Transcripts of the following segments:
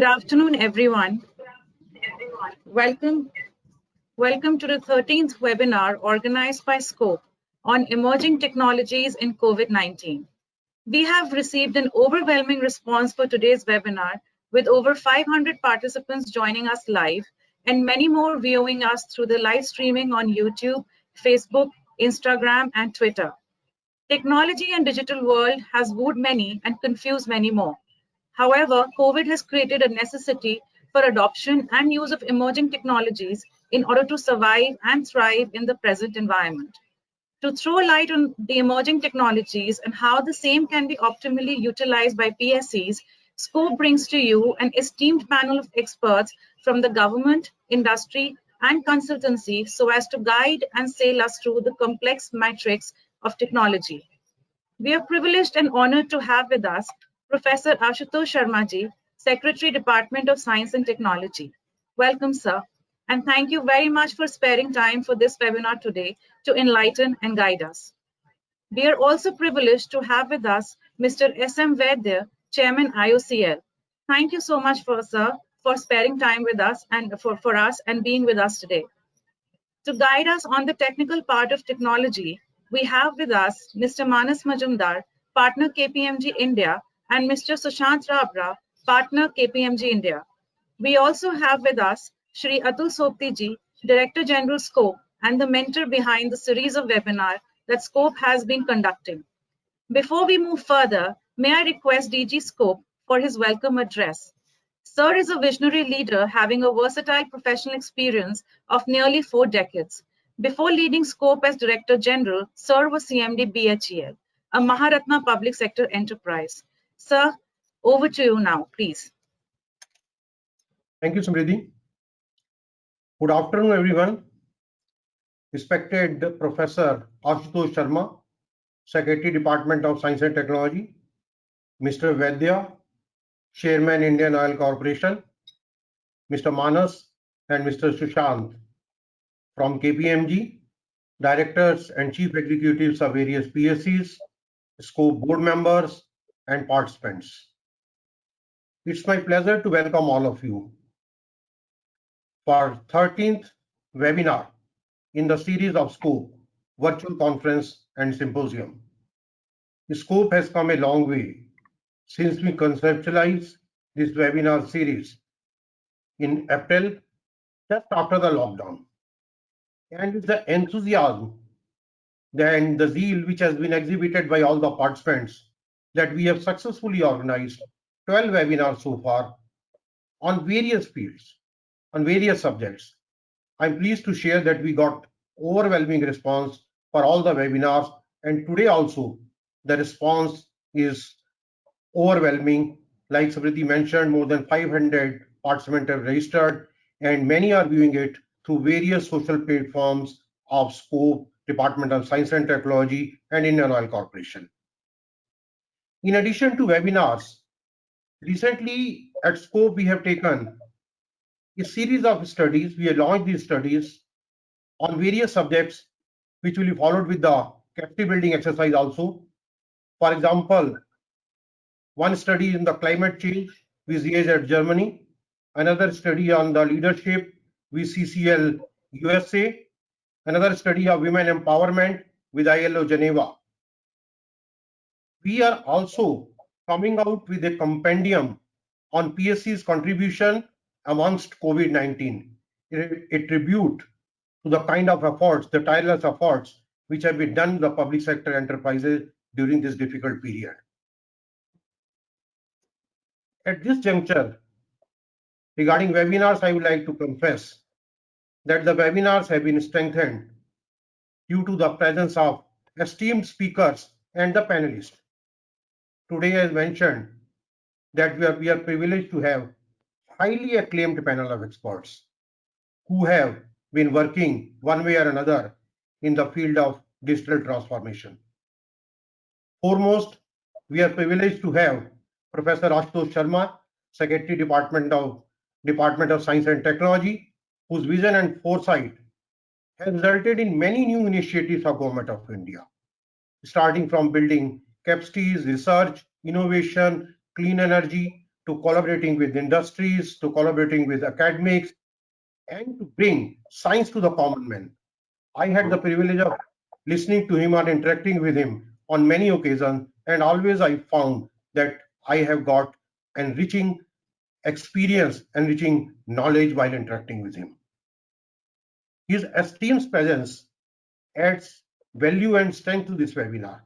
Good afternoon, everyone. Welcome, welcome to the 13th webinar organized by Scope on emerging technologies in COVID-19. We have received an overwhelming response for today's webinar with over 500 participants joining us live and many more viewing us through the live streaming on YouTube, Facebook, Instagram, and Twitter. Technology and digital world has wooed many and confused many more. However, COVID has created a necessity for adoption and use of emerging technologies in order to survive and thrive in the present environment. To throw light on the emerging technologies and how the same can be optimally utilized by PSCs, Scope brings to you an esteemed panel of experts from the government, industry, and consultancy so as to guide and sail us through the complex matrix of technology. We are privileged and honored to have with us Professor Ashutosh Sharma ji, Secretary, Department of Science and Technology. Welcome, sir, and thank you very much for sparing time for this webinar today to enlighten and guide us. We are also privileged to have with us Mr. S.M. Vaidya, Chairman IOCL. Thank you so much, sir, for sparing time with us and for us and being with us today. To guide us on the technical part of technology, we have with us Mr. Manas Majumdar, Partner KPMG India, and Mr. Sushant Rabra, Partner KPMG India. We also have with us Shri Atul Sopti ji, Director General Scope, and the mentor behind the series of webinars that Scope has been conducting. Before we move further, may I request DG Scope for his welcome address. Sir is a visionary leader having a versatile professional experience of nearly 4 decades. Before leading Scope as Director General, Sir was CMD BHEL, a Maharatna public sector enterprise. Sir, over to you now, please. Thank you, Samriddhi. Good afternoon, everyone. Respected Professor Ashutosh Sharma, Secretary, Department of Science and Technology, Mr. Vaidya, Chairman, Indian Oil Corporation, Mr. Manas and Mr. Sushant from KPMG, Directors and Chief Executives of various PSCs, Scope board members, and participants. It's my pleasure to welcome all of you for 13th webinar in the series of Scope, Virtual Conference and Symposium. Scope has come a long way since we conceptualized this webinar series in April, just after the lockdown. And with the enthusiasm and the zeal which has been exhibited by all the participants, that we have successfully organized 12 webinars so far on various fields, on various subjects. I'm pleased to share that we got overwhelming response for all the webinars, and today also the response is overwhelming. Like Samriddhi mentioned, more than 500 participants have registered, and many are viewing it through various social platforms of Scope, Department of Science and Technology, and Indian Oil Corporation. In addition to webinars, recently at Scope we have taken a series of studies. We have launched these studies on various subjects, which will be followed with the capacity building exercise also. For example, one study in the climate change with ZH at Germany, another study on the leadership with CCL USA, another study of women empowerment with ILO Geneva. We are also coming out with a compendium on PSC's contribution amongst COVID-19, a tribute to the kind of efforts, the tireless efforts which have been done in the public sector enterprises during this difficult period. At this juncture, regarding webinars, I would like to confess that the webinars have been strengthened due to the presence of esteemed speakers and the panelists. Today, as mentioned, that we are privileged to have highly acclaimed panel of experts who have been working one way or another in the field of digital transformation. Foremost, we are privileged to have Professor Ashutosh Sharma, Secretary, Department of Science and Technology, whose vision and foresight has resulted in many new initiatives of Government of India, starting from building capacities, research, innovation, clean energy, to collaborating with industries, to collaborating with academics, and to bring science to the common man. I had the privilege of listening to him and interacting with him on many occasions, and always I found that I have got enriching experience, enriching knowledge while interacting with him. His esteemed presence adds value and strength to this webinar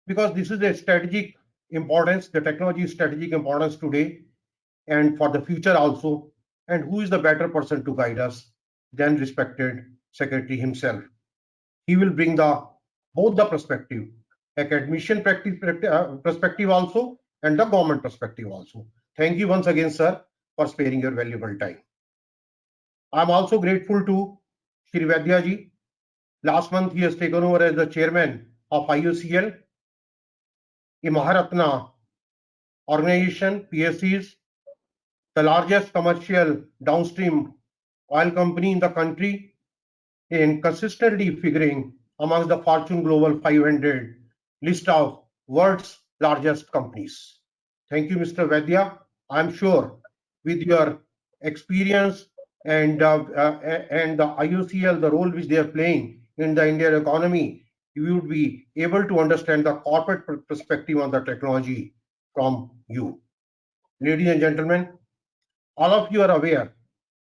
because this is a strategic importance, the technology is strategic importance today and for the future also. And who is the better person to guide us than respected Secretary himself? He will bring the both the perspective, academician perspective also and the government perspective also. Thank you once again, sir, for sparing your valuable time. I'm also grateful to Shri Vaidya ji. Last month, he has taken over as the chairman of IOCL, a Maharatna organization, PSCs, the largest commercial downstream oil company in the country, and consistently figuring amongst the Fortune Global 500 list of world's largest companies. Thank you, Mr. Vaidya. I'm sure with your experience and the IOCL, the role which they are playing in the Indian economy, you would be able to understand the corporate perspective on the technology from you. Ladies and gentlemen, all of you are aware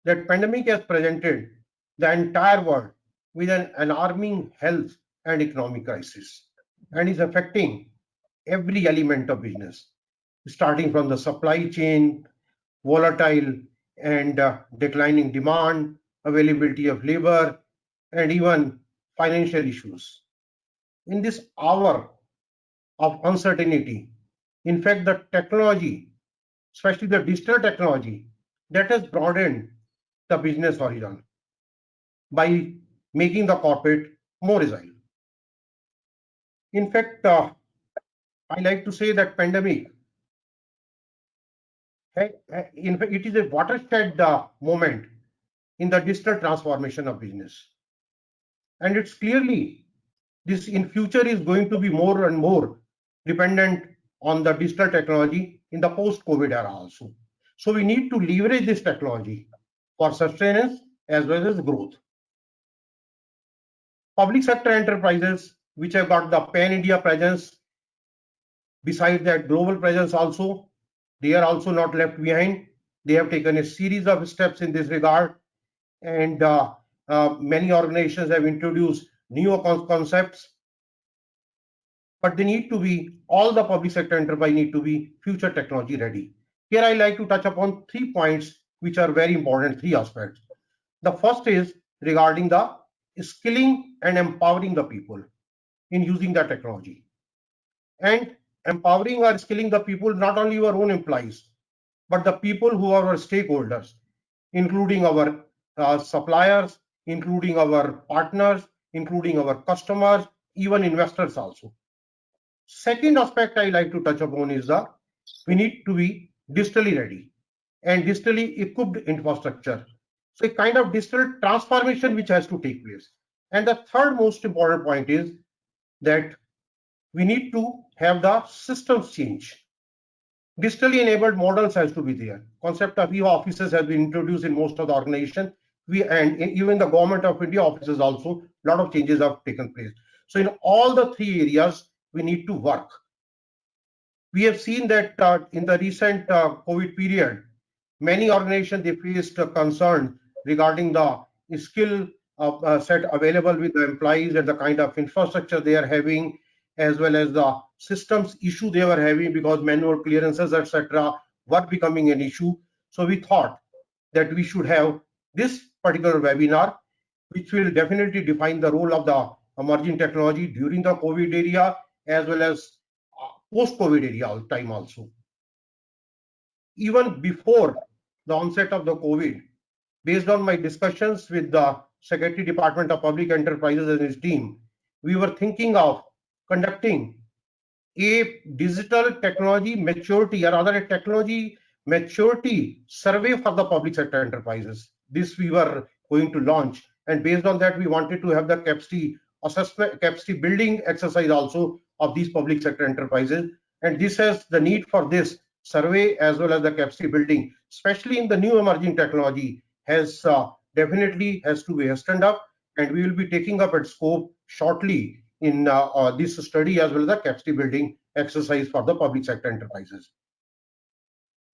that pandemic has presented the entire world with an alarming health and economic crisis and is affecting every element of business, starting from the supply chain, volatile and declining demand, availability of labor, and even financial issues. In this hour of uncertainty, in fact, the technology, especially the digital technology, that has broadened the business horizon by making the corporate more agile. In fact, I like to say that pandemic, in fact, it is a watershed moment in the digital transformation of business. And it's clearly this in future is going to be more and more dependent on the digital technology in the post-COVID era also. So we need to leverage this technology for sustenance as well as growth. Public sector enterprises, which have got the pan-India presence, beside that global presence also, they are also not left behind. They have taken a series of steps in this regard, and many organizations have introduced new concepts. But they need to be, all the public sector enterprise need to be future technology ready. Here I like to touch upon 3 points which are very important, 3 aspects. The first is regarding the skilling and empowering the people in using the technology. And empowering or skilling the people, not only your own employees, but the people who are our stakeholders, including our suppliers, including our partners, including our customers, even investors also. Second aspect I like to touch upon is we need to be digitally ready and digitally equipped infrastructure. So a kind of digital transformation which has to take place. And the third most important point is that we need to have the systems change. Digitally enabled models has to be there. Concept of e-offices has been introduced in most of the organization. And even the government of India offices also, a lot of changes have taken place. So in all the 3 areas, we need to work. We have seen that in the recent COVID period, many organizations, they faced concern regarding the skill set available with the employees and the kind of infrastructure they are having, as well as the systems issue they were having because manual clearances, etc., were becoming an issue. So we thought that we should have this particular webinar, which will definitely define the role of the emerging technology during the COVID area as well as post-COVID area time also. Even before the onset of the COVID, based on my discussions with the Secretary Department of Public Enterprises and his team, we were thinking of conducting a digital technology maturity or rather a technology maturity survey for the public sector enterprises. This we were going to launch, and based on that we wanted to have the capacity assessment, capacity building exercise also of these public sector enterprises. And this has the need for this survey as well as the capacity building, especially in the new emerging technology, has definitely has to be hastened up, and we will be taking up its scope shortly in this study as well as the capacity building exercise for the public sector enterprises.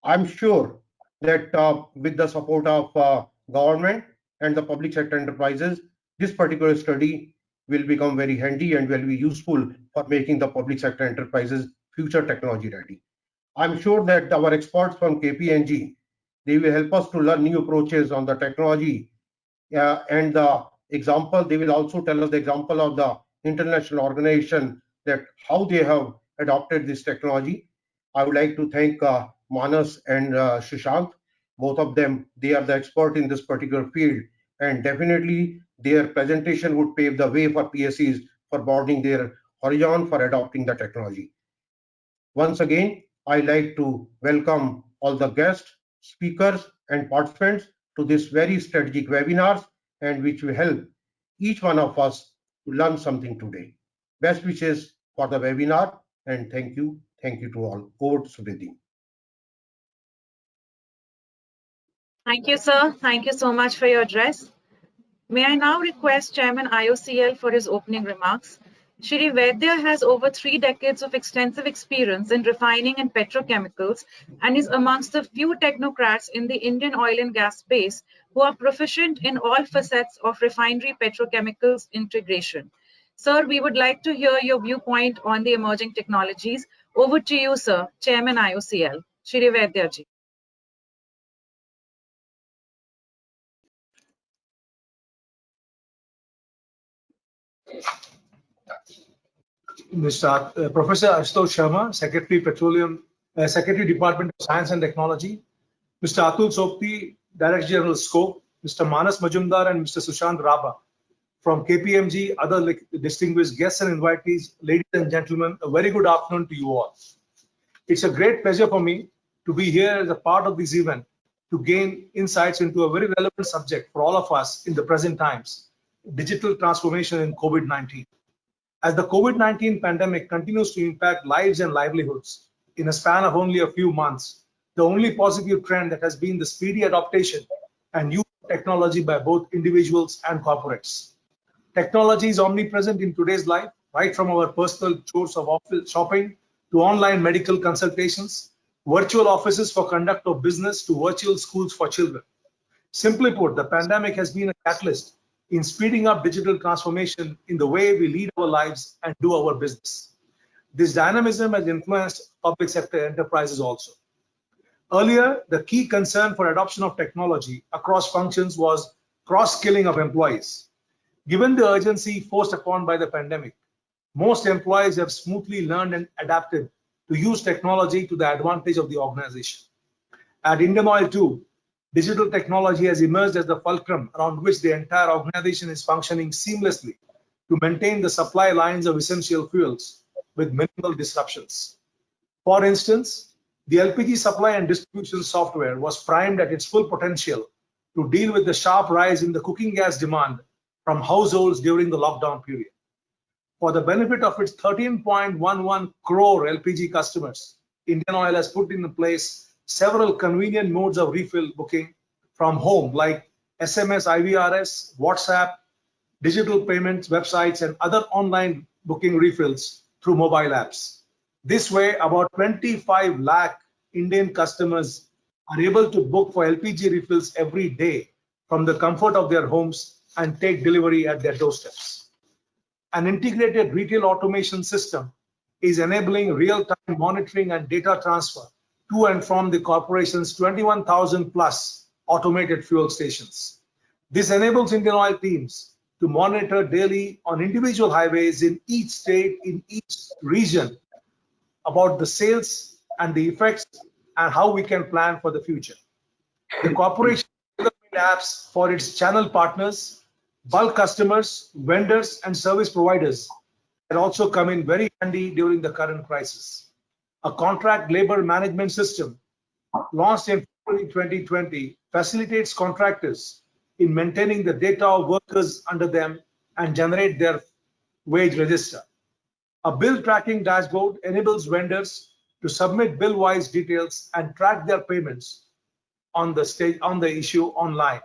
I'm sure that with the support of government and the public sector enterprises, this particular study will become very handy and will be useful for making the public sector enterprises future technology ready. I'm sure that our experts from KPMG, they will help us to learn new approaches on the technology and the example. They will also tell us the example of the international organization, that how they have adopted this technology. I would like to thank Manas and Shashank. Both of them, they are the expert in this particular field, and definitely their presentation would pave the way for PSEs for broadening their horizon for adopting the technology. Once again, I like to welcome all the guests, speakers, and participants to this very strategic webinars, and which will help each one of us to learn something today. Best wishes for the webinar, and thank you. Thank you to all. Over to Sudhiti. Thank you, sir. Thank you so much for your address. May I now request Chairman IOCL for his opening remarks. Shri Vaidya has over 3 decades of extensive experience in refining and petrochemicals and is amongst the few technocrats in the Indian oil and gas space who are proficient in all facets of refinery petrochemicals integration. Sir, we would like to hear your viewpoint on the emerging technologies. Over to you, sir, Chairman IOCL. Shri Vaidya ji. Mr. Professor Ashutosh Sharma, Secretary Department of Science and Technology, Mr. Atul Sopti, Director General Scope, Mr. Manas Majumdar, and Mr. Sushant Raba from KPMG, other distinguished guests and invitees, ladies and gentlemen, a very good afternoon to you all. It's a great pleasure for me to be here as a part of this event to gain insights into a very relevant subject for all of us in the present times, digital transformation in COVID-19. As the COVID-19 pandemic continues to impact lives and livelihoods in a span of only a few months, the only positive trend that has been the speedy adaptation and use of technology by both individuals and corporates. Technology is omnipresent in today's life, right from our personal chores of office shopping to online medical consultations, virtual offices for conduct of business to virtual schools for children. Simply put, the pandemic has been a catalyst in speeding up digital transformation in the way we lead our lives and do our business. This dynamism has influenced public sector enterprises also. Earlier, the key concern for adoption of technology across functions was cross-skilling of employees. Given the urgency forced upon by the pandemic, most employees have smoothly learned and adapted to use technology to the advantage of the organization. At Indian Oil too, digital technology has emerged as the fulcrum around which the entire organization is functioning seamlessly to maintain the supply lines of essential fuels with minimal disruptions. For instance, the LPG supply and distribution software was primed at its full potential to deal with the sharp rise in the cooking gas demand from households during the lockdown period. For the benefit of its 13.11 crore LPG customers, Indian Oil has put in place several convenient modes of refill booking from home, like SMS, IVRS, WhatsApp, digital payments, websites, and other online booking refills through mobile apps. This way, about 25 lakh Indian customers are able to book for LPG refills every day from the comfort of their homes and take delivery at their doorsteps. An integrated retail automation system is enabling real-time monitoring and data transfer to and from the corporation's 21,000 plus automated fuel stations. This enables Indian Oil teams to monitor daily on individual highways in each state, in each region, about the sales and the effects and how we can plan for the future. The corporation developed apps for its channel partners, bulk customers, vendors, and service providers that also come in very handy during the current crisis. A contract labor management system launched in February 2020 facilitates contractors in maintaining the data of workers under them and generate their wage register. A bill tracking dashboard enables vendors to submit bill-wise details and track their payments on the issue online.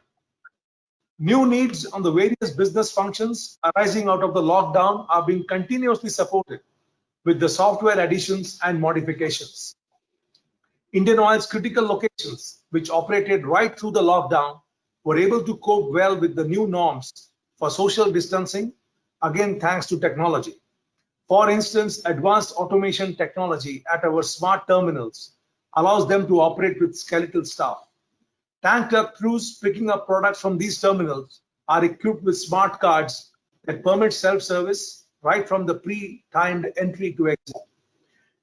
New needs on the various business functions arising out of the lockdown are being continuously supported with the software additions and modifications. Indian Oil's critical locations, which operated right through the lockdown, were able to cope well with the new norms for social distancing, again thanks to technology. For instance, advanced automation technology at our smart terminals allows them to operate with skeletal staff. Tank truck crews picking up products from these terminals are equipped with smart cards that permit self-service right from the pre-timed entry to exit.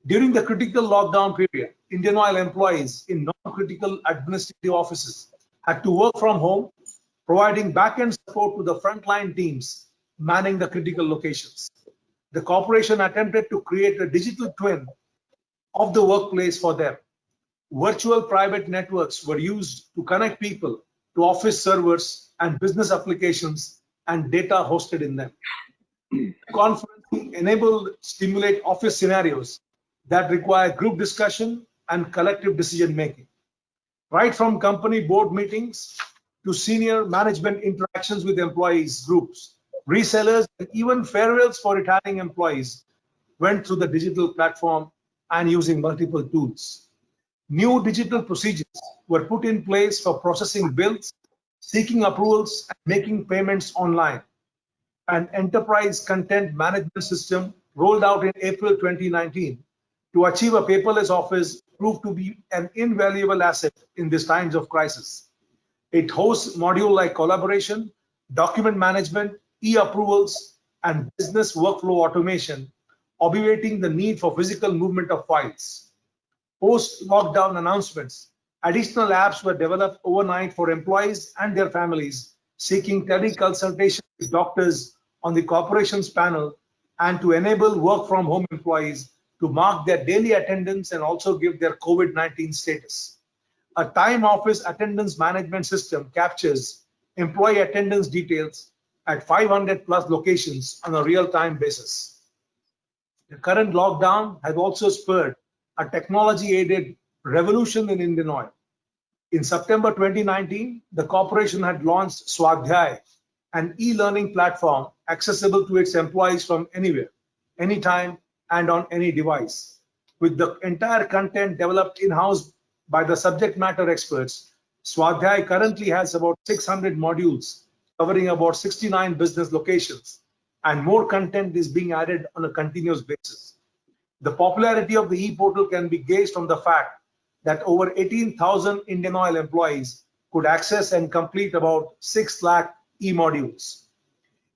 During the critical lockdown period, Indian Oil employees in non-critical administrative offices had to work from home, providing back-end support to the frontline teams manning the critical locations. The corporation attempted to create a digital twin of the workplace for them. Virtual private networks were used to connect people to office servers and business applications and data hosted in them. Conferencing enabled stimulate office scenarios that require group discussion and collective decision making. Right from company board meetings to senior management interactions with employees groups, resellers, and even farewells for retiring employees went through the digital platform and using multiple tools. New digital procedures were put in place for processing bills, seeking approvals, and making payments online. An enterprise content management system rolled out in April 2019 to achieve a paperless office proved to be an invaluable asset in these times of crisis. It hosts modules like collaboration, document management, e-approvals, and business workflow automation, obviating the need for physical movement of files. Post-lockdown announcements, additional apps were developed overnight for employees and their families seeking teleconsultation with doctors on the corporation's panel and to enable work-from-home employees to mark their daily attendance and also give their COVID-19 status. A time office attendance management system captures employee attendance details at 500 plus locations on a real-time basis. The current lockdown has also spurred a technology-aided revolution in Indian Oil. In September 2019, the corporation had launched Swadhyay, an e-learning platform accessible to its employees from anywhere, anytime, and on any device. With the entire content developed in-house by the subject matter experts, Swadhyay currently has about 600 modules covering about 69 business locations, and more content is being added on a continuous basis. The popularity of the e-portal can be gauged from the fact that over 18,000 Indian Oil employees could access and complete about 6 lakh e-modules.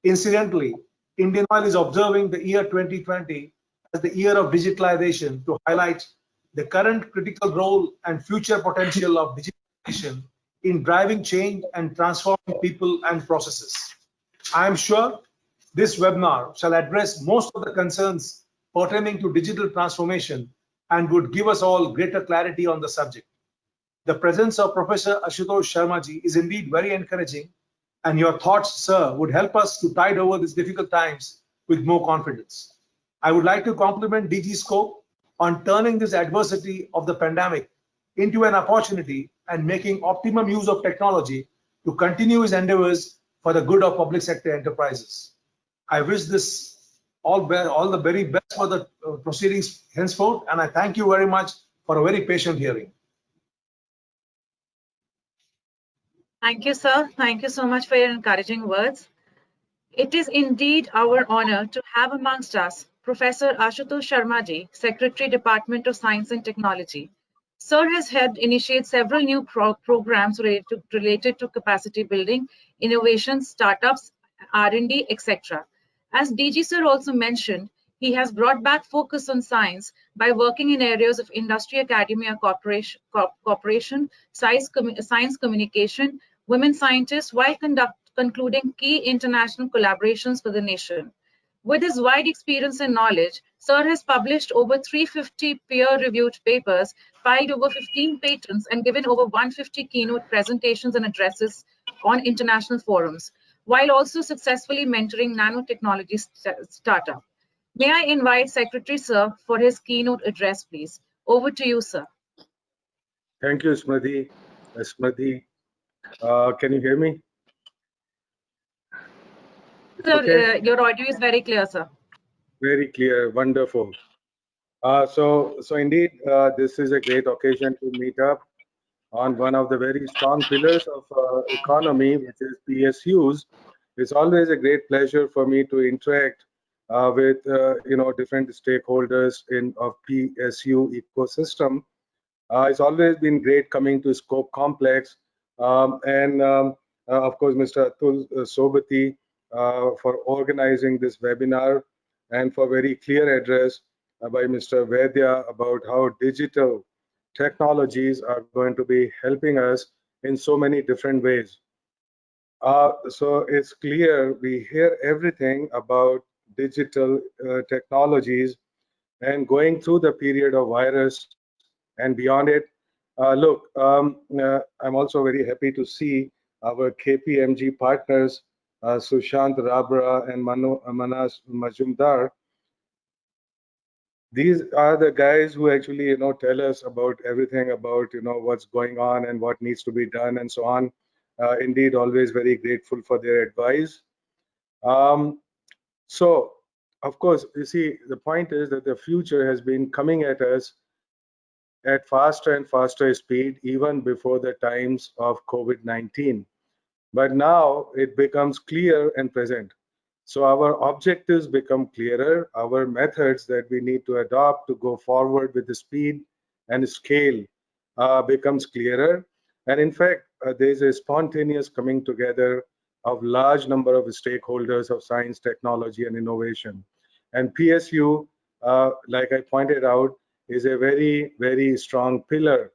Incidentally, Indian Oil is observing the year 2020 as the year of digitalization to highlight the current critical role and future potential of digitalization in driving change and transforming people and processes. I am sure this webinar shall address most of the concerns pertaining to digital transformation and would give us all greater clarity on the subject. The presence of Professor Ashutosh Sharma ji is indeed very encouraging, and your thoughts, sir, would help us to tide over these difficult times with more confidence. I would like to compliment DG Scope on turning this adversity of the pandemic into an opportunity and making optimum use of technology to continue his endeavors for the good of public sector enterprises. I wish this all the very best for the proceedings henceforth, and I thank you very much for a very patient hearing. Thank you, sir. Thank you so much for your encouraging words. It is indeed our honor to have amongst us Professor Ashutosh Sharma ji, Secretary, Department of Science and Technology. Sir has helped initiate several new programs related to capacity building, innovation, startups, R&D, etc. As DG Sir also mentioned, he has brought back focus on science by working in areas of industry, academia, cooperation, science communication, women scientists, while concluding key international collaborations for the nation. With his wide experience and knowledge, Sir has published over 350 peer-reviewed papers, filed over 15 patents, and given over 150 keynote presentations and addresses on international forums, while also successfully mentoring nanotechnology startup. May I invite Secretary Sir for his keynote address, please. Over to you, sir. Thank you, Smriti. Smriti, can you hear me? It's Sir, okay? your audio is very clear, sir. Very clear, wonderful. So indeed, this is a great occasion to meet up on one of the very strong pillars of economy, which is PSUs. It's always a great pleasure for me to interact with different stakeholders in of PSU ecosystem. It's always been great coming to Scope Complex, and of course, Mr. Atul Sobati for organizing this webinar, and for very clear address by Mr. Vaidya about how digital technologies are going to be helping us in so many different ways. So it's clear we hear everything about digital technologies and going through the period of virus and beyond it. Look, I'm also very happy to see our KPMG partners, Sushant Rabra and Manas Majumdar. These are the guys who actually, tell us about everything about, what's going on and what needs to be done and so on. Indeed, always very grateful for their advice. Um, so, of course, you see, the point is that the future has been coming at us at faster and faster speed, even before the times of COVID-19. But now it becomes clear and present. So our objectives become clearer, our methods that we need to adopt to go forward with the speed and scale becomes clearer. And in fact, there's a spontaneous coming together of large number of stakeholders of science, technology, and innovation. And PSU, like I pointed out, is a very, very strong pillar,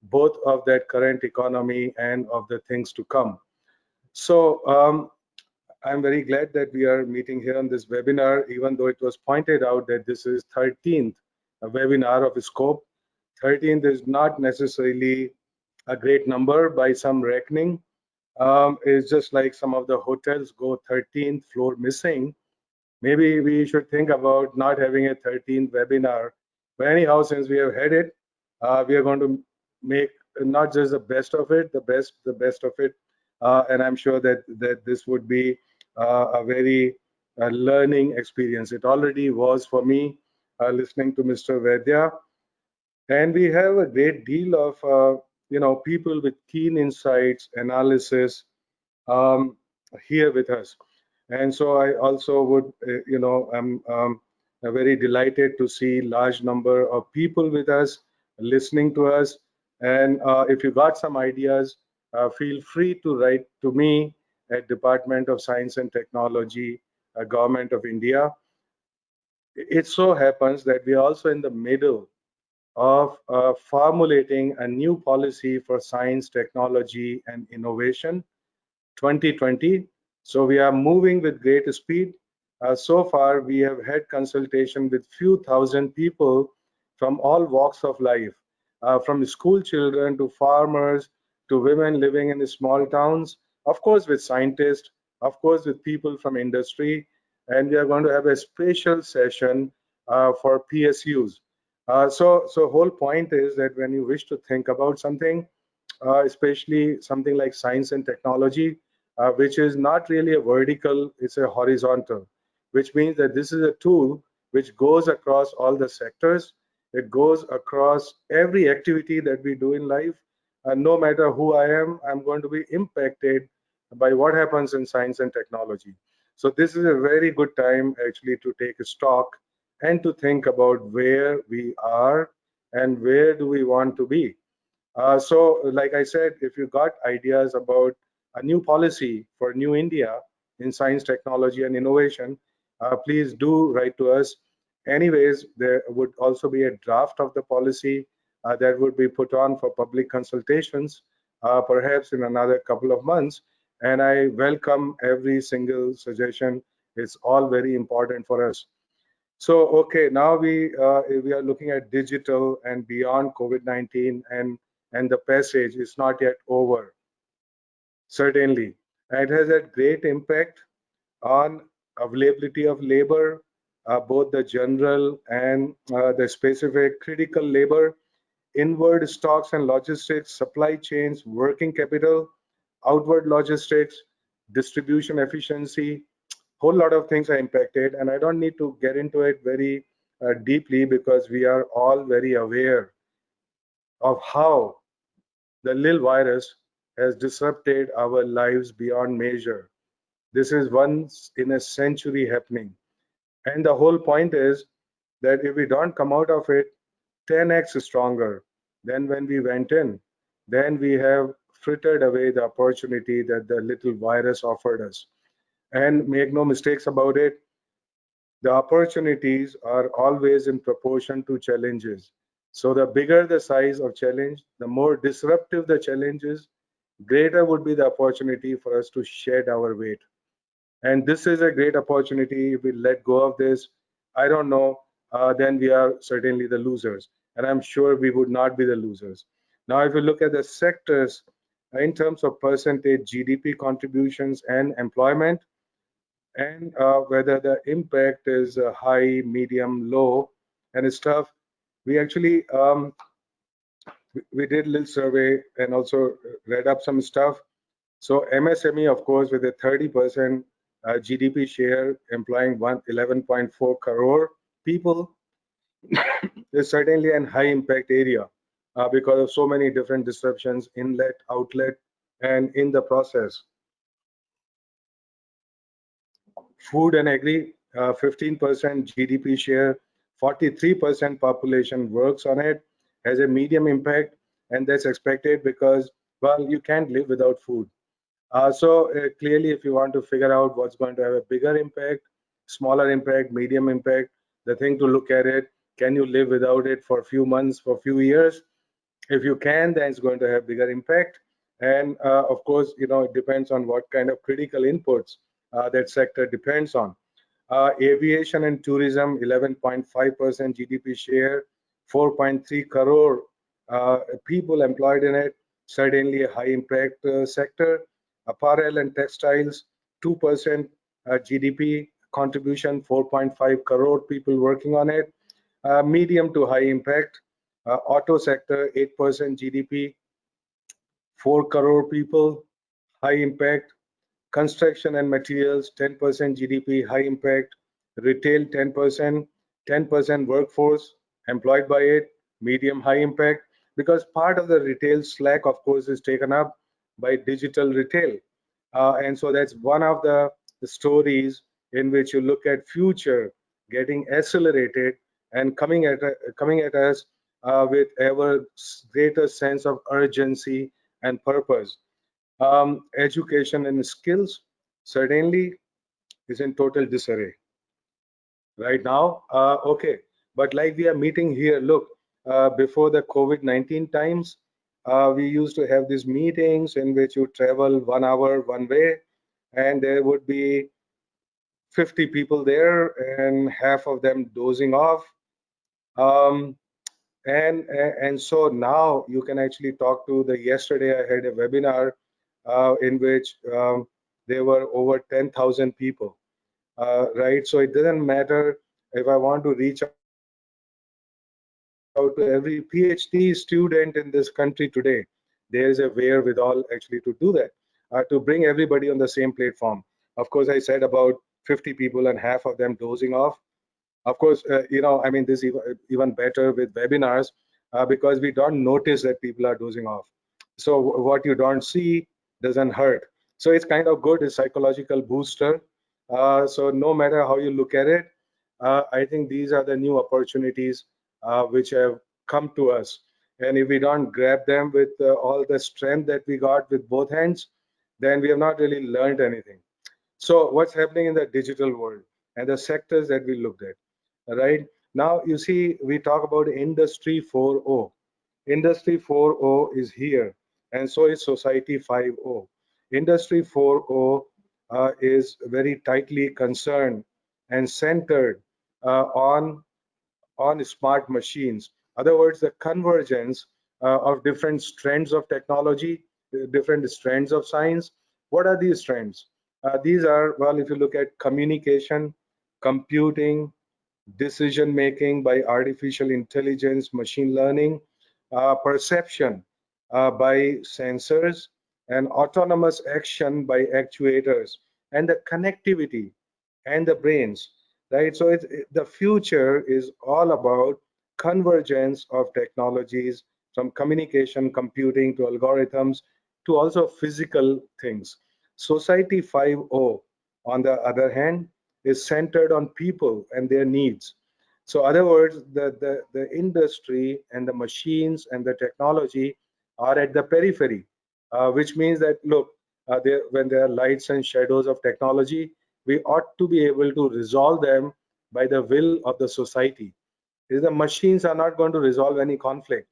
both of that current economy and of the things to come. So I'm very glad that we are meeting here on this webinar, even though it was pointed out that this is 13th webinar of scope. 13th is not necessarily a great number by some reckoning. It's just like some of the hotels go 13th floor missing. Maybe we should think about not having a 13th webinar. But anyhow, since we have had it, we are going to make not just the best of it, the best of it. And I'm sure that this would be a very learning experience. It already was for me listening to Mr. Vaidya. And we have a great deal of people with keen insights, analysis, um, here with us. And so I also would, I'm very delighted to see large number of people with us, listening to us. And if you got some ideas, feel free to write to me at Department of Science and Technology, Government of India. It so happens that we are also in the middle of formulating a new policy for science, technology, and innovation 2020. So we are moving with great speed. So far, we have had consultation with few thousand people from all walks of life, from school children to farmers to women living in the small towns, of course with scientists, of course with people from industry, and we are going to have a special session for PSUs. So whole point is that when you wish to think about something, especially something like science and technology, which is not really a vertical, it's a horizontal, which means that this is a tool which goes across all the sectors. It goes across every activity that we do in life. No matter who I am, I'm going to be impacted by what happens in science and technology. So this is a very good time actually to take a stock and to think about where we are and where do we want to be. So, like I said, if you got ideas about a new policy for New India in science, technology, and innovation, please do write to us. Anyways, there would also be a draft of the policy that would be put on for public consultations, perhaps in another couple of months. And I welcome every single suggestion. It's all very important for us. So, okay, now we are looking at digital and beyond COVID-19, and the passage is not yet over. Certainly, it has had great impact on availability of labor, both the general and the specific critical labor, inward stocks and logistics, supply chains, working capital, outward logistics, distribution efficiency. Whole lot of things are impacted, and I don't need to get into it very deeply because we are all very aware of how the little virus has disrupted our lives beyond measure. This is once in a century happening. And the whole point is that if we don't come out of it 10x stronger than when we went in, then we have frittered away the opportunity that the little virus offered us. And make no mistakes about it, the opportunities are always in proportion to challenges. So the bigger the size of challenge, the more disruptive the challenge is, greater would be the opportunity for us to shed our weight. And this is a great opportunity. If we let go of this, I don't know, then we are certainly the losers. And I'm sure we would not be the losers. Now, if you look at the sectors in terms of percentage GDP contributions and employment, and whether the impact is high, medium, low, and stuff, we actually we did a little survey and also read up some stuff. So MSME, of course, with a 30% GDP share, employing 11.4 crore people, is certainly an high impact area because of so many different disruptions, inlet, outlet, and in the process. Food and agri, 15% GDP share, 43% population works on it, has a medium impact, and that's expected because, well, you can't live without food. So clearly, if you want to figure out what's going to have a bigger impact, smaller impact, medium impact, the thing to look at it, can you live without it for a few months, for a few years? If you can, then it's going to have bigger impact. And of course, it depends on what kind of critical inputs that sector depends on. Aviation and tourism, 11.5% GDP share, 4.3 crore people employed in it, certainly a high impact sector. Apparel and textiles, 2% GDP contribution, 4.5 crore people working on it. Medium to high impact. Auto sector, 8% GDP, 4 crore people, high impact. Construction and materials, 10% GDP, high impact. Retail, 10%, 10% workforce employed by it, medium, high impact. Because part of the retail slack, of course, is taken up by digital retail. And so that's one of the stories in which you look at future getting accelerated and coming at us with ever greater sense of urgency and purpose. Education and skills certainly is in total disarray right now. Okay, but like we are meeting here, look, before the COVID-19 times, we used to have these meetings in which you travel 1 hour one way, and there would be 50 people there, and half of them dozing off. Um, and so now you can actually talk to the. Yesterday I had a webinar in which there were over 10,000 people, right? So it doesn't matter if I want to reach out to every PhD student in this country today. There is a wherewithal actually to do that, to bring everybody on the same platform. Of course, I said about 50 people and half of them dozing off. Of course, I mean, this even better with webinars because we don't notice that people are dozing off. So what you don't see doesn't hurt. So it's kind of good, a psychological booster. So no matter how you look at it, I think these are the new opportunities which have come to us. And if we don't grab them with all the strength that we got with both hands, then we have not really learned anything. So what's happening in the digital world and the sectors that we looked at, right? Now, you see, we talk about Industry 4.0. Industry 4.0 is here, and so is Society 5.0. Industry 4.0 is very tightly concerned and centered on smart machines. Other words, the convergence of different strands of technology, different strands of science. What are these strands? These are, well, if you look at communication, computing, decision making by artificial intelligence, machine learning, perception by sensors, and autonomous action by actuators, and the connectivity and the brains, right? So the future is all about convergence of technologies from communication, computing to algorithms to also physical things. Society 5.0, on the other hand, is centered on people and their needs. So, other words, the industry and the machines and the technology are at the periphery, which means that look, when there are lights and shadows of technology, we ought to be able to resolve them by the will of the society. The machines are not going to resolve any conflict,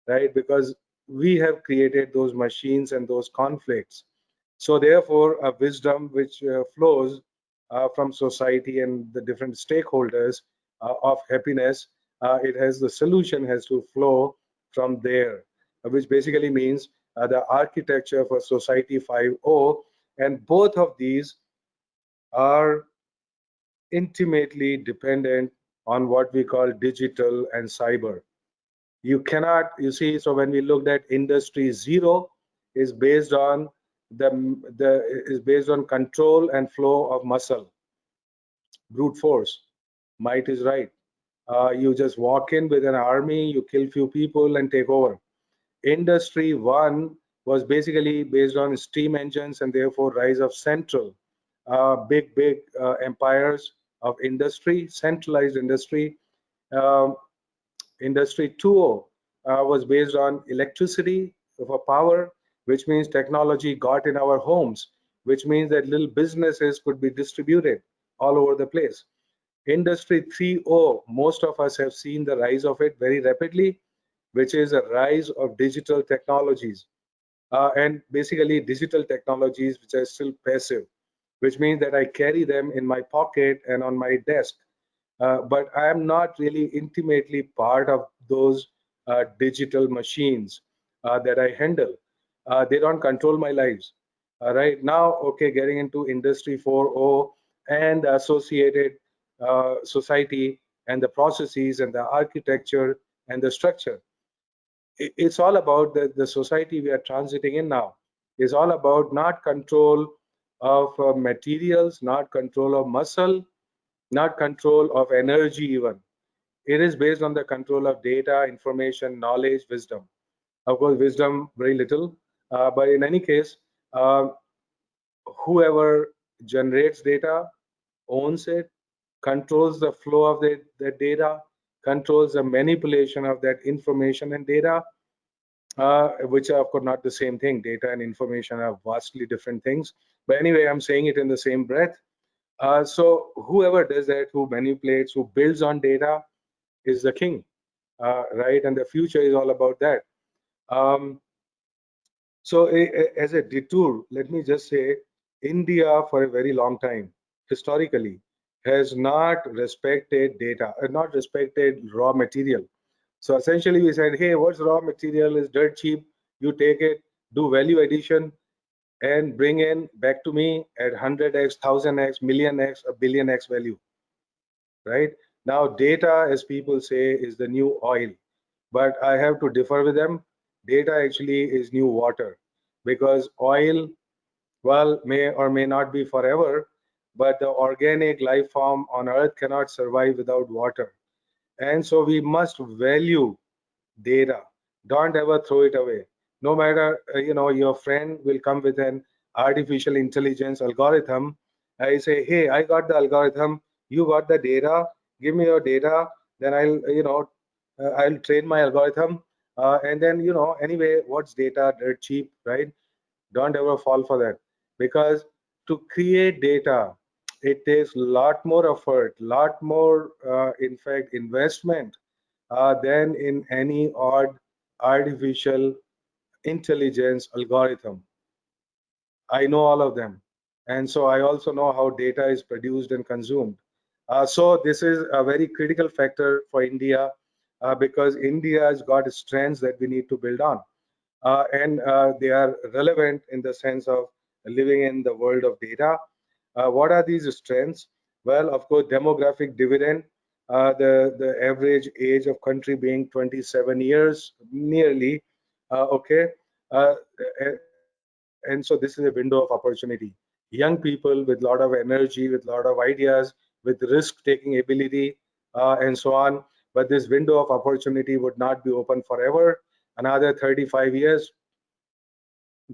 right? Because we have created those machines and those conflicts. So therefore, a wisdom which flows from society and the different stakeholders of happiness, the solution has to flow from there, which basically means the architecture for Society 5.0, and both of these are intimately dependent on what we call digital and cyber. You cannot, you see, so when we looked at industry 0 is based on is based on control and flow of muscle, brute force. Might is right. You just walk in with an army, you kill few people and take over. Industry 1 was basically based on steam engines and therefore rise of central big empires of industry, centralized industry. Um, Industry 2.0 was based on electricity for power, which means technology got in our homes, which means that little businesses could be distributed all over the place. Industry 3.0, most of us have seen the rise of it very rapidly, which is a rise of digital technologies. And basically digital technologies which are still passive, which means that I carry them in my pocket and on my desk, but I am not really intimately part of those digital machines that I handle. They don't control my lives. Right now, okay, getting into Industry 4.0 and the associated society and the processes and the architecture and the structure. It's all about the society we are transiting in now. Is all about not control of materials, not control of muscle, not control of energy even. It is based on the control of data, information, knowledge, wisdom. Of course, wisdom very little, but in any case, uh, whoever generates data owns it, controls the flow of the data, controls the manipulation of that information and data, which are of course not the same thing. Data and information are vastly different things. But anyway, I'm saying it in the same breath. So whoever does that, who manipulates, who builds on data, is the king, right? And the future is all about that. Um, so as a detour, let me just say, India for a very long time, historically, has not respected data, not respected raw material. So essentially we said, hey, what's raw material is dirt cheap, you take it, do value addition, and bring in back to me at 100x, 1000x, million x, a billion x value, right? Now, data, as people say, is the new oil, but I have to differ with them. Data actually is new water, because oil, well, may or may not be forever, but the organic life form on earth cannot survive without water. And so we must value data. Don't ever throw it away. No matter, your friend will come with an artificial intelligence algorithm. I say, hey, I got the algorithm, you got the data, give me your data, then I'll train my algorithm. And then, anyway, what's data? Dirt cheap, right? Don't ever fall for that, because to create data, it takes a lot more effort, lot more, in fact, investment than in any odd artificial intelligence algorithm. I know all of them. And so I also know how data is produced and consumed. So this is a very critical factor for India, because India has got strengths that we need to build on. And they are relevant in the sense of living in the world of data. What are these strengths? Well, of course, demographic dividend. the average age of country being 27 years nearly. Okay, uh, and so this is a window of opportunity. Young people with a lot of energy, with a lot of ideas, with risk-taking ability, and so on. But this window of opportunity would not be open forever. Another 35 years,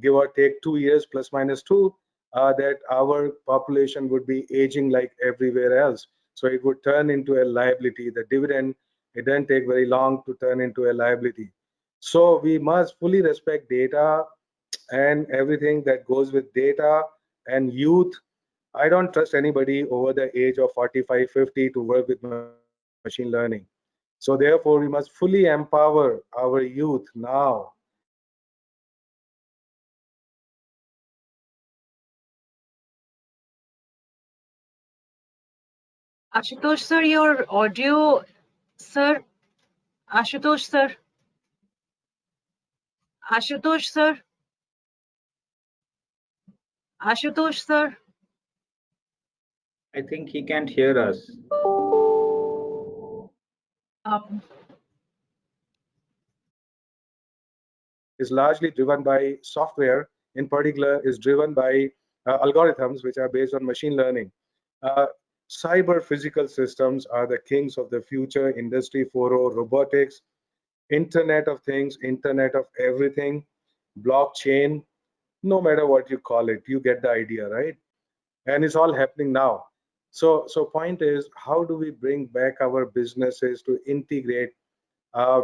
give or take 2 years plus minus two, that our population would be aging like everywhere else. So it would turn into a liability. The dividend, it doesn't take very long to turn into a liability. So we must fully respect data and everything that goes with data and youth. I don't trust anybody over the age of 45, 50 to work with machine learning. So therefore, we must fully empower our youth now. Ashutosh sir, your audio, sir. Ashutosh sir. Ashutosh sir. Ashutosh sir. I think he can't hear us. Um, Is largely driven by software, in particular is driven by algorithms which are based on machine learning. Uh, Cyber physical systems are the kings of the future. Industry 4.0, robotics, Internet of Things, Internet of Everything, blockchain, no matter what you call it, you get the idea, right? And it's all happening now. So point is, how do we bring back our businesses to integrate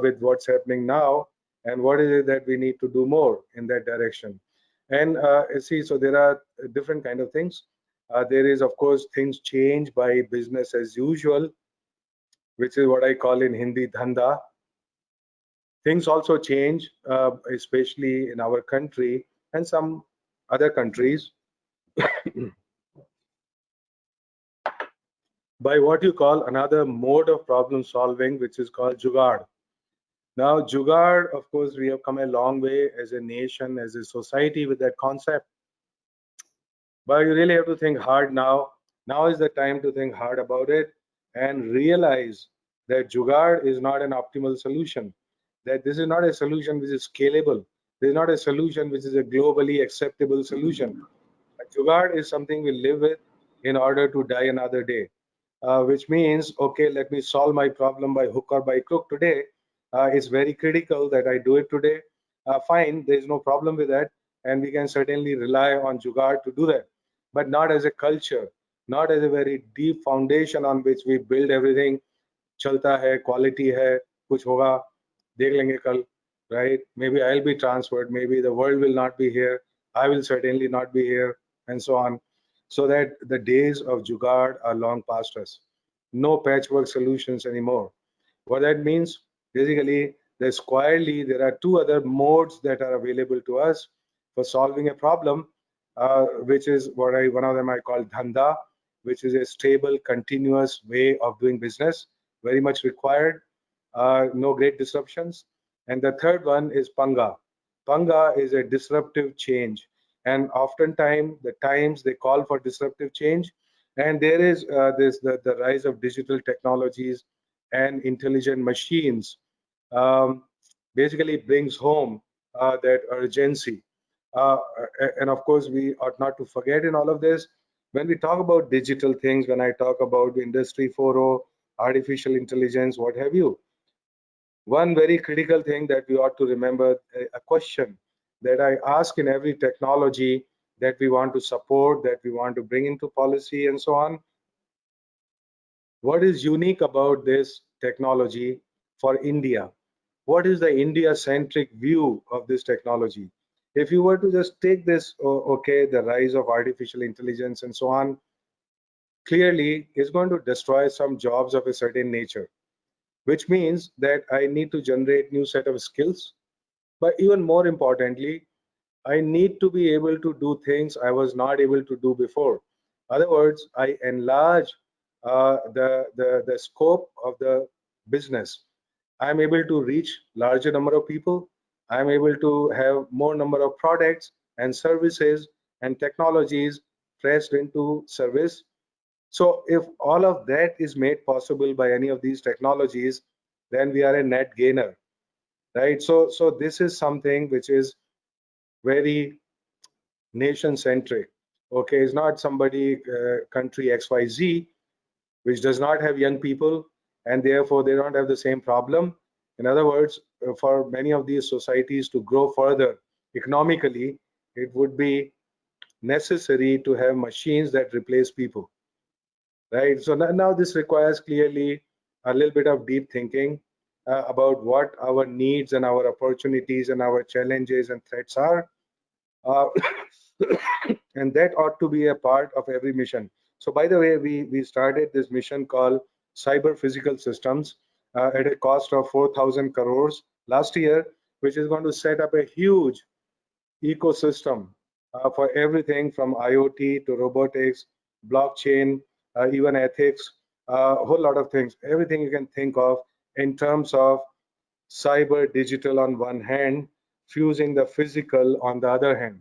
with what's happening now, and what is it that we need to do more in that direction? And see, so there are different kind of things. There is, of course, things change by business as usual, which is what I call in Hindi dhanda. Things also change, especially in our country and some other countries, by what you call another mode of problem solving, which is called jugaad. Now, jugaad, of course, we have come a long way as a nation, as a society with that concept. But you really have to think hard now. Now is the time to think hard about it and realize that jugaad is not an optimal solution, that this is not a solution which is scalable. This is not a solution which is a globally acceptable solution. Jugaad is something we live with in order to die another day, which means, okay, let me solve my problem by hook or by crook today. It's very critical that I do it today. Fine, there is no problem with that. And we can certainly rely on Jugaad to do that, but not as a culture, not as a very deep foundation on which we build everything. चलता है, quality है, कुछ होगा, देख लेंगे कल, right? Maybe I'll be transferred, maybe the world will not be here, I will certainly not be here, and so on. So that the days of jugaad are long past us. No patchwork solutions anymore. What that means, basically, there's squarely, there are two other modes that are available to us for solving a problem, which is one of them I call dhanda, which is a stable, continuous way of doing business, very much required, no great disruptions. And the third one is panga. Panga is a disruptive change. And oftentimes, the times they call for disruptive change. And there is the rise of digital technologies and intelligent machines, um, basically brings home that urgency. Uh, and of course, we ought not to forget in all of this, when we talk about digital things, when I talk about Industry 4.0, artificial intelligence, what have you, one very critical thing that we ought to remember, a question that I ask in every technology that we want to support, that we want to bring into policy and so on. What is unique about this technology for India? What is the India-centric view of this technology? If you were to just take this, okay, the rise of artificial intelligence and so on, clearly is going to destroy some jobs of a certain nature, which means that I need to generate new set of skills. But even more importantly, I need to be able to do things I was not able to do before. Other words, I enlarge the scope of the business. I'm able to reach larger number of people. I'm able to have more number of products and services and technologies pressed into service. So if all of that is made possible by any of these technologies, then we are a net gainer, right? So this is something which is very nation centric. Okay, it's not somebody country XYZ which does not have young people, and therefore they don't have the same problem. In other words, for many of these societies to grow further economically, it would be necessary to have machines that replace people, right? So now this requires clearly a little bit of deep thinking about what our needs and our opportunities and our challenges and threats are. Uh, and that ought to be a part of every mission. So by the way, we started this mission called Cyber Physical Systems at a cost of 4,000 crores last year, which is going to set up a huge ecosystem for everything from IoT to robotics, blockchain, even ethics, a whole lot of things, everything you can think of in terms of cyber digital on one hand, fusing the physical on the other hand,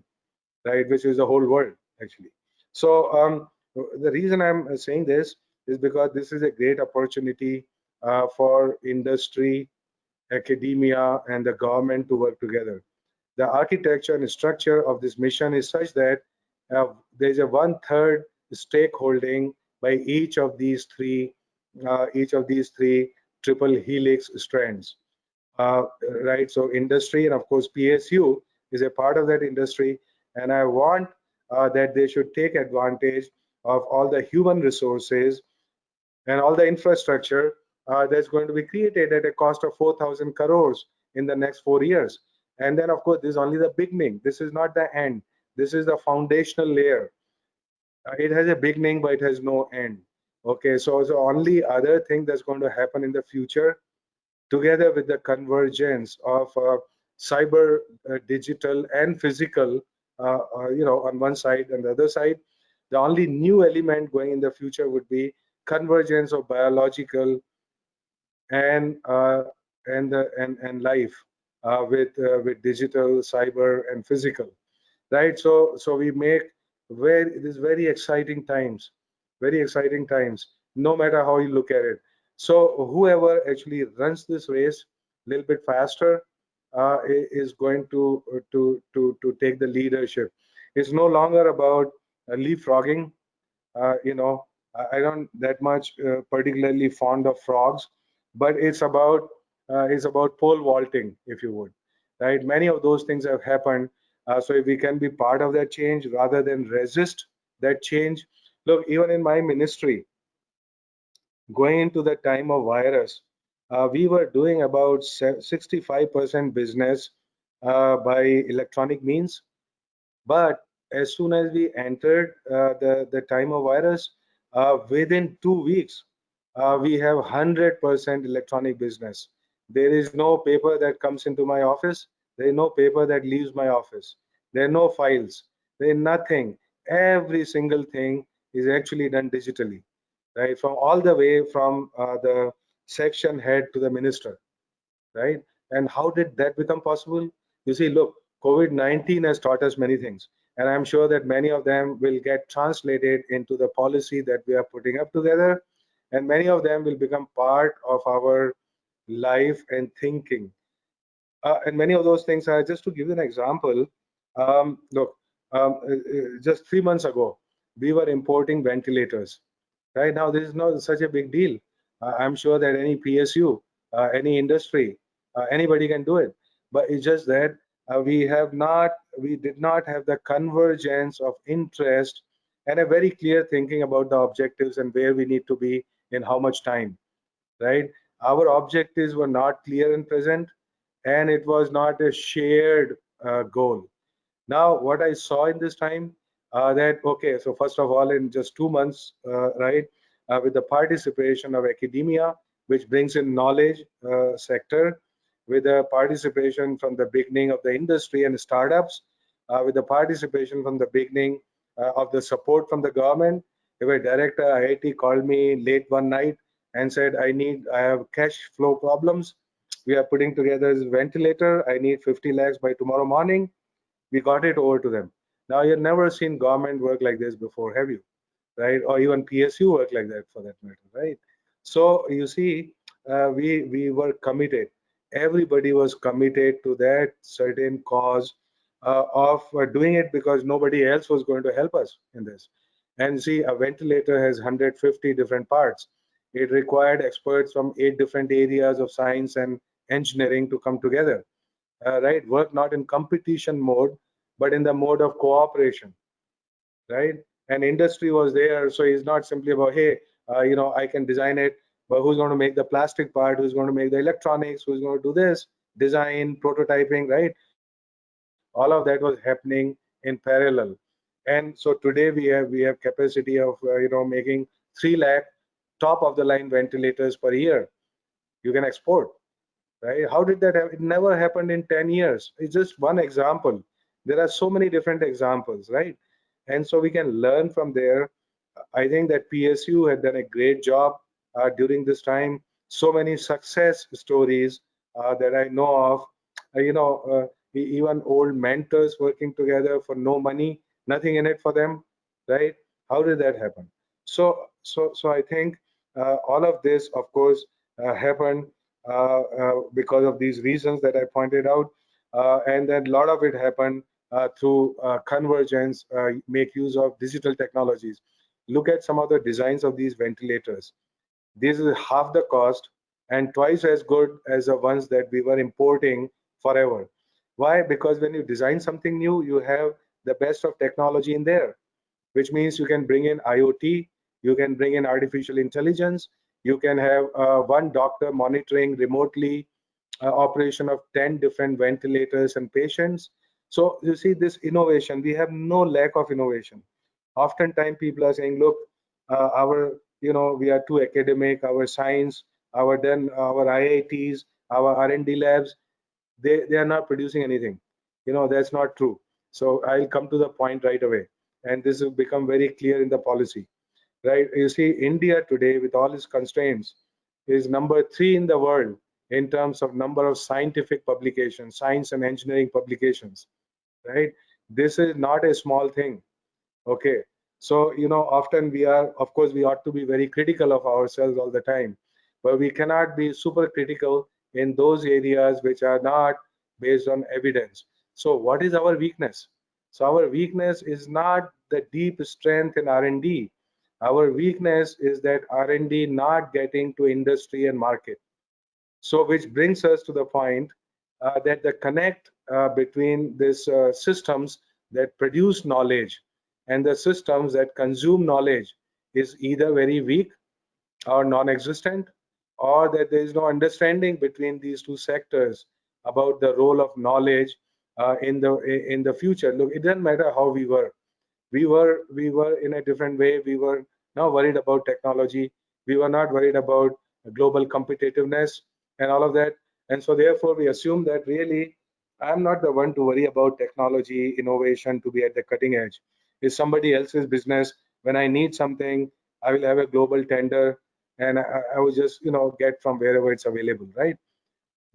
right, which is the whole world actually. So the reason I'm saying this is because this is a great opportunity for industry, academia, and the government to work together. The architecture and structure of this mission is such that there is a one-third stakeholding by each of these three triple helix strands. Uh, right? So industry and of course PSU is a part of that industry, and I want that they should take advantage of all the human resources and all the infrastructure that's going to be created at a cost of 4,000 crores in the next 4 years. And then of course this is only the beginning. This is not the end. This is the foundational layer. It has a beginning, but it has no end. Okay, so the only other thing that's going to happen in the future, together with the convergence of cyber, digital, and physical, on one side and the other side, the only new element going in the future would be convergence of biological and and life with digital, cyber, and physical, right? So we make very exciting times, very exciting times, no matter how you look at it. So whoever actually runs this race a little bit faster is going to take the leadership. It's no longer about leapfrogging. I don't that much particularly fond of frogs, but it's about pole vaulting, if you would, right? Many of those things have happened. So if we can be part of that change rather than resist that change. Look, even in my ministry, going into the time of virus, we were doing about 65% business by electronic means. But as soon as we entered the time of virus, within 2 weeks, we have 100% electronic business. There is no paper that comes into my office. There is no paper that leaves my office. There are no files. There is nothing. Every single thing is actually done digitally, right? From all the way from the section head to the minister, right? And how did that become possible? You see, look, COVID-19 has taught us many things, and I'm sure that many of them will get translated into the policy that we are putting up together, and many of them will become part of our life and thinking. And many of those things are, just to give you an example, look, just 3 months ago, we were importing ventilators. Right now, this is not such a big deal. I'm sure that any PSU, any industry, anybody can do it. But it's just that we did not have the convergence of interest and a very clear thinking about the objectives and where we need to be in how much time, right? Our objectives were not clear and present, and it was not a shared goal. Now, what I saw in this time, that okay, so first of all, in just 2 months, right, with the participation of academia, which brings in knowledge sector, with the participation from the beginning of the industry and startups, with the participation from the beginning of the support from the government. If a director IIT called me late one night and said, I have cash flow problems. We are putting together this ventilator. I need 50 lakhs by tomorrow morning. We got it over to them. Now, you've never seen government work like this before, have you? right? Or even PSU work like that for that matter, right? So you see, we were committed. Everybody was committed to that certain cause of doing it because nobody else was going to help us in this. And see, a ventilator has 150 different parts. It required experts from 8 different areas of science and engineering to come together, right? Work not in competition mode, but in the mode of cooperation, right? And industry was there, so it's not simply about, hey, I can design it, but who's going to make the plastic part? Who's going to make the electronics? Who's going to do this? Design, prototyping, right? All of that was happening in parallel. And so today we have capacity of making 3 lakh top of the line ventilators per year. You can export, right? How did that happen? It never happened in 10 years. It's just one example. There are so many different examples, right? And so we can learn from there. I think that PSU had done a great job during this time. So many success stories that I know of. Even old mentors working together for no money, nothing in it for them, right? How did that happen? So I think all of this, of course, happened because of these reasons that I pointed out, and then a lot of it happened through convergence, make use of digital technologies. Look at some of the designs of these ventilators. This is half the cost and twice as good as the ones that we were importing forever. Why? Because when you design something new, you have the best of technology in there, which means you can bring in IoT, you can bring in artificial intelligence, you can have one doctor monitoring remotely operation of 10 different ventilators and patients. So you see this innovation, we have no lack of innovation. Oftentimes people are saying, look, we are too academic, our science, our IITs, our R&D labs, they are not producing anything. That's not true. So I'll come to the point right away. And this will become very clear in the policy, right? You see, India today, with all its constraints, is number 3 in the world in terms of number of scientific publications, science and engineering publications, right? This is not a small thing. Okay. So, often we are, of course, we ought to be very critical of ourselves all the time, but we cannot be super critical in those areas which are not based on evidence. So what is our weakness? So our weakness is not the deep strength in R&D. Our weakness is that R&D not getting to industry and market. So which brings us to the point that the connect between these systems that produce knowledge and the systems that consume knowledge is either very weak or non-existent, or that there is no understanding between these two sectors about the role of knowledge in the future. Look, it doesn't matter how we were in a different way. We were not worried about technology. We were not worried about global competitiveness and all of that. And so therefore we assume that really I'm not the one to worry about technology innovation to be at the cutting edge. It's somebody else's business. When I need something, I will have a global tender, and I will just get from wherever it's available, right?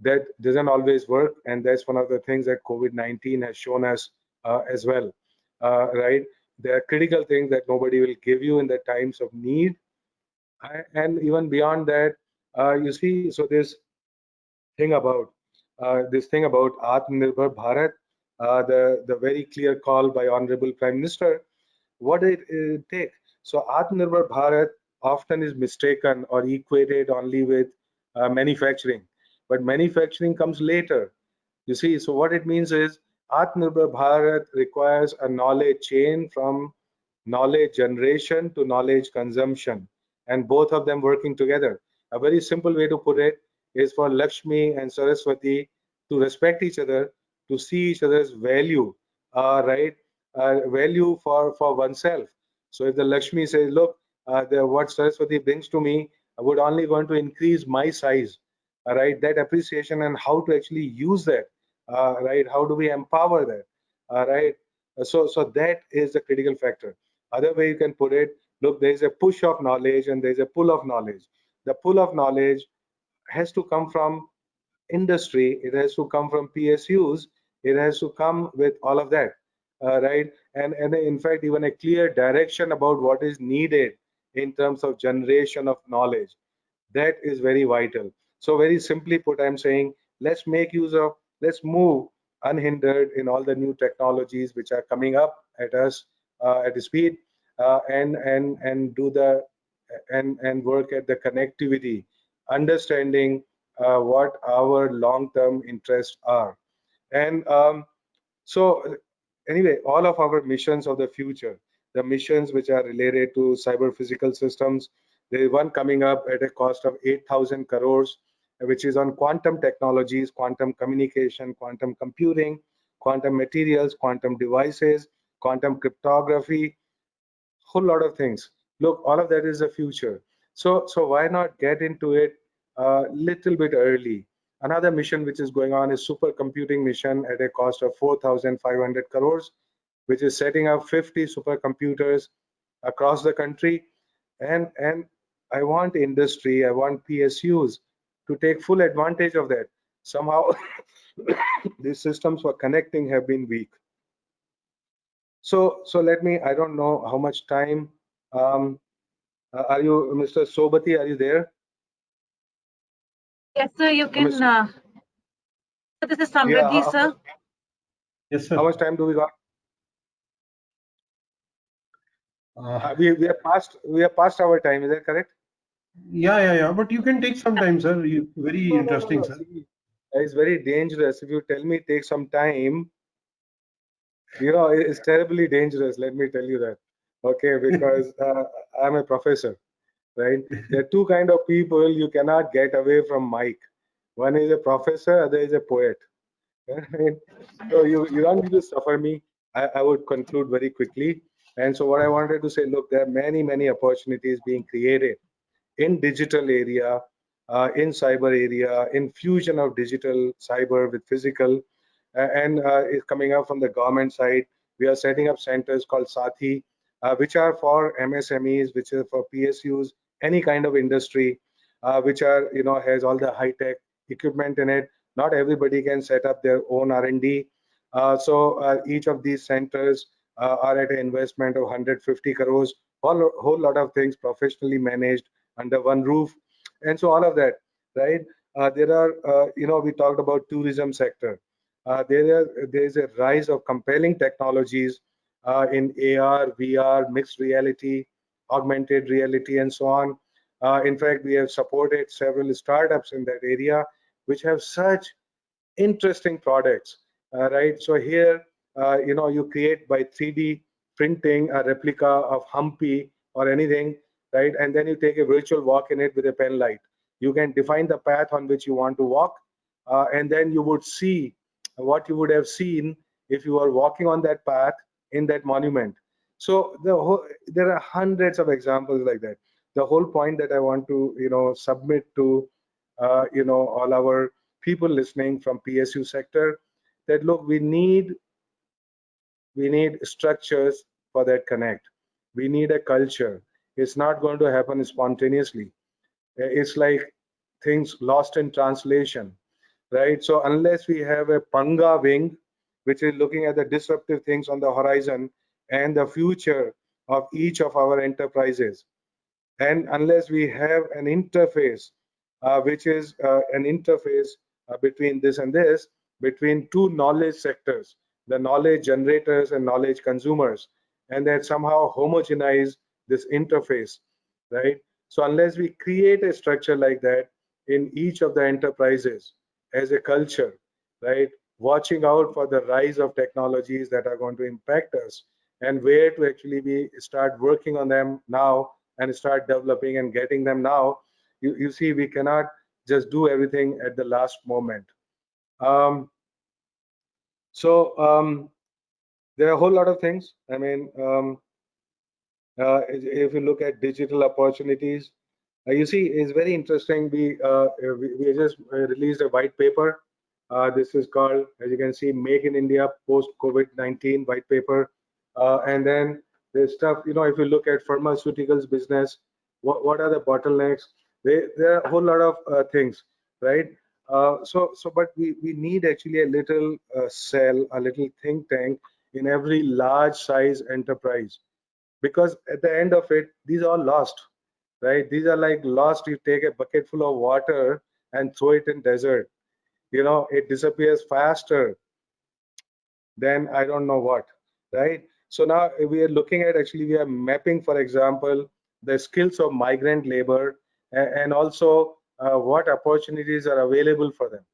That doesn't always work, and that's one of the things that COVID-19 has shown us as well, right? There are critical things that nobody will give you in the times of need. And even beyond that, you see, so this thing about Atmanirbhar Bharat, the very clear call by Honorable Prime Minister. What did it take? So Atmanirbhar Bharat often is mistaken or equated only with manufacturing, but manufacturing comes later. You see, so what it means is Atmanirbhar Bharat requires a knowledge chain from knowledge generation to knowledge consumption, and both of them working together. A very simple way to put it is for Lakshmi and Saraswati to respect each other, to see each other's value, right? Value for oneself. So if the Lakshmi says, look, what Saraswati brings to me, I would only want to increase my size, right? That appreciation and how to actually use that, right? How do we empower that, right? So that is the critical factor. Other way you can put it, look, there is a push of knowledge and there is a pull of knowledge. The pull of knowledge has to come from industry, it has to come from PSUs, it has to come with all of that, right? And in fact, even a clear direction about what is needed in terms of generation of knowledge. That is very vital. So very simply put, I'm saying, let's make use of, let's move unhindered in all the new technologies which are coming up at us at the speed, and do the and work at the connectivity, understanding what our long-term interests are. And so anyway, all of our missions of the future, the missions which are related to cyber physical systems, there is one coming up at a cost of 8,000 crores, which is on quantum technologies, quantum communication, quantum computing, quantum materials, quantum devices, quantum cryptography, whole lot of things. Look, all of that is the future. So why not get into it a little bit early? Another mission which is going on is supercomputing mission at a cost of 4,500 crores, which is setting up 50 supercomputers across the country. And I want industry, I want PSUs to take full advantage of that. Somehow these systems for connecting have been weak. So let me, I don't know how much time. Um, are you, Mr. Sobati, are you there? Yes, sir, you can. Mr. So this is Yeah, Samriddhi, sir. Yes, how sir. much time do we got? Uh, We are past our time, is that correct? yeah. But you can take some time, sir. Very interesting, No. sir. See, it's very dangerous. If you tell me take some time, it's terribly dangerous. Let me tell you that. Okay, because I'm a professor, right? There are two kind of people you cannot get away from mic. One is a professor, other is a poet. Right? So you don't need to suffer me. I would conclude very quickly. And so what I wanted to say, look, there are many opportunities being created in digital area, in cyber area, in fusion of digital cyber with physical, and is coming up from the government side. We are setting up centers called Sathi, which are for MSMEs, which are for PSUs, any kind of industry, which are has all the high tech equipment in it. Not everybody can set up their own R&D. So each of these centers are at an investment of 150 crores. Whole lot of things professionally managed under one roof, and so all of that, right? There are, we talked about tourism sector. There is a rise of compelling technologies in AR, VR, mixed reality, augmented reality, and so on. In fact, we have supported several startups in that area, which have such interesting products, right? So here, you create by 3D printing a replica of Humpy or anything, right? And then you take a virtual walk in it with a pen light. You can define the path on which you want to walk, and then you would see what you would have seen if you were walking on that path in that monument. So there are hundreds of examples like that. The whole point that I want to, submit to, all our people listening from PSU sector, that look, we need structures for that connect. We need a culture. It's not going to happen spontaneously. It's like things lost in translation, right? So unless we have a Panga wing, which is looking at the disruptive things on the horizon and the future of each of our enterprises, and unless we have an interface, which is an interface between this and this, between two knowledge sectors, the knowledge generators and knowledge consumers, and that somehow homogenize this interface, right? So unless we create a structure like that in each of the enterprises as a culture, right, watching out for the rise of technologies that are going to impact us, and where to actually be start working on them now and start developing and getting them now. You see, we cannot just do everything at the last moment. um, so there are a whole lot of things. I mean, if you look at digital opportunities, you see, it's very interesting. We just released a white paper. This is called, as you can see, Make in India Post COVID-19 white paper. And then there's stuff, if you look at pharmaceuticals business, what are the bottlenecks? There are a whole lot of things, right? But we need actually a little cell, a little think tank in every large size enterprise, because at the end of it, these are all lost, right? These are like lost. You take a bucket full of water and throw it in desert, it disappears faster than I don't know what, right? So now we are looking at, actually we are mapping, for example, the skills of migrant labor, and also what opportunities are available for them,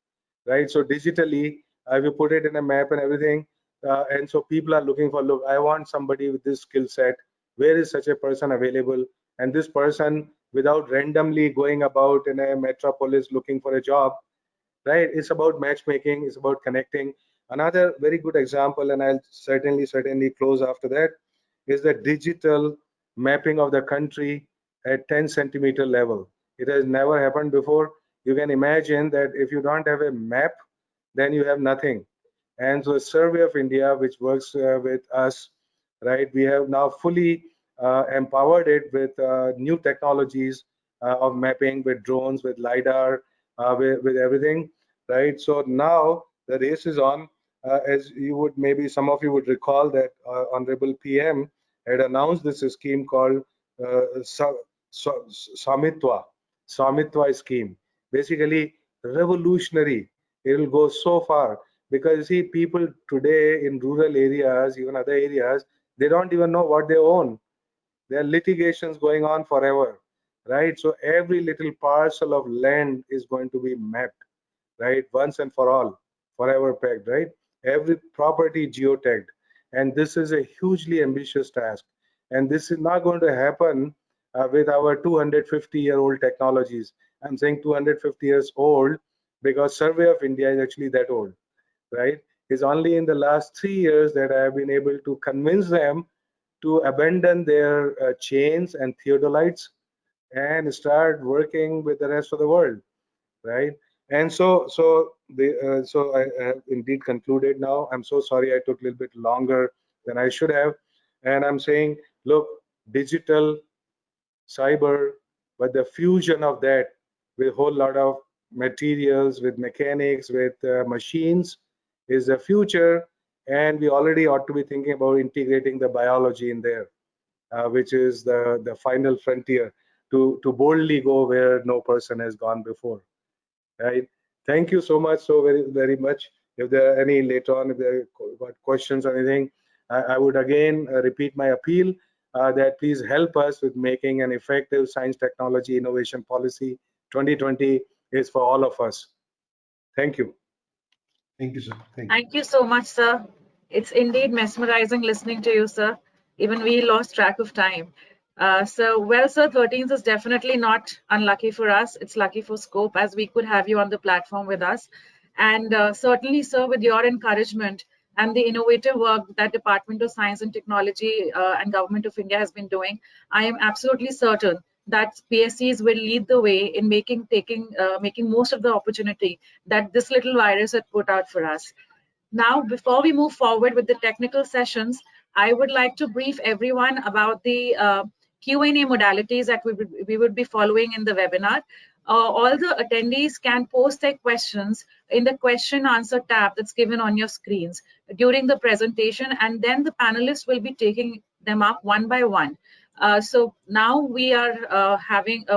right? So digitally, we put it in a map and everything, and so people are looking for, look, I want somebody with this skill set. Where is such a person available? And this person, without randomly going about in a metropolis looking for a job, right? It's about matchmaking, it's about connecting. Another very good example, and I'll certainly close after that, is the digital mapping of the country at 10-centimeter level. It has never happened before. You can imagine that if you don't have a map, then you have nothing. And so Survey of India, which works with us, right, we have now fully empowered it with new technologies of mapping, with drones, with LiDAR, with everything, right? So now the race is on. As you would, maybe some of you would recall that Honorable PM had announced this scheme called Samitwa scheme. Basically, revolutionary. It will go so far, because you see, people today in rural areas, even other areas, they don't even know what they own. There are litigations going on forever, right? So every little parcel of land is going to be mapped, right? Once and for all, forever pegged, right? Every property geotagged. And this is a hugely ambitious task. And this is not going to happen with our 250-year-old technologies. I'm saying 250 years old because Survey of India is actually that old, right? It's only in the last 3 years that I have been able to convince them to abandon their chains and theodolites and start working with the rest of the world, right? And so I have indeed concluded now. I'm so sorry I took a little bit longer than I should have. And I'm saying, look, digital, cyber, but the fusion of that with a whole lot of materials, with mechanics, with machines is the future. And we already ought to be thinking about integrating the biology in there, which is the final frontier to boldly go where no person has gone before. Right. Thank you so much, so very much. If there are any later on, if there are questions or anything, I would again repeat my appeal that please help us with making an effective science, technology, innovation policy. 2020 is for all of us. Thank you. Thank you, sir. Thank you so much, sir. It's indeed mesmerizing listening to you, sir. Even we lost track of time. Well, sir, 13th is definitely not unlucky for us. It's lucky for Scope, as we could have you on the platform with us. And certainly, sir, with your encouragement and the innovative work that Department of Science and Technology and Government of India has been doing, I am absolutely certain that PSCs will lead the way in making most of the opportunity that this little virus had put out for us. Now, before we move forward with the technical sessions, I would like to brief everyone about the Q&A modalities that we would be following in the webinar. All the attendees can post their questions in the question answer tab that's given on your screens during the presentation, and then the panelists will be taking them up one by one. So now we are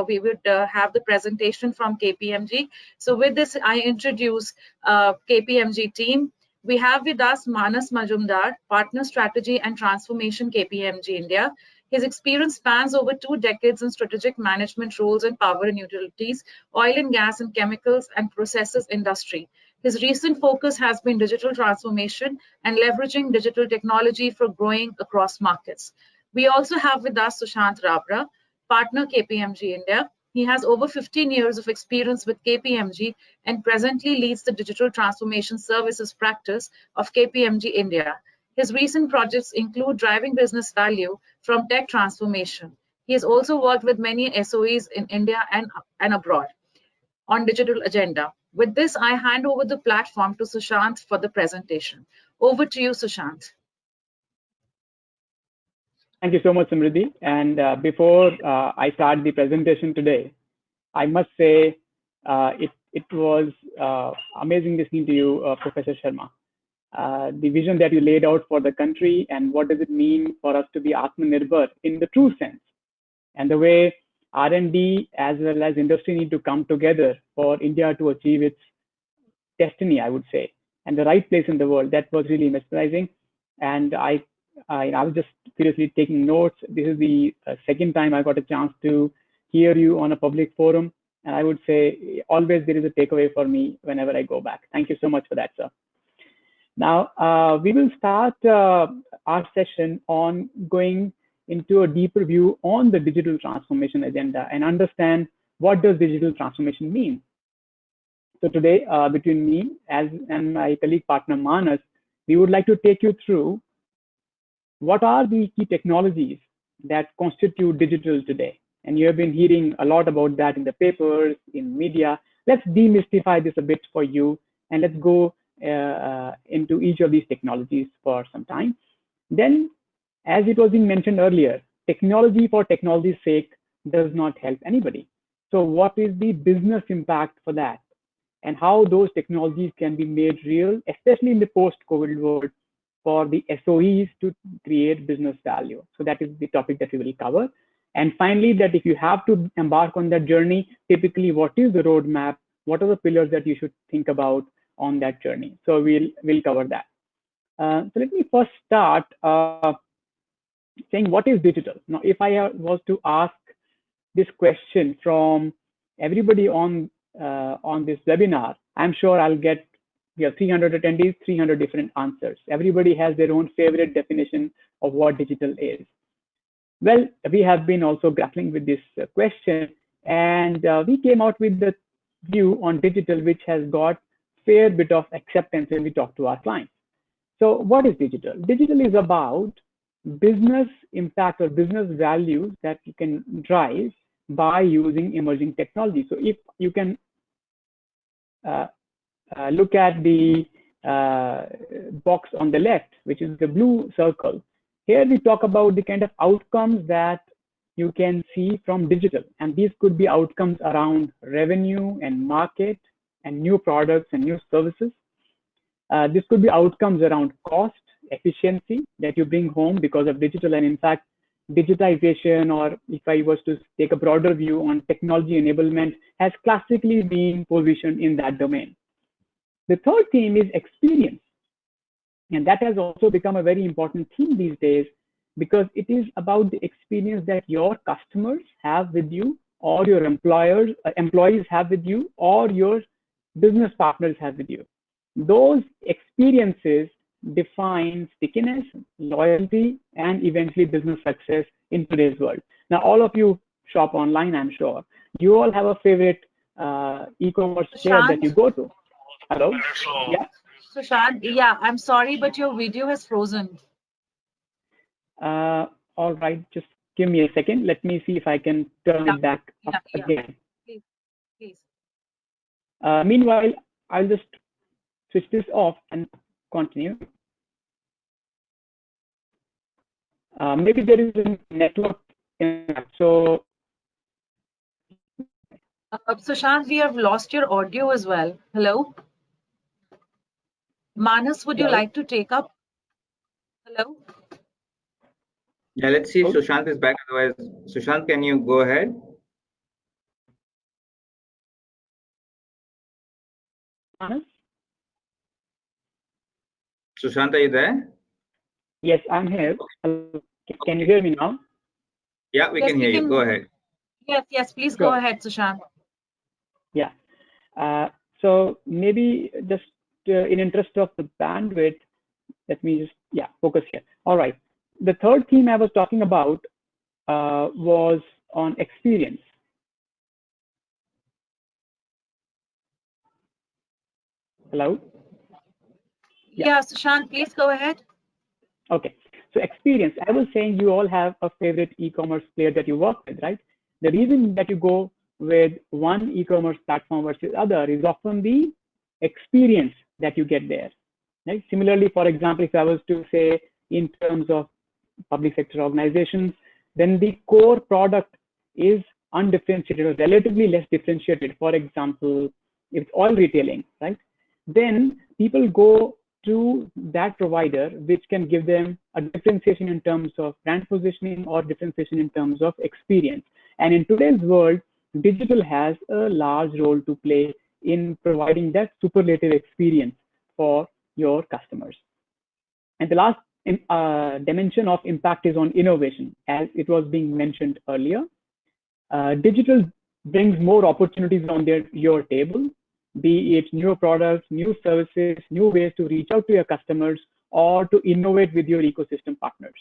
we would have the presentation from KPMG. So with this, I introduce KPMG team. We have with us Manas Majumdar, Partner Strategy and Transformation, KPMG India. His experience spans over 2 decades in strategic management roles in power and utilities, oil and gas and chemicals and processes industry. His recent focus has been digital transformation and leveraging digital technology for growing across markets. We also have with us Sushant Rabra, Partner KPMG India. He has over 15 years of experience with KPMG and presently leads the digital transformation services practice of KPMG India. His recent projects include driving business value from tech transformation. He has also worked with many SOEs in India and abroad on digital agenda. With this, I hand over the platform to Sushant for the presentation. Over to you, Sushant. Thank you so much, Samriddhi. And before I start the presentation today, I must say it was amazing listening to you, Professor Sharma. the vision that you laid out for the country, and what does it mean for us to be Atmanirbhar in the true sense, and the way R&D as well as industry need to come together for India to achieve its destiny, I would say, and the right place in the world. That was really mesmerizing. And I was just seriously taking notes. This is the second time I got a chance to hear you on a public forum. And I would say always there is a takeaway for me whenever I go back. Thank you so much for that, sir. Now, we will start our session on going into a deeper view on the digital transformation agenda and understand what does digital transformation mean. So today, between me and my colleague partner Manas, we would like to take you through what are the key technologies that constitute digital today. And you have been hearing a lot about that in the papers, in media. Let's demystify this a bit for you, and let's go into each of these technologies for some time. Then, as it was being mentioned earlier, technology for technology's sake does not help anybody. So what is the business impact for that? And how those technologies can be made real, especially in the post-COVID world, for the SOEs to create business value. So that is the topic that we will cover. And finally, that if you have to embark on that journey, typically what is the roadmap? What are the pillars that you should think about on that journey? So we'll cover that. So let me first start saying what is digital. Now, if I was to ask this question from everybody on this webinar, I'm sure I'll get, we have 300 attendees, 300 different answers. Everybody has their own favorite definition of what digital is. Well, we have been also grappling with this question, and we came out with the view on digital, which has got fair bit of acceptance when we talk to our clients. So what is digital? Digital is about business impact or business values that you can drive by using emerging technology. So if you can look at the box on the left, which is the blue circle, here we talk about the kind of outcomes that you can see from digital. And these could be outcomes around revenue and market and new products and new services. This could be outcomes around cost, efficiency that you bring home because of digital. And in fact, digitization, or if I was to take a broader view on technology enablement, has classically been positioned in that domain. The third theme is experience. And that has also become a very important theme these days, because it is about the experience that your customers have with you, or your employees have with you, or your business partners have with you. Those experiences define stickiness, loyalty, and eventually business success in today's world. Now, all of you shop online, I'm sure. You all have a favorite e-commerce player that you go to. Hello? Yeah. Sushant, yeah, I'm sorry, but your video has frozen. All right, just give me a second. Let me see if I can turn it back up again. Please. Meanwhile, I'll just switch this off and continue. Maybe there is a network impact. So, Sushant, we have lost your audio as well. Hello? Manas, would you like to take up? Hello? Yeah, let's see if Sushant is back. Otherwise, Sushant, can you go ahead? Manas? Sushant, are you there? Yes, I'm here. Can you hear me now? Yeah, we can hear you. Go ahead. Yes, please go ahead, Sushant. Yeah. So maybe just in interest of the bandwidth, let me just focus here. All right. The third theme I was talking about was on experience. Hello? Yeah, Sushant, please go ahead. Okay. So experience, I was saying you all have a favorite e-commerce player that you work with, right? The reason that you go with one e-commerce platform versus other is often the experience that you get there. Right? Similarly, for example, if I was to say in terms of public sector organizations, then the core product is undifferentiated or relatively less differentiated. For example, if it's oil retailing, right? Then people go to that provider, which can give them a differentiation in terms of brand positioning or differentiation in terms of experience. And in today's world, digital has a large role to play in providing that superlative experience for your customers. And the last dimension of impact is on innovation, as it was being mentioned earlier. Digital brings more opportunities on your table, be it new products, new services, new ways to reach out to your customers, or to innovate with your ecosystem partners.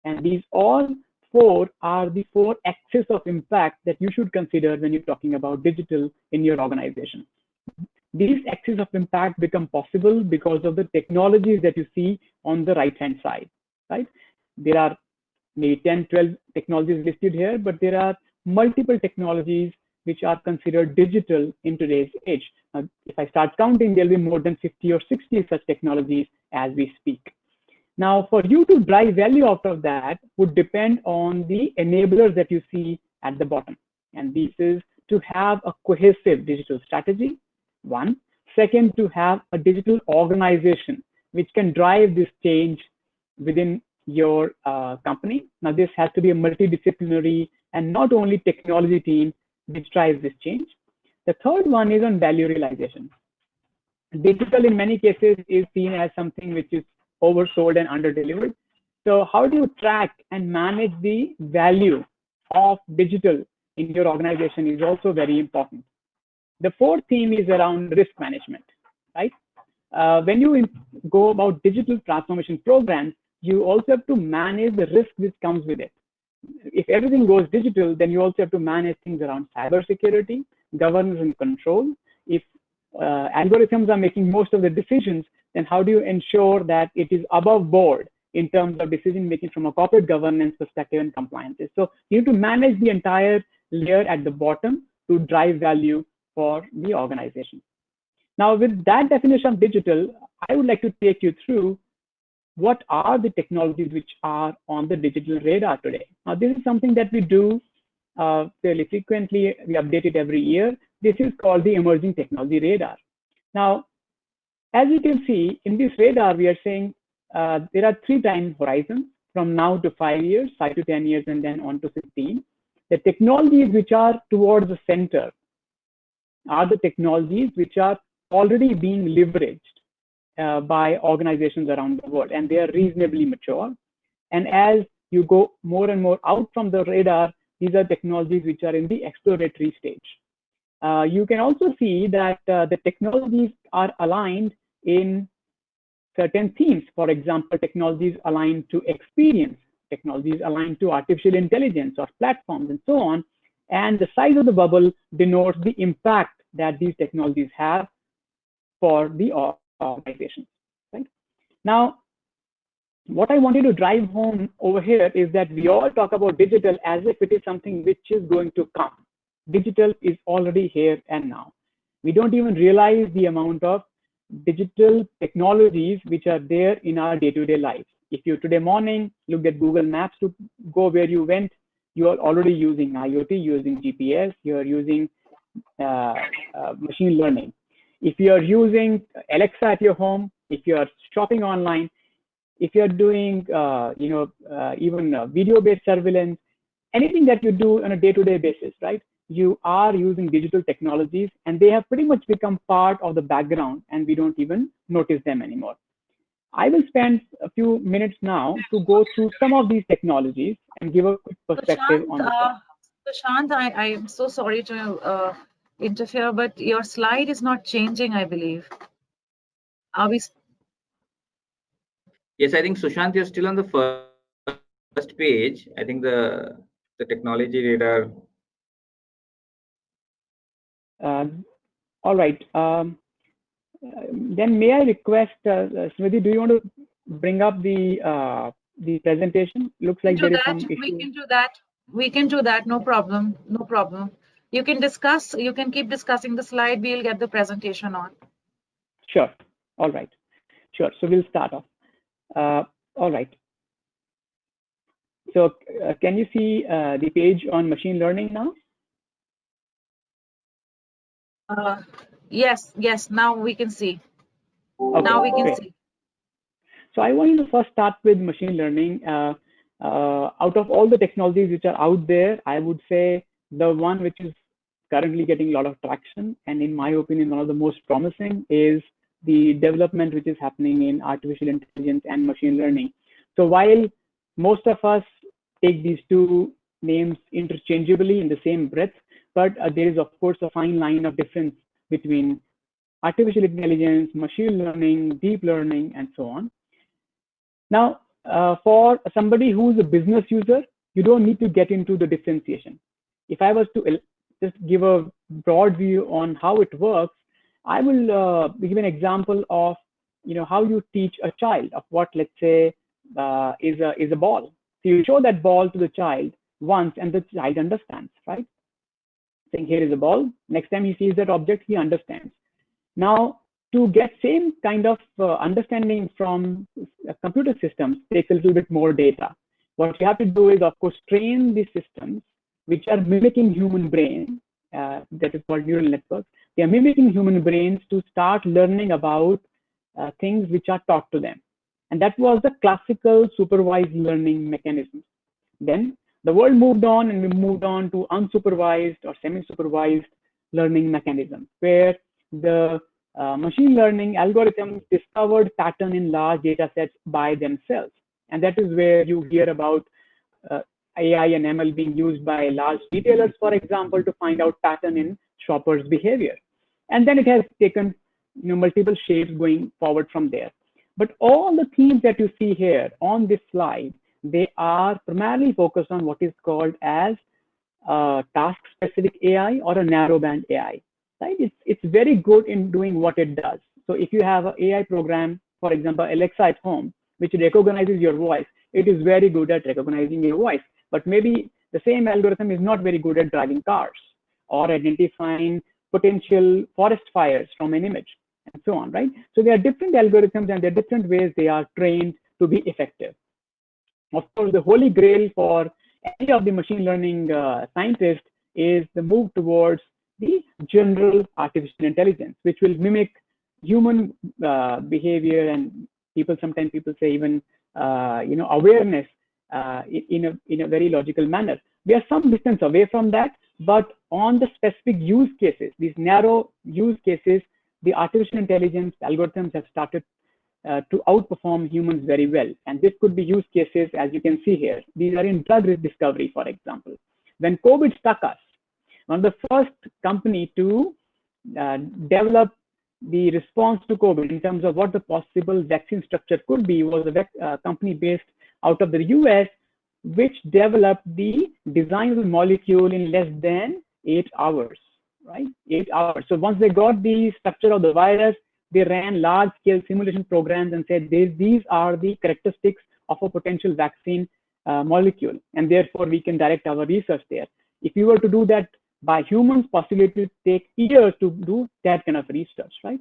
And these all four are the four axes of impact that you should consider when you're talking about digital in your organization. These axes of impact become possible because of the technologies that you see on the right-hand side, right? There are maybe 10, 12 technologies listed here, but there are multiple technologies which are considered digital in today's age. If I start counting, there'll be more than 50 or 60 such technologies as we speak. Now, for you to drive value out of that would depend on the enablers that you see at the bottom. And this is to have a cohesive digital strategy, one. Second, to have a digital organization which can drive this change within your company. Now, this has to be a multidisciplinary and not only technology team which drives this change. The third one is on value realization. Digital in many cases is seen as something which is oversold and underdelivered. So how do you track and manage the value of digital in your organization is also very important. The fourth theme is around risk management, right? When you go about digital transformation programs, you also have to manage the risk which comes with it. If everything goes digital, then you also have to manage things around cybersecurity, governance and control. If algorithms are making most of the decisions, then how do you ensure that it is above board in terms of decision making from a corporate governance perspective and compliances? So you need to manage the entire layer at the bottom to drive value for the organization. Now, with that definition of digital, I would like to take you through what are the technologies which are on the digital radar today. Now, this is something that we do fairly frequently. We update it every year. This is called the Emerging Technology Radar. Now, as you can see in this radar, we are saying there are 3 time horizons from now to 5 years, 5 to 10 years, and then on to 15. The technologies which are towards the center are the technologies which are already being leveraged by organizations around the world, and they are reasonably mature. And as you go more and more out from the radar, these are technologies which are in the exploratory stage. You can also see that the technologies are aligned in certain themes. For example, technologies aligned to experience, technologies aligned to artificial intelligence or platforms and so on. And the size of the bubble denotes the impact that these technologies have for the organization. Right? Now, what I wanted to drive home over here is that we all talk about digital as if it is something which is going to come. Digital is already here and now. We don't even realize the amount of digital technologies which are there in our day-to-day lives. If you today morning looked at Google Maps to go where you went, you are already using IoT, using GPS, you are using machine learning. If you are using Alexa at your home, if you are shopping online, if you are doing even video-based surveillance, anything that you do on a day-to-day basis, right? You are using digital technologies, and they have pretty much become part of the background, and we don't even notice them anymore. I will spend a few minutes now to go through some of these technologies and give a quick perspective on the Prashant, I am so sorry to interfere, but your slide is not changing, I believe. Are we? Yes, I think Sushant, you're still on the first page. I think the technology radar. All right. Then may I request, Smriti, do you want to bring up the presentation? Looks like there is some issue. We can do that. We can do that. No problem. No problem. You can discuss. You can keep discussing the slide. We'll get the presentation on. Sure. All right. Sure. So we'll start off. All right. So can you see the page on machine learning now? Yes. Now we can see. Okay, now we can great. see. So I wanted to first start with machine learning. Out of all the technologies which are out there, I would say the one which is currently getting a lot of traction, and in my opinion, one of the most promising, is the development which is happening in artificial intelligence and machine learning. So while most of us take these two names interchangeably in the same breath, but there is, of course, a fine line of difference between artificial intelligence, machine learning, deep learning, and so on. Now, for somebody who's a business user, you don't need to get into the differentiation. If I was to just give a broad view on how it works, I will give an example of how you teach a child of what, let's say, is a ball. So you show that ball to the child once, and the child understands, right? Saying here is a ball. Next time he sees that object, he understands. Now, to get same kind of understanding from computer systems takes a little bit more data. What you have to do is, of course, train the systems which are mimicking human brain. That is called neural networks. They are mimicking human brains to start learning about things which are taught to them. And that was the classical supervised learning mechanism. Then the world moved on, and we moved on to unsupervised or semi-supervised learning mechanisms, where the machine learning algorithms discovered pattern in large data sets by themselves. And that is where you hear about AI and ML being used by large retailers, for example, to find out pattern in shoppers' behavior. And then it has taken multiple shapes going forward from there. But all the themes that you see here on this slide, they are primarily focused on what is called as task-specific AI or a narrowband AI. Right? It's very good in doing what it does. So if you have an AI program, for example, Alexa at home, which recognizes your voice, it is very good at recognizing your voice. But maybe the same algorithm is not very good at driving cars or identifying potential forest fires from an image, and so on, right? So there are different algorithms, and there are different ways they are trained to be effective. Of course, the holy grail for any of the machine learning scientists is the move towards the general artificial intelligence, which will mimic human behavior, and sometimes people say even awareness in a very logical manner. We are some distance away from that, but on the specific use cases, these narrow use cases, the artificial intelligence algorithms have started to outperform humans very well. And this could be use cases, as you can see here. These are in drug discovery, for example. When COVID struck us, one of the first company to develop the response to COVID in terms of what the possible vaccine structure could be was a company based out of the US, which developed the design of the molecule in less than 8 hours, right? 8 hours. So once they got the structure of the virus, they ran large-scale simulation programs and said, these are the characteristics of a potential vaccine molecule, and therefore we can direct our research there. If you were to do that by humans, possibly it will take years to do that kind of research, right?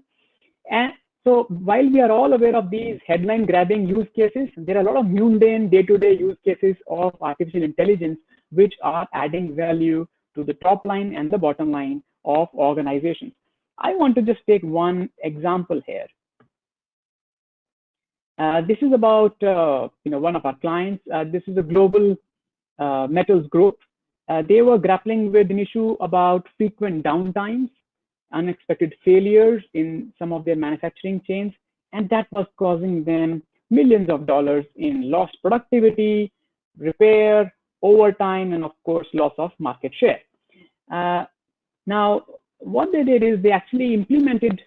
And so while we are all aware of these headline-grabbing use cases, there are a lot of mundane day-to-day use cases of artificial intelligence which are adding value to the top line and the bottom line of organizations. I want to just take one example here. This is about one of our clients. This is a global metals group. They were grappling with an issue about frequent downtimes, unexpected failures in some of their manufacturing chains, and that was causing them millions of dollars in lost productivity, repair, overtime, and of course, loss of market share. Now, what they did is they actually implemented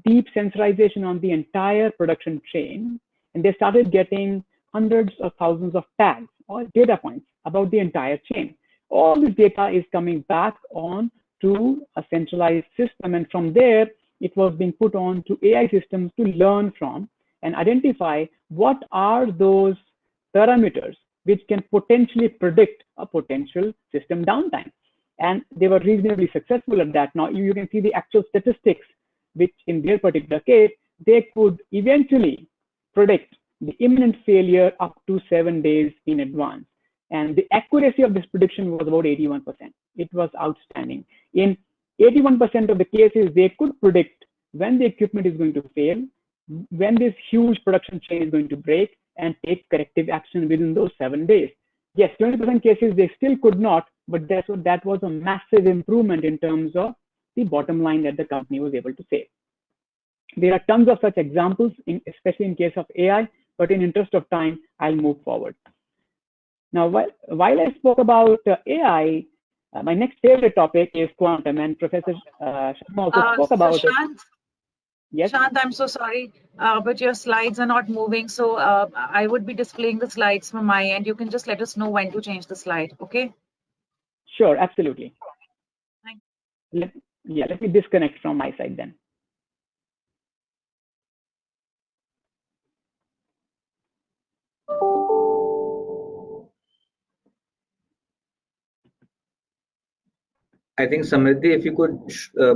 deep sensorization on the entire production chain, and they started getting hundreds of thousands of tags or data points about the entire chain. All this data is coming back on to a centralized system, and from there, it was being put on to AI systems to learn from and identify what are those parameters which can potentially predict a potential system downtime. And they were reasonably successful at that. Now you can see the actual statistics, which in their particular case, they could eventually predict the imminent failure up to 7 days in advance. And the accuracy of this prediction was about 81%. It was outstanding. In 81% of the cases, they could predict when the equipment is going to fail, when this huge production chain is going to break and take corrective action within those 7 days. Yes, 20% cases they still could not, but that was a massive improvement in terms of the bottom line that the company was able to save. There are tons of such examples, especially in case of AI, but in interest of time, I'll move forward. Now, while I spoke about AI, my next favorite topic is quantum, and Professor Sharma also spoke about it. Yes. Shant, I'm so sorry, but your slides are not moving. So I would be displaying the slides from my end. You can just let us know when to change the slide, okay? Sure, absolutely. Thank you. Let me disconnect from my side then. I think, Samriddhi, if you could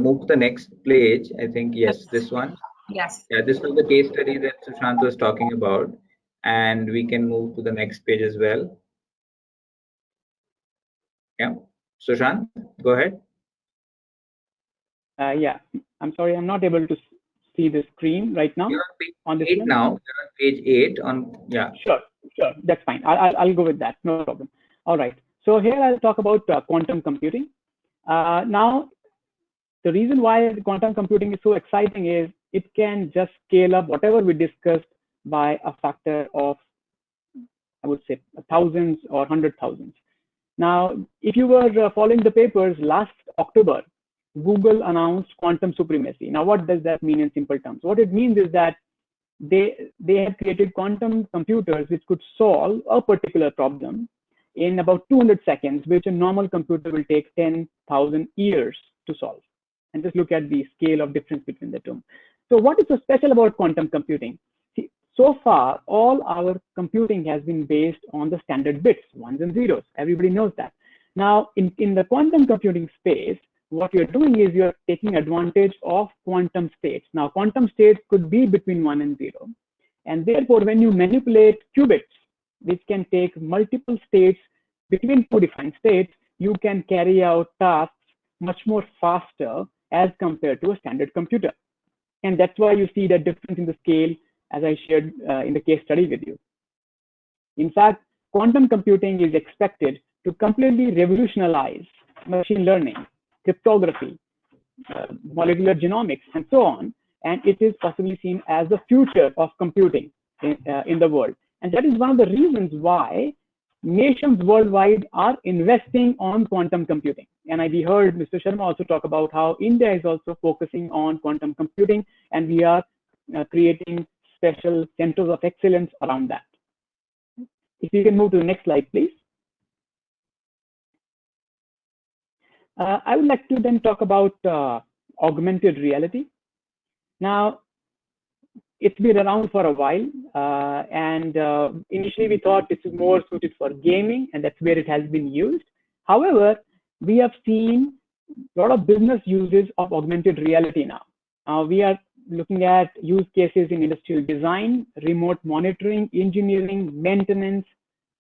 move to the next page, I think, yes, this one. Yes. Yeah, this was the case study that Sushant was talking about, and we can move to the next page as well. Yeah, Sushant, go ahead. Yeah, I'm sorry, I'm not able to see the screen right now. You're on page 8 now. You're on page 8 on, yeah. Sure, that's fine. I'll go with that, no problem. All right, so here I'll talk about quantum computing. Now, the reason why quantum computing is so exciting is it can just scale up whatever we discussed by a factor of, I would say, thousands or 100,000s. Now, if you were following the papers last October, Google announced quantum supremacy. Now, what does that mean in simple terms? What it means is that they have created quantum computers which could solve a particular problem in about 200 seconds, which a normal computer will take 10,000 years to solve. And just look at the scale of difference between the two. So what is so special about quantum computing? See, so far, all our computing has been based on the standard bits, ones and zeros. Everybody knows that. Now, in the quantum computing space, what you're doing is you're taking advantage of quantum states. Now, quantum states could be between 1 and 0. And therefore, when you manipulate qubits, which can take multiple states between two defined states, you can carry out tasks much more faster as compared to a standard computer. And that's why you see that difference in the scale, as I shared in the case study with you. In fact, quantum computing is expected to completely revolutionize machine learning, cryptography, molecular genomics, and so on. And it is possibly seen as the future of computing in the world. And that is one of the reasons why nations worldwide are investing on quantum computing. And we heard Mr. Sharma also talk about how India is also focusing on quantum computing, and we are creating special centers of excellence around that. If you can move to the next slide, please. I would like to then talk about augmented reality. Now, it's been around for a while, and initially we thought this is more suited for gaming, and that's where it has been used. However, we have seen a lot of business uses of augmented reality now. We are looking at use cases in industrial design, remote monitoring, engineering, maintenance,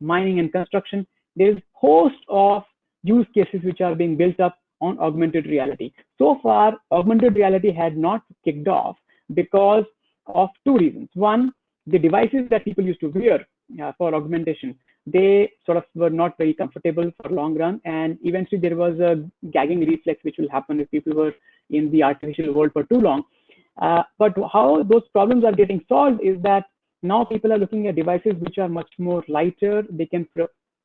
mining, and construction. There's a host of use cases which are being built up on augmented reality. So far, augmented reality had not kicked off because of two reasons. One, the devices that people used to wear for augmentation, they sort of were not very comfortable for long run, and eventually there was a gagging reflex which will happen if people were in the artificial world for too long. But how those problems are getting solved is that now people are looking at devices which are much more lighter. They can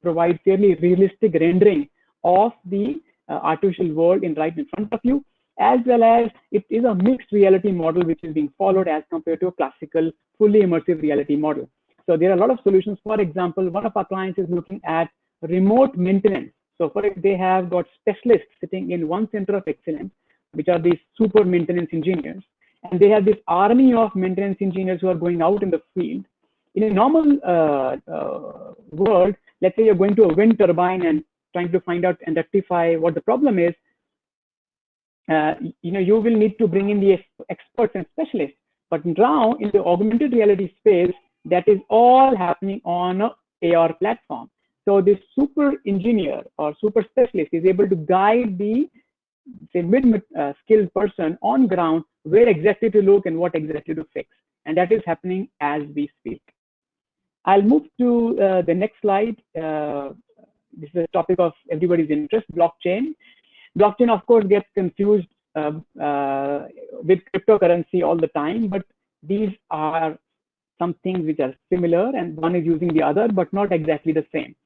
provide fairly realistic rendering of the artificial world right in front of you, as well as it is a mixed reality model which is being followed as compared to a classical fully immersive reality model. So there are a lot of solutions. For example, one of our clients is looking at remote maintenance. So for it, they have got specialists sitting in one center of excellence, which are these super maintenance engineers. And they have this army of maintenance engineers who are going out in the field. In a normal world, let's say you're going to a wind turbine and trying to find out and rectify what the problem is, you will need to bring in the experts and specialists. But now in the augmented reality space, that is all happening on an AR platform. So this super engineer or super specialist is able to guide the mid-skilled person on ground where exactly to look and what exactly to fix. and that is happening as we speak. I'll move to the next slide. This is a topic of everybody's interest, blockchain. Blockchain, of course, gets confused with cryptocurrency all the time, but these are some things which are similar, and one is using the other, but not exactly the same.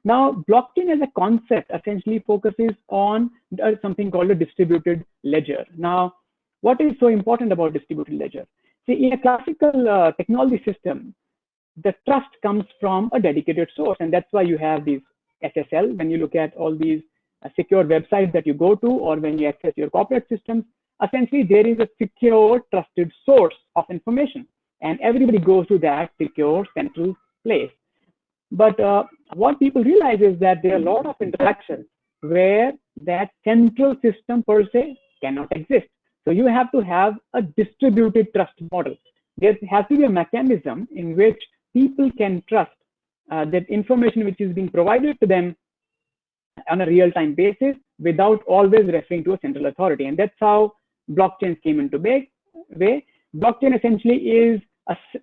Now, blockchain as a concept essentially focuses on something called a distributed ledger. Now, what is so important about distributed ledger? See, in a classical technology system, the trust comes from a dedicated source, and that's why you have these SSL. When you look at all these secure websites that you go to, or when you access your corporate systems, essentially there is a secure, trusted source of information, and everybody goes to that secure central place. But what people realize is that there are a lot of interactions where that central system per se cannot exist. So you have to have a distributed trust model. There has to be a mechanism in which people can trust that information which is being provided to them on a real-time basis without always referring to a central authority. And that's how blockchains came into way. Blockchain essentially is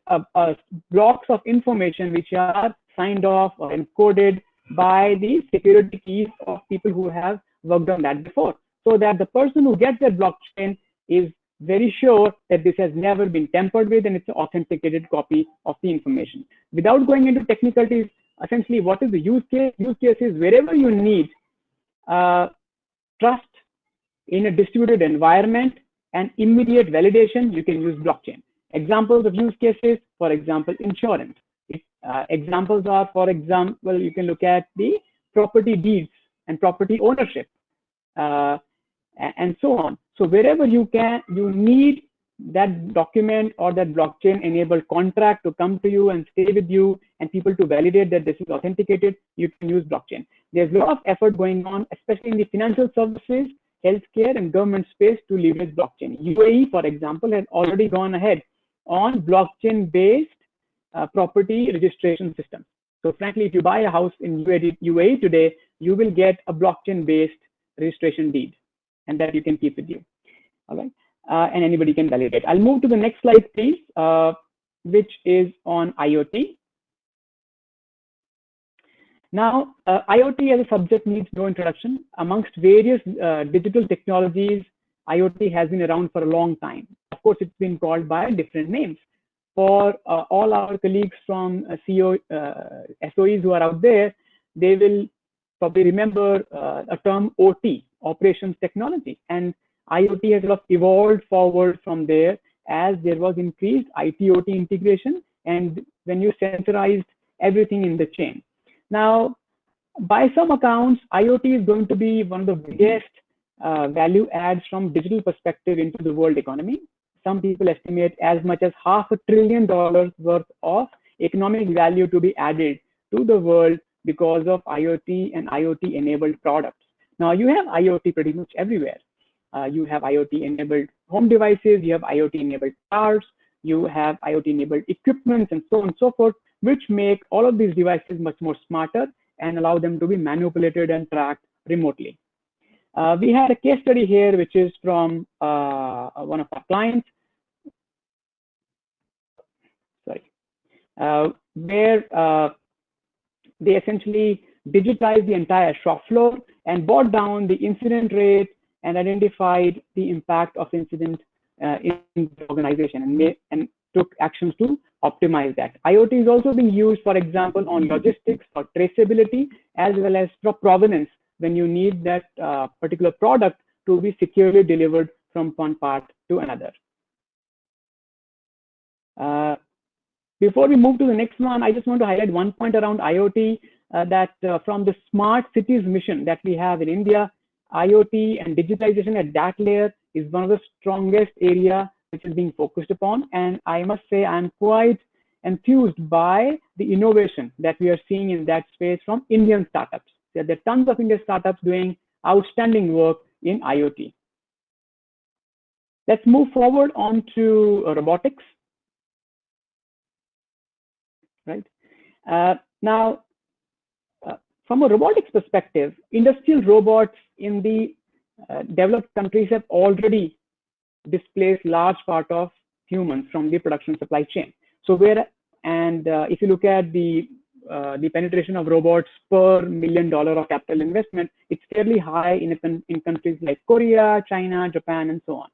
a blocks of information which are signed off or encoded by the security keys of people who have worked on that before, so that the person who gets that blockchain is very sure that this has never been tampered with and it's an authenticated copy of the information. Without going into technicalities, essentially what is the use case? Use case is wherever you need trust in a distributed environment and immediate validation, you can use blockchain. Examples of use cases, for example, insurance. Examples are, for example, you can look at the property deeds and property ownership, and so on. So wherever you need that document or that blockchain enabled contract to come to you and stay with you and people to validate that this is authenticated, you can use blockchain. There's a lot of effort going on, especially in the financial services, healthcare, and government space to leverage blockchain. UAE, for example, has already gone ahead on blockchain-based property registration system. So frankly, if you buy a house in UAE today, you will get a blockchain-based registration deed, and that you can keep with you. All right, and anybody can validate. I'll move to the next slide, please, which is on IoT. Now, IoT as a subject needs no introduction. Amongst various digital technologies, IoT has been around for a long time. Of course, it's been called by different names. For all our colleagues from SOEs who are out there, they will probably remember a term OT, operations technology. And IoT has sort of evolved forward from there as there was increased IT-OT integration and when you centralized everything in the chain. Now, by some accounts, IoT is going to be one of the biggest value adds from digital perspective into the world economy. Some people estimate as much as $500 billion worth of economic value to be added to the world because of IoT and IoT enabled products. Now you have IoT pretty much everywhere. You have IoT enabled home devices, you have IoT enabled cars, you have IoT enabled equipment, and so on and so forth, which make all of these devices much more smarter and allow them to be manipulated and tracked remotely. We had a case study here, which is from one of our clients, where they essentially digitized the entire shop floor and brought down the incident rate and identified the impact of incident in the organization and took actions to optimize that. IoT is also being used, for example, on logistics or traceability, as well as for provenance, when you need that particular product to be securely delivered from one part to another. Before we move to the next one, I just want to highlight one point around IoT, that from the smart cities mission that we have in India, IoT and digitalization at that layer is one of the strongest area which is being focused upon. And I must say I'm quite enthused by the innovation that we are seeing in that space from Indian startups. There are tons of Indian startups doing outstanding work in IoT. Let's move forward on to robotics. Right. Now, from a robotics perspective, industrial robots in the developed countries have already displaced large part of humans from the production supply chain. So if you look at the penetration of robots per $1 million of capital investment, it's fairly high in countries like Korea, China, Japan, and so on.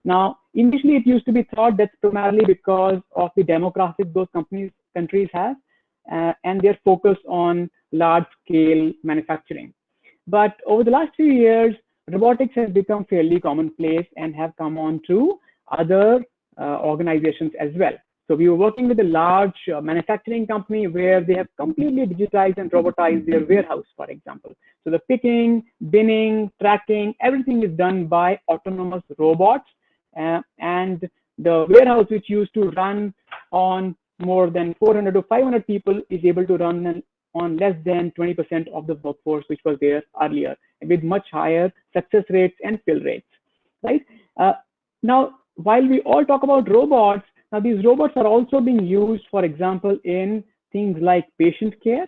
Now, initially, it used to be thought that's primarily because of the demographic those countries have and their focus on large-scale manufacturing. But over the last few years, robotics has become fairly commonplace and have come on to other organizations as well. So we were working with a large manufacturing company where they have completely digitized and robotized their warehouse, for example. So the picking, binning, tracking, everything is done by autonomous robots. And the warehouse, which used to run on more than 400 to 500 people, is able to run on less than 20% of the workforce, which was there earlier, with much higher success rates and fill rates, right? Now, while we all talk about robots, now these robots are also being used, for example, in things like patient care,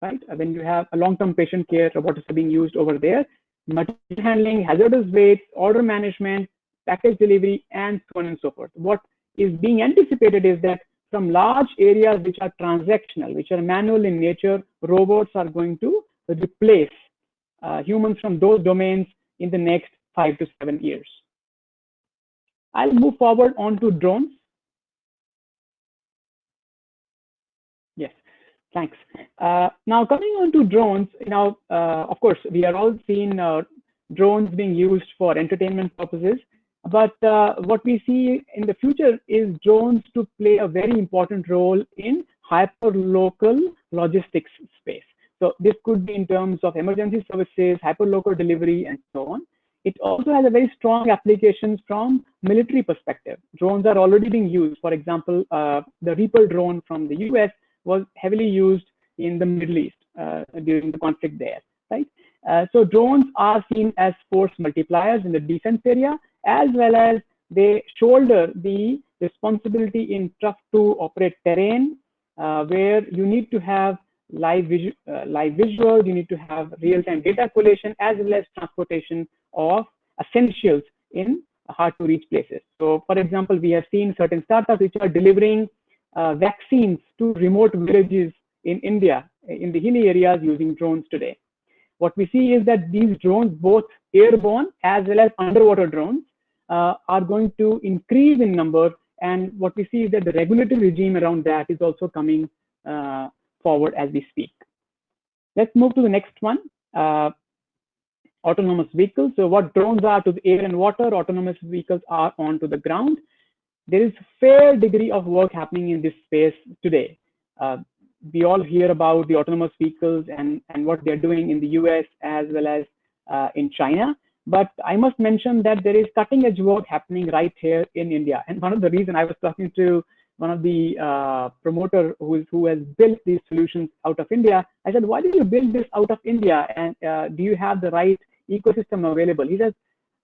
right? When you have a long-term patient care, robotics are being used over there. Material handling, hazardous waste, order management, package delivery, and so on and so forth. What is being anticipated is that from large areas which are transactional, which are manual in nature, robots are going to replace humans from those domains in the next 5 to 7 years. I'll move forward on to drones. Yes, thanks. Now coming on to drones, of course, we are all seeing drones being used for entertainment purposes. But what we see in the future is drones to play a very important role in hyperlocal logistics space. So this could be in terms of emergency services, hyperlocal delivery, and so on. It also has a very strong applications from military perspective. Drones are already being used. For example, the Reaper drone from the US was heavily used in the Middle East during the conflict there, right? So drones are seen as force multipliers in the defense area, as well as they shoulder the responsibility in tough to operate terrain, where you need to have live visuals, you need to have real-time data collation, as well as transportation of essentials in hard to reach places. So for example, we have seen certain startups which are delivering vaccines to remote villages in India, in the hilly areas, using drones today. What we see is that these drones, both airborne as well as underwater drones, are going to increase in number. And what we see is that the regulatory regime around that is also coming forward as we speak. Let's move to the next one, autonomous vehicles. So what drones are to the air and water, autonomous vehicles are onto the ground. There is a fair degree of work happening in this space today. We all hear about the autonomous vehicles and what they're doing in the US as well as in China. But I must mention that there is cutting edge work happening right here in India. And one of the reasons I was talking to one of the promoter who has built these solutions out of India, I said, why did you build this out of India? And do you have the right ecosystem available? He says,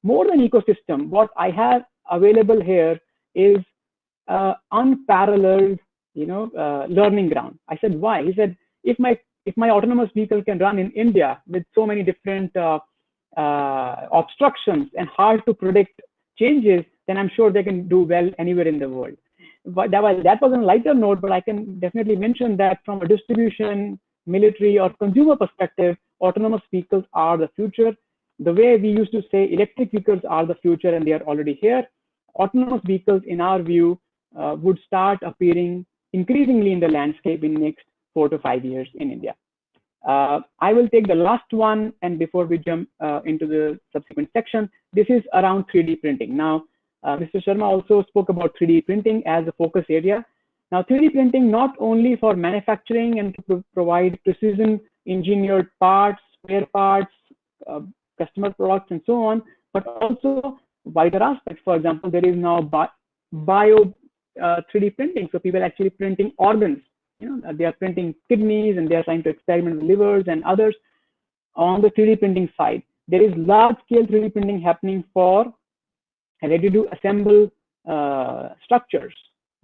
more than ecosystem, what I have available here is unparalleled, learning ground. I said, why? He said, if my autonomous vehicle can run in India with so many different obstructions and hard to predict changes, then I'm sure they can do well anywhere in the world. But that was on a lighter note, but I can definitely mention that from a distribution, military, or consumer perspective, autonomous vehicles are the future. The way we used to say electric vehicles are the future, and they are already here. Autonomous vehicles, in our view, would start appearing increasingly in the landscape in the next 4 to 5 years in India. I will take the last one, and before we jump into the subsequent section, this is around 3D printing. Now, Mr. Sharma also spoke about 3D printing as a focus area. Now, 3D printing not only for manufacturing and to provide precision engineered parts, spare parts, customer products, and so on, but also wider aspects. For example, there is now bio 3D printing. So people are actually printing organs. They are printing kidneys, and they are trying to experiment with livers and others. On the 3D printing side, there is large-scale 3D printing happening for ready-to-assemble structures.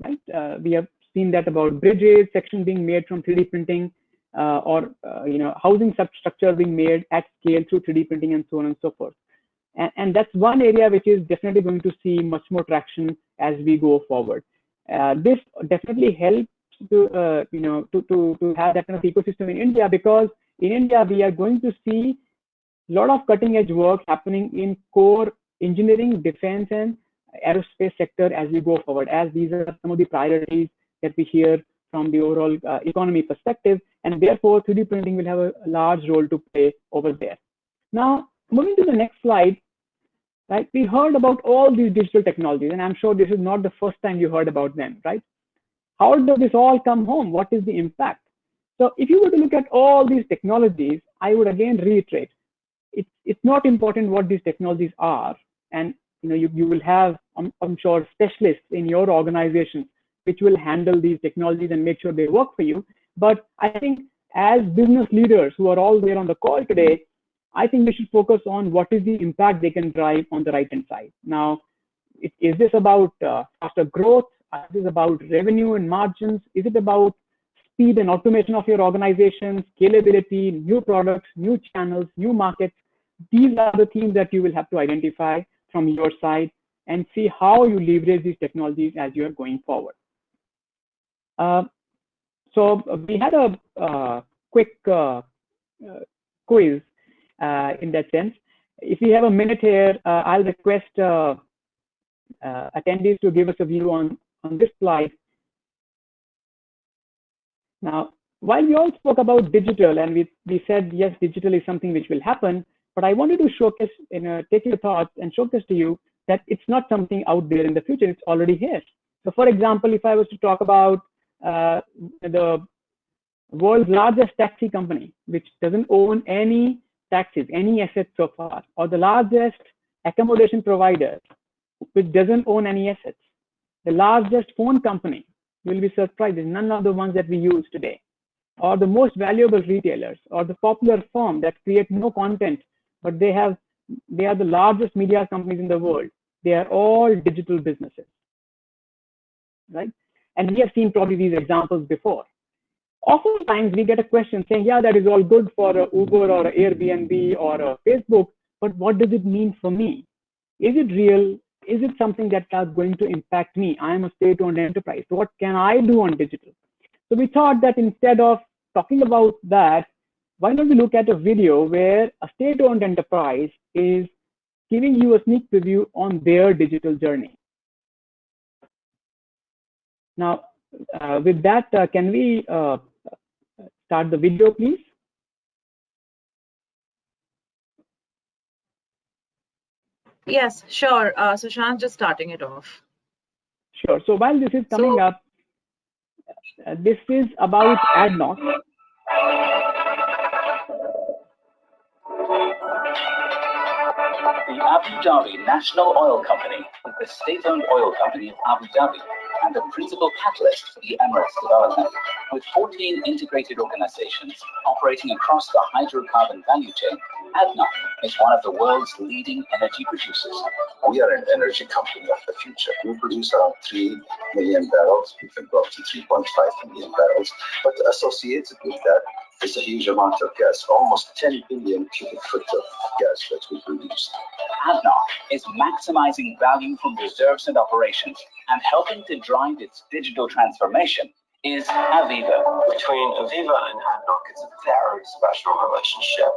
Right? We have seen that about bridges, sections being made from 3D printing, or housing structure being made at scale through 3D printing, and so on and so forth. And that's one area which is definitely going to see much more traction as we go forward. This definitely helps to to have that kind of ecosystem in India, because in India we are going to see a lot of cutting edge work happening in core engineering, defense, and aerospace sector as we go forward, as these are some of the priorities that we hear from the overall economy perspective, and therefore 3D printing will have a large role to play over there. Now, moving to the next slide, right? We heard about all these digital technologies, and I'm sure this is not the first time you heard about them, right? How does this all come home? What is the impact? So if you were to look at all these technologies, I would again reiterate, it's not important what these technologies are, and you will have, I'm sure, specialists in your organization which will handle these technologies and make sure they work for you. But I think as business leaders who are all there on the call today, I think we should focus on what is the impact they can drive on the right hand side. Now, is this about faster growth? Is this about revenue and margins? Is it about speed and automation of your organization, scalability, new products, new channels, new markets? These are the themes that you will have to identify from your side and see how you leverage these technologies as you are going forward. So we had a quick quiz in that sense. If we have a minute here, I'll request attendees to give us a view on this slide. Now, while we all spoke about digital, and we said, yes, digital is something which will happen, but I wanted to showcase, take your thoughts and showcase to you that it's not something out there in the future, it's already here. So for example, if I was to talk about the world's largest taxi company, which doesn't own any taxis, any assets so far, or the largest accommodation provider, which doesn't own any assets, the largest phone company, you'll be surprised, is none of the ones that we use today, or the most valuable retailers, or the popular firm that create no content, but they are the largest media companies in the world. They are all digital businesses, right? And we have seen probably these examples before. Oftentimes we get a question saying, yeah, that is all good for a Uber or a Airbnb or a Facebook, but what does it mean for me? Is it real? Is it something that is going to impact me? I am a state-owned enterprise. So what can I do on digital? So we thought that instead of talking about that, why don't we look at a video where a state-owned enterprise is giving you a sneak preview on their digital journey. Now, with that, can we start the video, please? Yes, sure. Sushant, just starting it off. Sure. So while this is coming up, this is about ADNOC. The Abu Dhabi National Oil Company is the state-owned oil company of Abu Dhabi and the principal catalyst for the Emirates development. With 14 integrated organizations operating across the hydrocarbon value chain, ADNOC is one of the world's leading energy producers. We are an energy company of the future. We produce around 3 million barrels. We can go up to 3.5 million barrels. But associated with that is a huge amount of gas, almost 10 billion cubic foot of gas that we produce. ADNOC is maximizing value from reserves and operations and helping to drive its digital transformation is Aviva. Between Aviva and ADNOC, it's a very special relationship.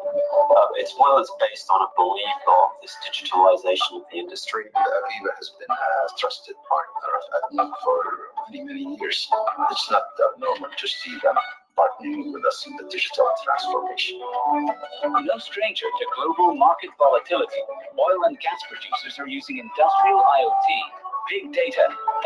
It's one that's based on a belief of this digitalization of the industry. Aviva has been a trusted partner of ADNOC for many, many years. It's not normal to see them partnering with us in the digital transformation. No stranger to global market volatility, oil and gas producers are using industrial IoT, big data,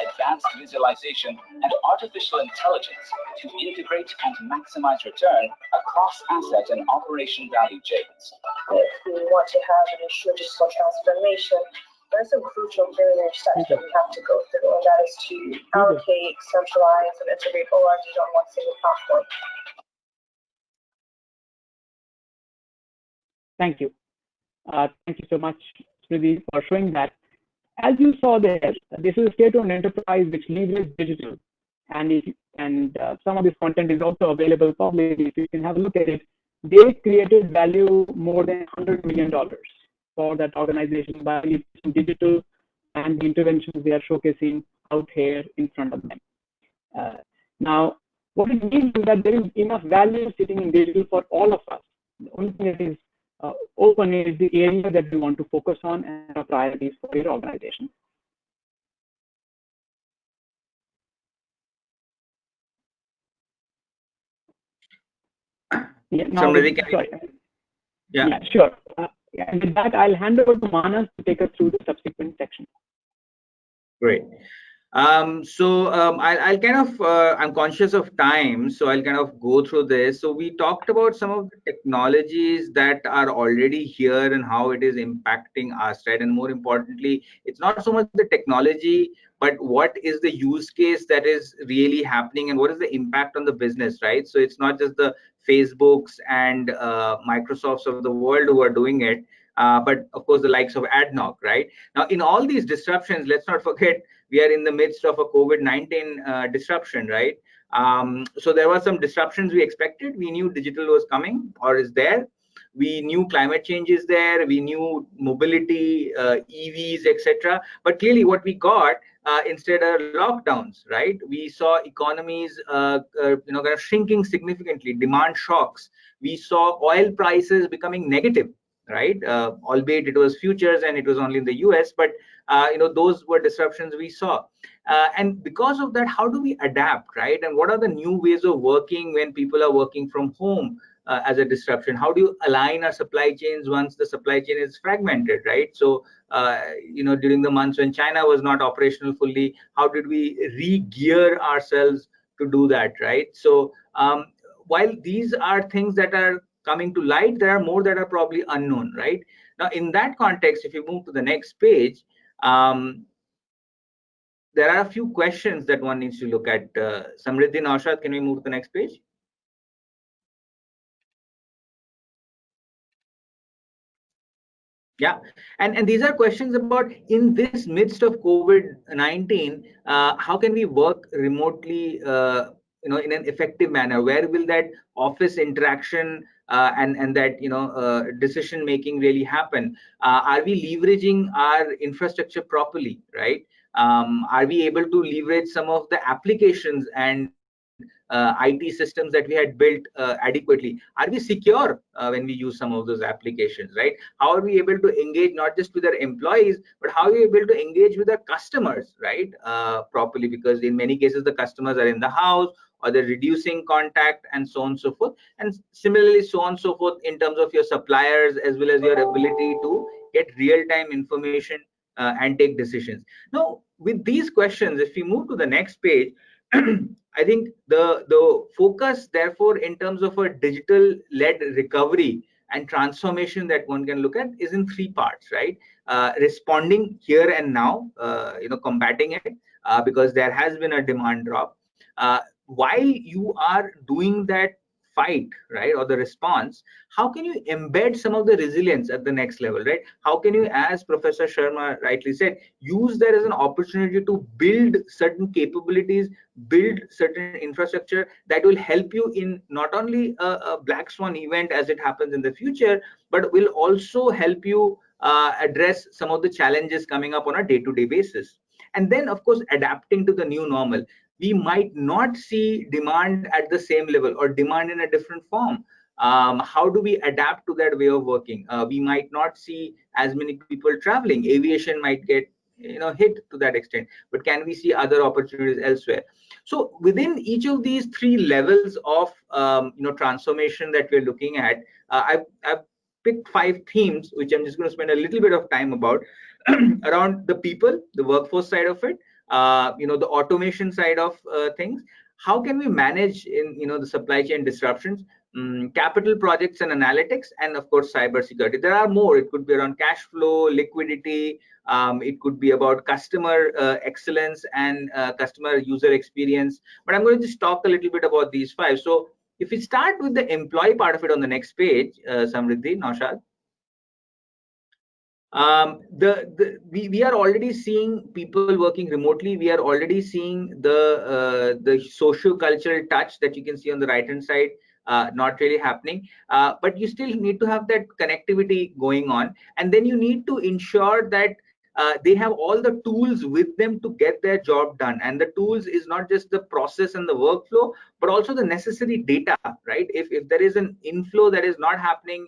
advanced visualization, and artificial intelligence to integrate and maximize return across asset and operation value chains. If we want to have an ensure digital transformation, there are some crucial failure steps that we have to go through, and that is to allocate, centralize, and integrate all our data on one single platform. Thank you. Thank you so much, Smriti, for showing that. As you saw there, this is a state-owned enterprise which leverages digital, and some of this content is also available publicly. If you can have a look at it, they created value more than $100 million for that organization by using digital and the interventions they are showcasing out here in front of them. Now, what it means is that there is enough value sitting in digital for all of us. The only thing that is open is the area that we want to focus on and our priorities for your organization. Yeah, now, sorry. Yeah, sure. And with that, I'll hand over to Manas to take us through the subsequent section. Great. I'll kind of, I'm conscious of time, so I'll kind of go through this. So we talked about some of the technologies that are already here and how it is impacting us, right? And more importantly, it's not so much the technology, but what is the use case that is really happening and what is the impact on the business, right? So it's not just the Facebooks and Microsofts of the world who are doing it, but of course the likes of ADNOC, right? Now, in all these disruptions, let's not forget, we are in the midst of a COVID-19 disruption, right? So there were some disruptions we expected. We knew digital was coming or is there. We knew climate change is there. We knew mobility, EVs, etc. But clearly what we got instead are lockdowns, right? We saw economies kind of shrinking significantly, demand shocks. We saw oil prices becoming negative, right? Albeit it was futures and it was only in the US, but those were disruptions we saw. And because of that, how do we adapt, right? And what are the new ways of working when people are working from home as a disruption? How do you align our supply chains once the supply chain is fragmented, right? So, during the months when China was not operational fully, how did we re-gear ourselves to do that, right? So, while these are things that are coming to light, there are more that are probably unknown, right? Now, in that context, if you move to the next page, there are a few questions that one needs to look at. Samriddhi, Naushad, can we move to the next page? Yeah, and these are questions about, in this midst of COVID-19, how can we work remotely, in an effective manner? Where will that office interaction and that decision making really happen? Are we leveraging our infrastructure properly, right? Are we able to leverage some of the applications and IT systems that we had built adequately? Are we secure when we use some of those applications, right? How are we able to engage not just with our employees, but how are we able to engage with our customers, right? Properly, because in many cases, the customers are in the house or they're reducing contact and so on and so forth. And similarly, so on and so forth in terms of your suppliers, as well as your ability to get real-time information and take decisions. Now, with these questions, if we move to the next page, I think the focus, therefore, in terms of a digital-led recovery and transformation that one can look at is in three parts, right? Responding here and now, combating it because there has been a demand drop. While you are doing that fight, right, or the response, how can you embed some of the resilience at the next level, right? How can you, as Professor Sharma rightly said, use that as an opportunity to build certain capabilities, build certain infrastructure that will help you in not only a black swan event as it happens in the future, but will also help you address some of the challenges coming up on a day-to-day basis. And then, of course, adapting to the new normal. We might not see demand at the same level or demand in a different form. How do we adapt to that way of working? We might not see as many people traveling. Aviation might get hit to that extent, but can we see other opportunities elsewhere? So within each of these three levels of transformation that we're looking at, I've picked 5 themes, which I'm just going to spend a little bit of time about around the people, the workforce side of it, the automation side of things. How can we manage in the supply chain disruptions, capital projects and analytics, and of course cybersecurity. There are more. It could be around cash flow, liquidity. It could be about customer excellence and customer user experience. But I'm going to just talk a little bit about these 5. So if we start with the employee part of it on the next page, Samriddhi, Naushad. We are already seeing people working remotely. We are already seeing the socio-cultural touch that you can see on the right-hand side not really happening. But you still need to have that connectivity going on, and then you need to ensure that they have all the tools with them to get their job done. And the tools is not just the process and the workflow, but also the necessary data, right? If there is an inflow that is not happening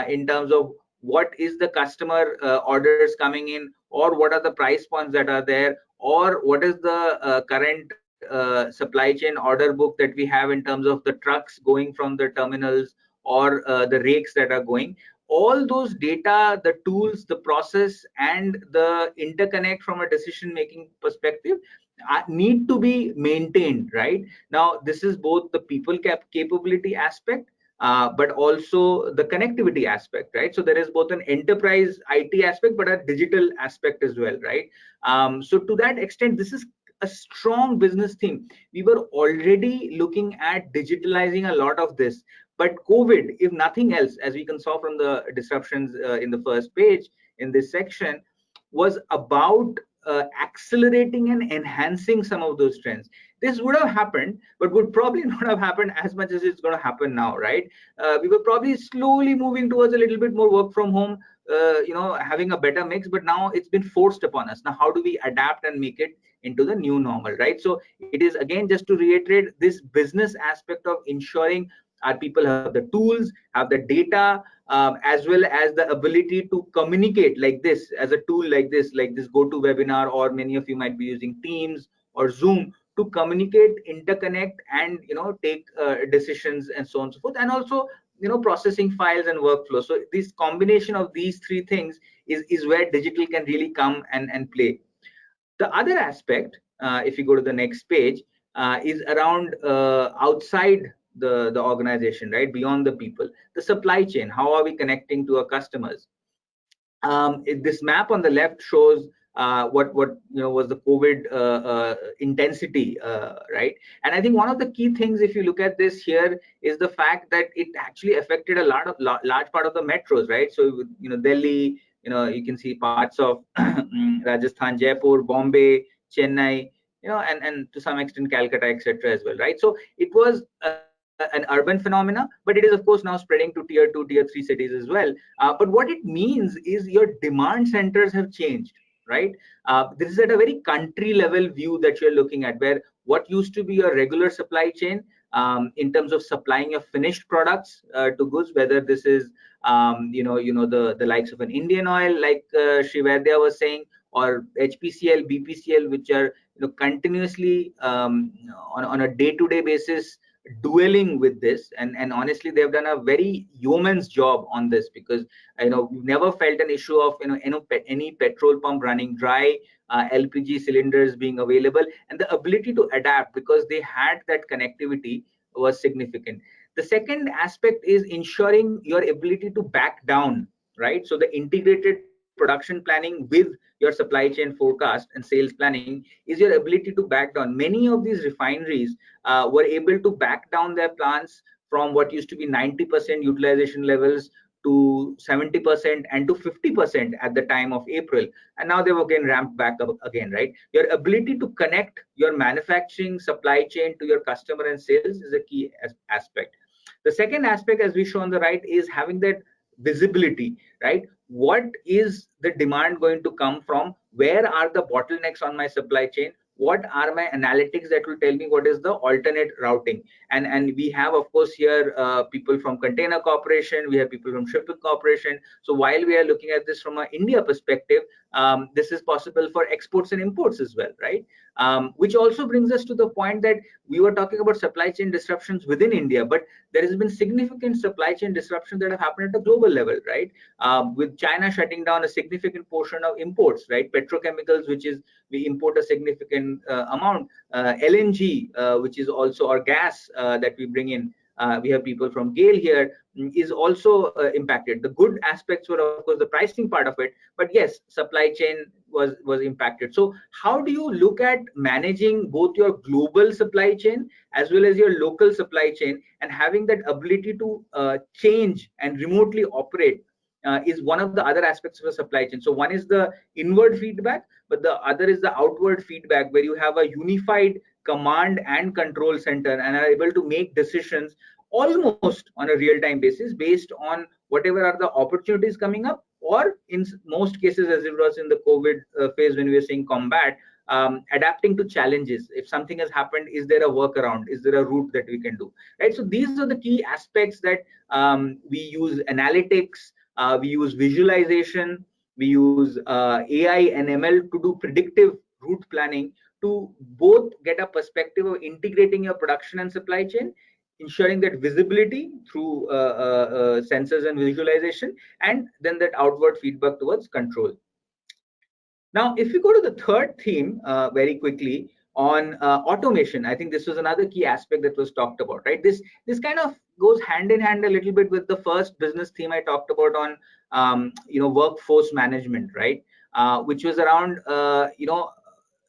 in terms of what is the customer orders coming in, or what are the price points that are there, or what is the current supply chain order book that we have in terms of the trucks going from the terminals, or the rakes that are going. All those data, the tools, the process, and the interconnect from a decision making perspective need to be maintained. Right now, this is both the people capability aspect, but also the connectivity aspect, right? So there is both an enterprise IT aspect, but a digital aspect as well, right? So to that extent, this is a strong business theme. We were already looking at digitalizing a lot of this, but COVID, if nothing else, as we can saw from the disruptions in the first page in this section, was about accelerating and enhancing some of those trends. This would have happened, but would probably not have happened as much as it's going to happen now, right? We were probably slowly moving towards a little bit more work from home, having a better mix, but now it's been forced upon us. Now, how do we adapt and make it into the new normal, right? So it is, again, just to reiterate, this business aspect of ensuring our people have the tools, have the data, as well as the ability to communicate like this, as a tool like this GoToWebinar, or many of you might be using Teams or Zoom to communicate, interconnect, and take decisions, and so on and so forth, and also processing files and workflow. So this combination of these three things is where digital can really come and play. The other aspect, if you go to the next page, is around outside the organization, right? Beyond the people, the supply chain. How are we connecting to our customers? This map on the left shows what was the COVID intensity, right? And I think one of the key things, if you look at this here, is the fact that it actually affected a large part of the metros, right? So Delhi, you can see parts of Rajasthan, Jaipur, Bombay, Chennai, and to some extent Calcutta, etc. as well, right? So it was an urban phenomena, but it is of course now spreading to tier 2, tier 3 cities as well. But what it means is your demand centers have changed, right? This is at a very country level view that you're looking at, where what used to be your regular supply chain, in terms of supplying your finished products to goods, whether this is the likes of an Indian Oil, like Sri Vaidya was saying, or HPCL, BPCL, which are continuously on a day-to-day basis dwelling with this, and honestly they've done a very yeoman's job on this, because we've never felt an issue of any petrol pump running dry, LPG cylinders being available, and the ability to adapt because they had that connectivity was significant. The second aspect is ensuring your ability to back down, right? So the integrated production planning with your supply chain forecast and sales planning is your ability to back down. Many of these refineries were able to back down their plants from what used to be 90% utilization levels to 70% and to 50% at the time of April, and now they've again ramped back up again, right? Your ability to connect your manufacturing supply chain to your customer and sales is a key aspect. The second aspect, as we show on the right, is having that visibility, right? What is the demand going to come from? Where are the bottlenecks on my supply chain? What are my analytics that will tell me what is the alternate routing? And we have, of course, here people from Container Corporation, we have people from Shipping Corporation. So while we are looking at this from an India perspective, this is possible for exports and imports as well, right? Which also brings us to the point that we were talking about supply chain disruptions within India, but there has been significant supply chain disruptions that have happened at a global level, right? With China shutting down a significant portion of imports, right? Petrochemicals, which is we import a significant amount, LNG, which is also our gas that we bring in. We have people from GAIL here, is also impacted. The good aspects were, of course, the pricing part of it, but yes, supply chain was impacted. So how do you look at managing both your global supply chain as well as your local supply chain, and having that ability to change and remotely operate is one of the other aspects of a supply chain. So one is the inward feedback, but the other is the outward feedback, where you have a unified command and control center and are able to make decisions almost on a real-time basis based on whatever are the opportunities coming up, or in most cases, as it was in the COVID phase when we were saying combat, adapting to challenges. If something has happened, is there a workaround? Is there a route that we can do? Right. So these are the key aspects that we use analytics, we use visualization, we use AI and ML to do predictive route planning, to both get a perspective of integrating your production and supply chain, ensuring that visibility through sensors and visualization, and then that outward feedback towards control. Now, if we go to the third theme very quickly on automation, I think this was another key aspect that was talked about, right? This kind of goes hand in hand a little bit with the first business theme I talked about on workforce management, right? Which was around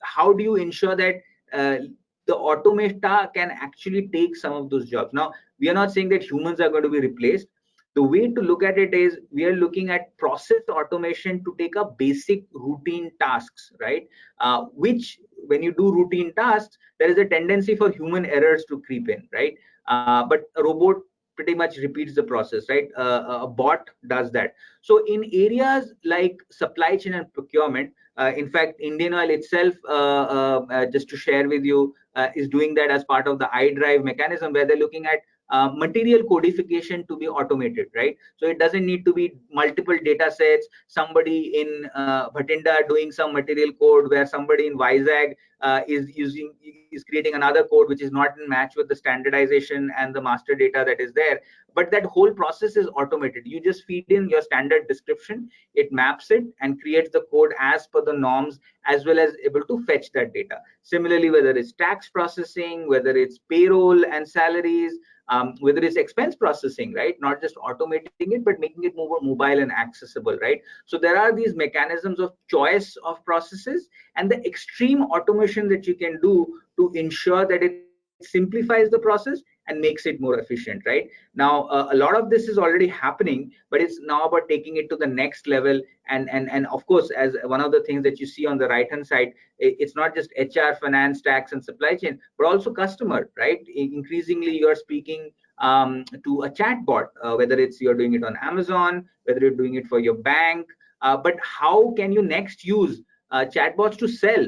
how do you ensure that the automata can actually take some of those jobs. Now, we are not saying that humans are going to be replaced. The way to look at it is we are looking at process automation to take up basic routine tasks, right? Which when you do routine tasks, there is a tendency for human errors to creep in, right? But a robot pretty much repeats the process, right? A bot does that. So in areas like supply chain and procurement, in fact, Indian Oil itself, just to share with you, is doing that as part of the iDrive mechanism, where they're looking at material codification to be automated, right? So it doesn't need to be multiple data sets, somebody in Bhatinda doing some material code, where somebody in Vizag is creating another code which is not in match with the standardization and the master data that is there. But that whole process is automated. You just feed in your standard description, it maps it and creates the code as per the norms, as well as able to fetch that data. Similarly, whether it's tax processing, whether it's payroll and salaries, whether it's expense processing, right? Not just automating it, but making it more mobile and accessible, right? So there are these mechanisms of choice of processes and the extreme automation that you can do to ensure that it simplifies the process and makes it more efficient, right? Now, a lot of this is already happening, but it's now about taking it to the next level. And of course, as one of the things that you see on the right hand side, it's not just HR, finance, tax, and supply chain, but also customer, right? Increasingly, you're speaking to a chatbot, whether it's you're doing it on Amazon, whether you're doing it for your bank. But how can you next use chatbots to sell?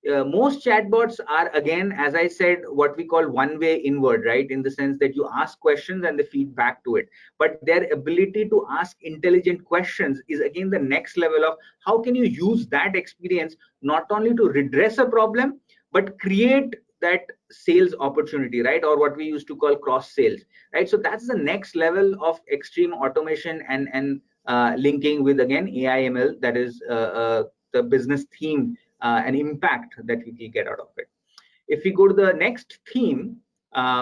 Most chatbots are, again, as I said, what we call one-way inward, right? In the sense that you ask questions and they feed back to it. But their ability to ask intelligent questions is, again, the next level of how can you use that experience not only to redress a problem, but create that sales opportunity, right? Or what we used to call cross sales, right? So that's the next level of extreme automation and linking with, again, AI ML, that is the business theme and impact that we can get out of it. If we go to the next theme,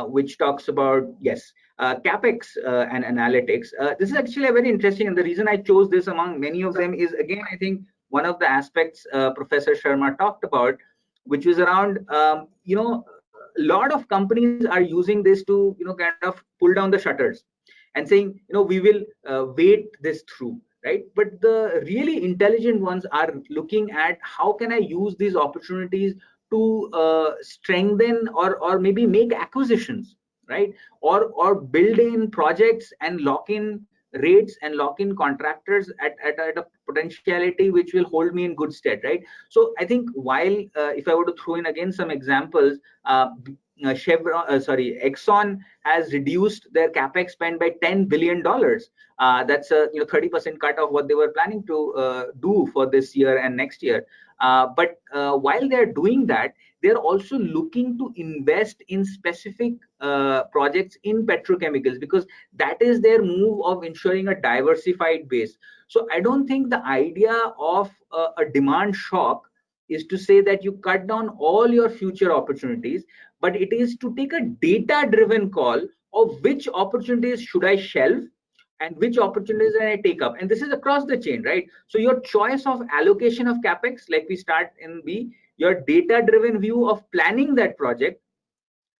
which talks about, yes, CapEx and analytics, this is actually a very interesting, and the reason I chose this among many of them is, again, I think one of the aspects Professor Sharma talked about, which was around, a lot of companies are using this to, kind of pull down the shutters and saying, we will wait this through. Right, but the really intelligent ones are looking at how can I use these opportunities to strengthen or maybe make acquisitions, right? Or build in projects and lock in rates and lock in contractors at a potentiality which will hold me in good stead, right? So I think while if I were to throw in again some examples, Exxon has reduced their capex spend by $10 billion. That's a 30% cut of what they were planning to do for this year and next year. But while they're doing that, they're also looking to invest in specific projects in petrochemicals, because that is their move of ensuring a diversified base. So I don't think the idea of a demand shock is to say that you cut down all your future opportunities, but it is to take a data-driven call of which opportunities should I shelve and which opportunities can I take up. And this is across the chain, right? So your choice of allocation of capex, like we start in B, your data-driven view of planning that project,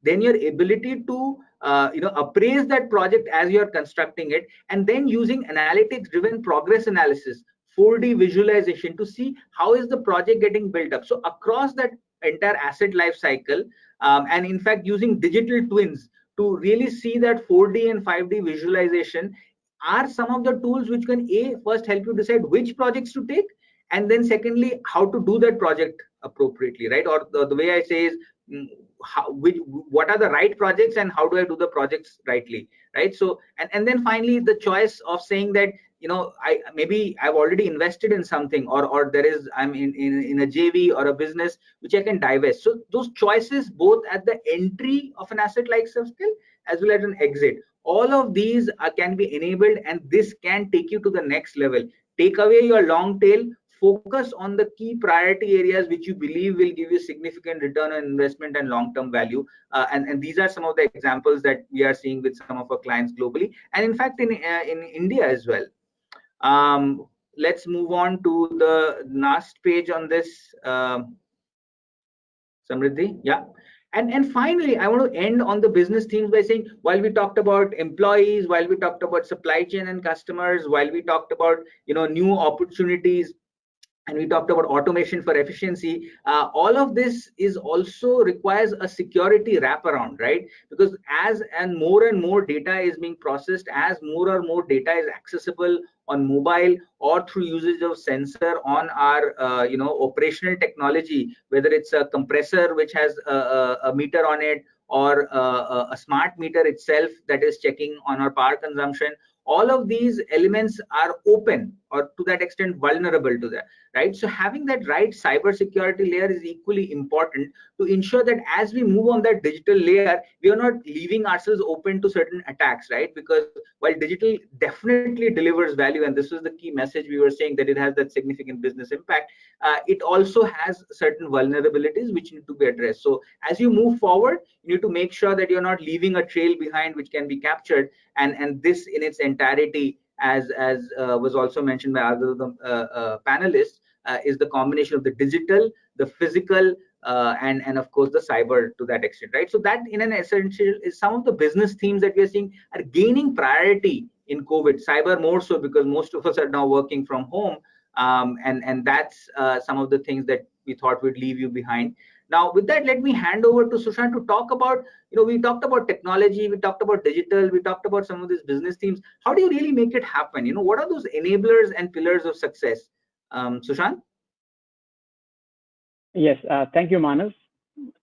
then your ability to appraise that project as you're constructing it, and then using analytics-driven progress analysis, 4D visualization to see how is the project getting built up. So across that entire asset life cycle, and in fact using digital twins to really see that 4D and 5D visualization are some of the tools which can first help you decide which projects to take, and then secondly how to do that project appropriately, right? Or the way I say is what are the right projects and how do I do the projects rightly, right? So and then finally the choice of saying that, you know, maybe I've already invested in something, or there is, I'm in a JV or a business which I can divest. So those choices both at the entry of an asset like skill as well as an exit, all of these can be enabled, and this can take you to the next level. Take away your long tail, focus on the key priority areas which you believe will give you significant return on investment and long-term value. And these are some of the examples that we are seeing with some of our clients globally, and in fact in India as well. Let's move on to the last page on this, Samriddhi. Yeah. And finally, I want to end on the business themes by saying, while we talked about employees, while we talked about supply chain and customers, while we talked about, you know, new opportunities, and we talked about automation for efficiency, all of this is also requires a security wraparound, right? Because as and more data is being processed, as more and more data is accessible on mobile or through usage of sensor on our you know, operational technology, whether it's a compressor which has a meter on it, or a smart meter itself that is checking on our power consumption, all of these elements are open or to that extent vulnerable to that, right? So having that right cyber security layer is equally important to ensure that as we move on that digital layer, we are not leaving ourselves open to certain attacks, right? Because while digital definitely delivers value, and this was the key message we were saying, that it has that significant business impact, it also has certain vulnerabilities which need to be addressed. So as you move forward, you need to make sure that you're not leaving a trail behind which can be captured, and this in its entirety, as was also mentioned by other panelists, is the combination of the digital, the physical, and of course the cyber to that extent, right? So that in an essential is some of the business themes that we are seeing are gaining priority in COVID. Cyber more so because most of us are now working from home, and that's some of the things that we thought would leave you behind. Now, with that, let me hand over to Sushant to talk about, you know, we talked about technology, we talked about digital, we talked about some of these business themes. How do you really make it happen? You know, what are those enablers and pillars of success? Sushant? Yes, thank you, Manas.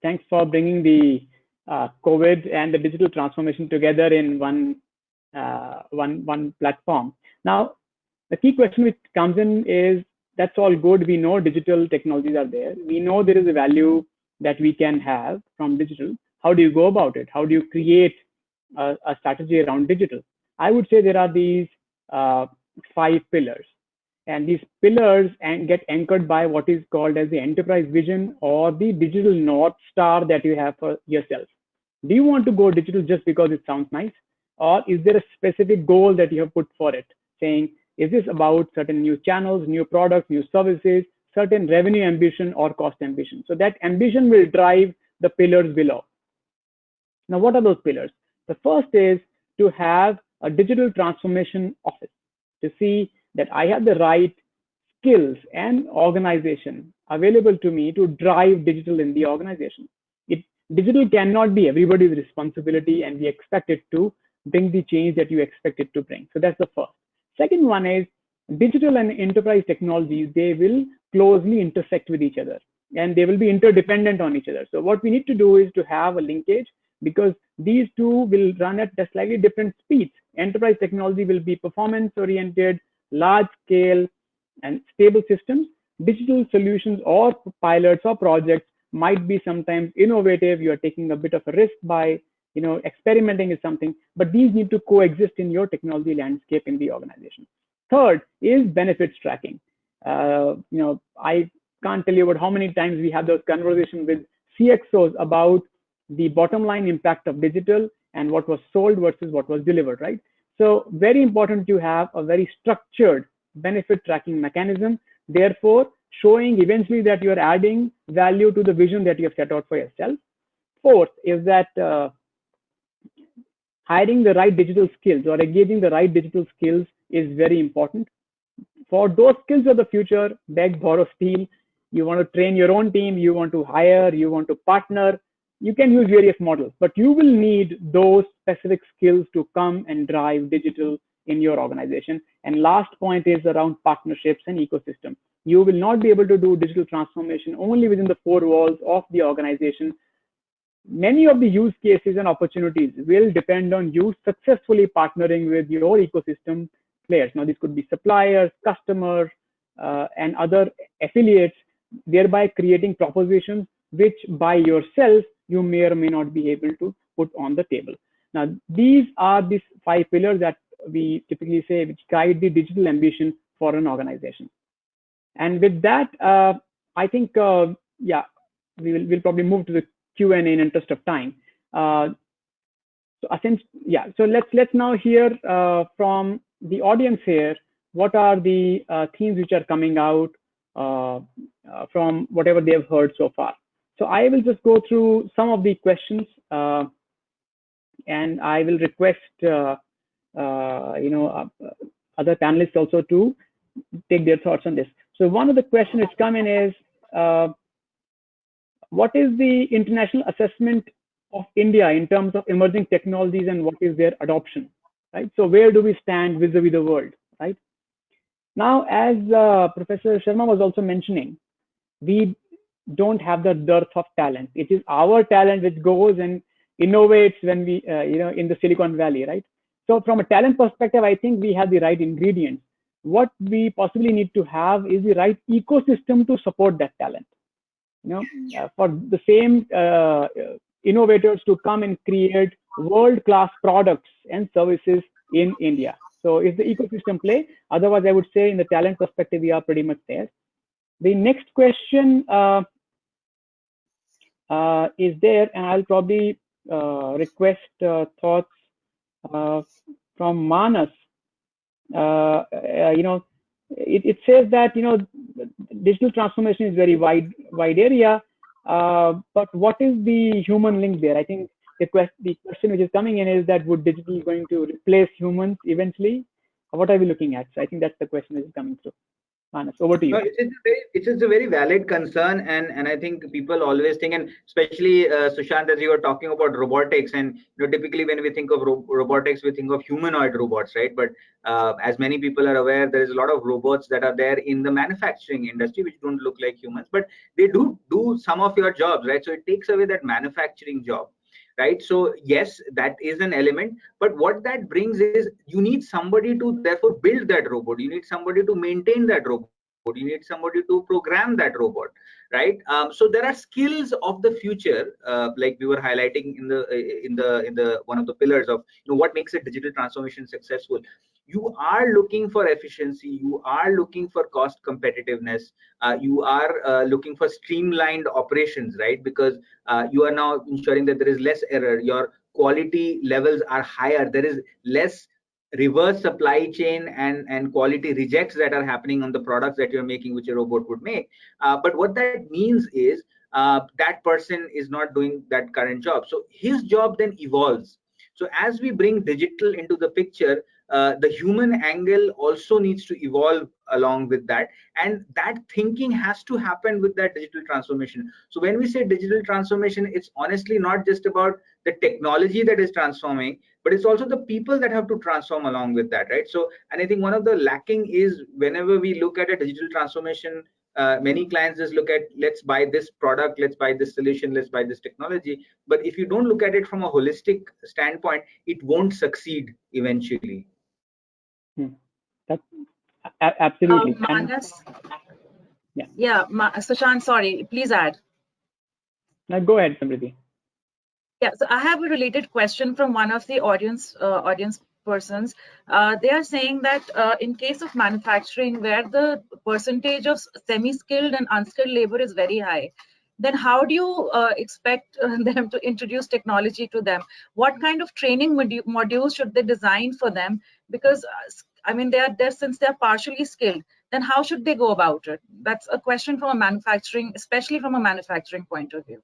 Thanks for bringing the COVID and the digital transformation together in one platform. Now, the key question which comes in is, that's all good. We know digital technologies are there. We know there is a value that we can have from digital. How do you go about it? How do you create a strategy around digital? I would say there are these 5 pillars. And these pillars get anchored by what is called as the enterprise vision, or the digital North Star that you have for yourself. Do you want to go digital just because it sounds nice? Or is there a specific goal that you have put for it, saying, is this about certain new channels, new products, new services, certain revenue ambition or cost ambition? So that ambition will drive the pillars below. Now, what are those pillars? The first is to have a digital transformation office, to see that I have the right skills and organization available to me to drive digital in the organization. Digital cannot be everybody's responsibility, and we expect it to bring the change that you expect it to bring. So that's the first. Second one is digital and enterprise technologies, they will closely intersect with each other, and they will be interdependent on each other. So what we need to do is to have a linkage, because these two will run at slightly different speeds. Enterprise technology will be performance oriented, large scale and stable systems. Digital solutions or pilots or projects might be sometimes innovative. You are taking a bit of a risk by, you know, experimenting with something, but these need to coexist in your technology landscape in the organization. Third is benefits tracking. You know, I can't tell you about how many times we have those conversations with CXOs about the bottom line impact of digital and what was sold versus what was delivered, right? So very important to have a very structured benefit tracking mechanism, therefore showing eventually that you're adding value to the vision that you have set out for yourself. Fourth is that hiring the right digital skills or engaging the right digital skills is very important. For those skills of the future, beg, borrow, steal. You want to train your own team, you want to hire, you want to partner, you can use various models, but you will need those specific skills to come and drive digital in your organization. And last point is around partnerships and ecosystem. You will not be able to do digital transformation only within the four walls of the organization. Many of the use cases and opportunities will depend on you successfully partnering with your ecosystem players. Now, this could be suppliers, customers, and other affiliates, thereby creating propositions which by yourself you may or may not be able to put on the table. Now, these are these 5 pillars that we typically say which guide the digital ambition for an organization. And with that, I think, yeah, we'll probably move to the Q&A in interest of time. So let's now hear from the audience here. What are the themes which are coming out from whatever they have heard so far? So I will just go through some of the questions, and I will request other panelists also to take their thoughts on this. So one of the questions that's come in is, what is the international assessment of India in terms of emerging technologies and what is their adoption, right? So where do we stand vis-a-vis the world, right? Now, as Professor Sharma was also mentioning, we don't have the dearth of talent. It is our talent which goes and innovates when we, in the Silicon Valley, right? So from a talent perspective, I think we have the right ingredients. What we possibly need to have is the right ecosystem to support that talent. For the same innovators to come and create world-class products and services in India. So it's the ecosystem play. Otherwise, I would say in the talent perspective, we are pretty much there. The next question is there, and I'll probably request thoughts from Manas. It says that digital transformation is very wide area, but what is the human link there? I think the question which is coming in is that would digital going to replace humans eventually? What are we looking at? So I think that's the question that is coming through. Manas, over to you. No, it is a very valid concern, and I think people always think, and especially Sushant, as you were talking about robotics, and typically when we think of robotics, we think of humanoid robots, right? But as many people are aware, there is a lot of robots that are there in the manufacturing industry which don't look like humans, but they do some of your jobs, right? So it takes away that manufacturing job. Right. So yes, that is an element, but what that brings is you need somebody to therefore build that robot. You need somebody to maintain that robot. You need somebody to program that robot. Right. So there are skills of the future, like we were highlighting in the one of the pillars of what makes a digital transformation successful. You are looking for efficiency. You are looking for cost competitiveness. You are looking for streamlined operations, right? Because you are now ensuring that there is less error. Your quality levels are higher. There is less reverse supply chain and quality rejects that are happening on the products that you're making, which a robot would make. But what that means is that person is not doing that current job. So his job then evolves. So as we bring digital into the picture, the human angle also needs to evolve along with that, and that thinking has to happen with that digital transformation. So when we say digital transformation, it's honestly not just about the technology that is transforming, but it's also the people that have to transform along with that, right? So, and I think one of the lacking is whenever we look at a digital transformation, many clients just look at, let's buy this product, let's buy this solution, let's buy this technology. But if you don't look at it from a holistic standpoint, it won't succeed eventually. That's absolutely. Manas, Sushant, sorry, please add. Now go ahead, Samriddhi. Yeah, so I have a related question from one of the audience persons. They are saying that in case of manufacturing, where the percentage of semi-skilled and unskilled labor is very high, then how do you expect them to introduce technology to them? What kind of training modules should they design for them? Because I mean, they are there since they're partially skilled. Then how should they go about it? That's a question from a manufacturing, especially from a manufacturing point of view.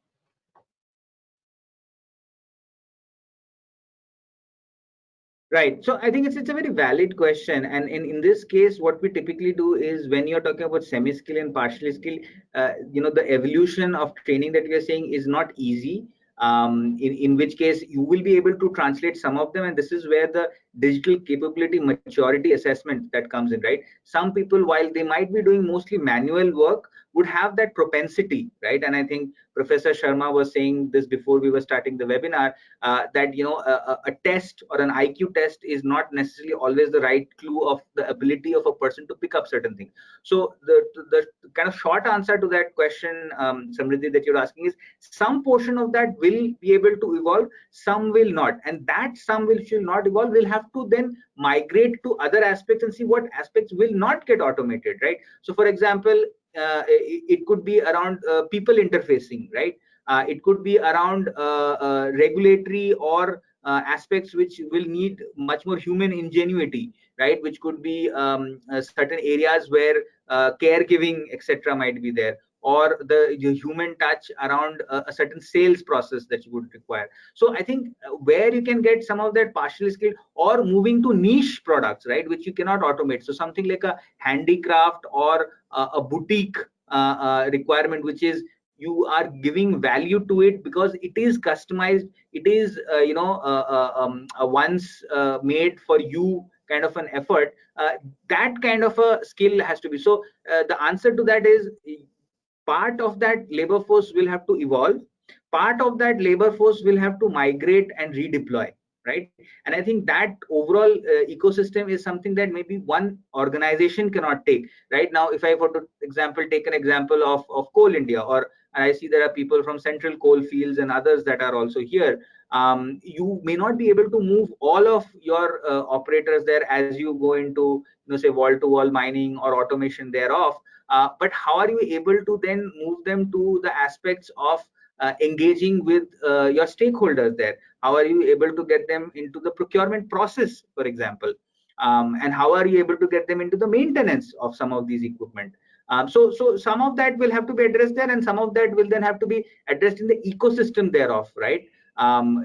Right. So I think it's a very valid question. And in this case, what we typically do is when you're talking about semi-skill and partially skill, the evolution of training that we are saying is not easy. In which case you will be able to translate some of them. And this is where the digital capability maturity assessment that comes in, right? Some people, while they might be doing mostly manual work, would have that propensity, right? And I think Professor Sharma was saying this before we were starting the webinar, that a test or an IQ test is not necessarily always the right clue of the ability of a person to pick up certain things. So the kind of short answer to that question, Samriddhi, that you're asking is, some portion of that will be able to evolve, some will not, and that some will not evolve will have to then migrate to other aspects and see what aspects will not get automated, right? So for example, it could be around people interfacing, right? It could be around regulatory or aspects which will need much more human ingenuity, right? Which could be certain areas where caregiving, etc., might be there, or the human touch around a certain sales process that you would require. So I think where you can get some of that partially skilled, or moving to niche products, right, which you cannot automate. So something like a handicraft or a boutique requirement, which is you are giving value to it because it is customized, it is a once made for you kind of an effort. That kind of a skill has to be. So the answer to that is, part of that labor force will have to evolve, part of that labor force will have to migrate and redeploy, right? And I think that overall ecosystem is something that maybe one organization cannot take. Right now, if I, for example, take an example of Coal India, or I see there are people from Central Coal Fields and others that are also here. You may not be able to move all of your operators there as you go into, say, wall-to-wall mining or automation thereof. But how are you able to then move them to the aspects of engaging with your stakeholders there? How are you able to get them into the procurement process, for example? And how are you able to get them into the maintenance of some of these equipment? So some of that will have to be addressed there, and some of that will then have to be addressed in the ecosystem thereof, right?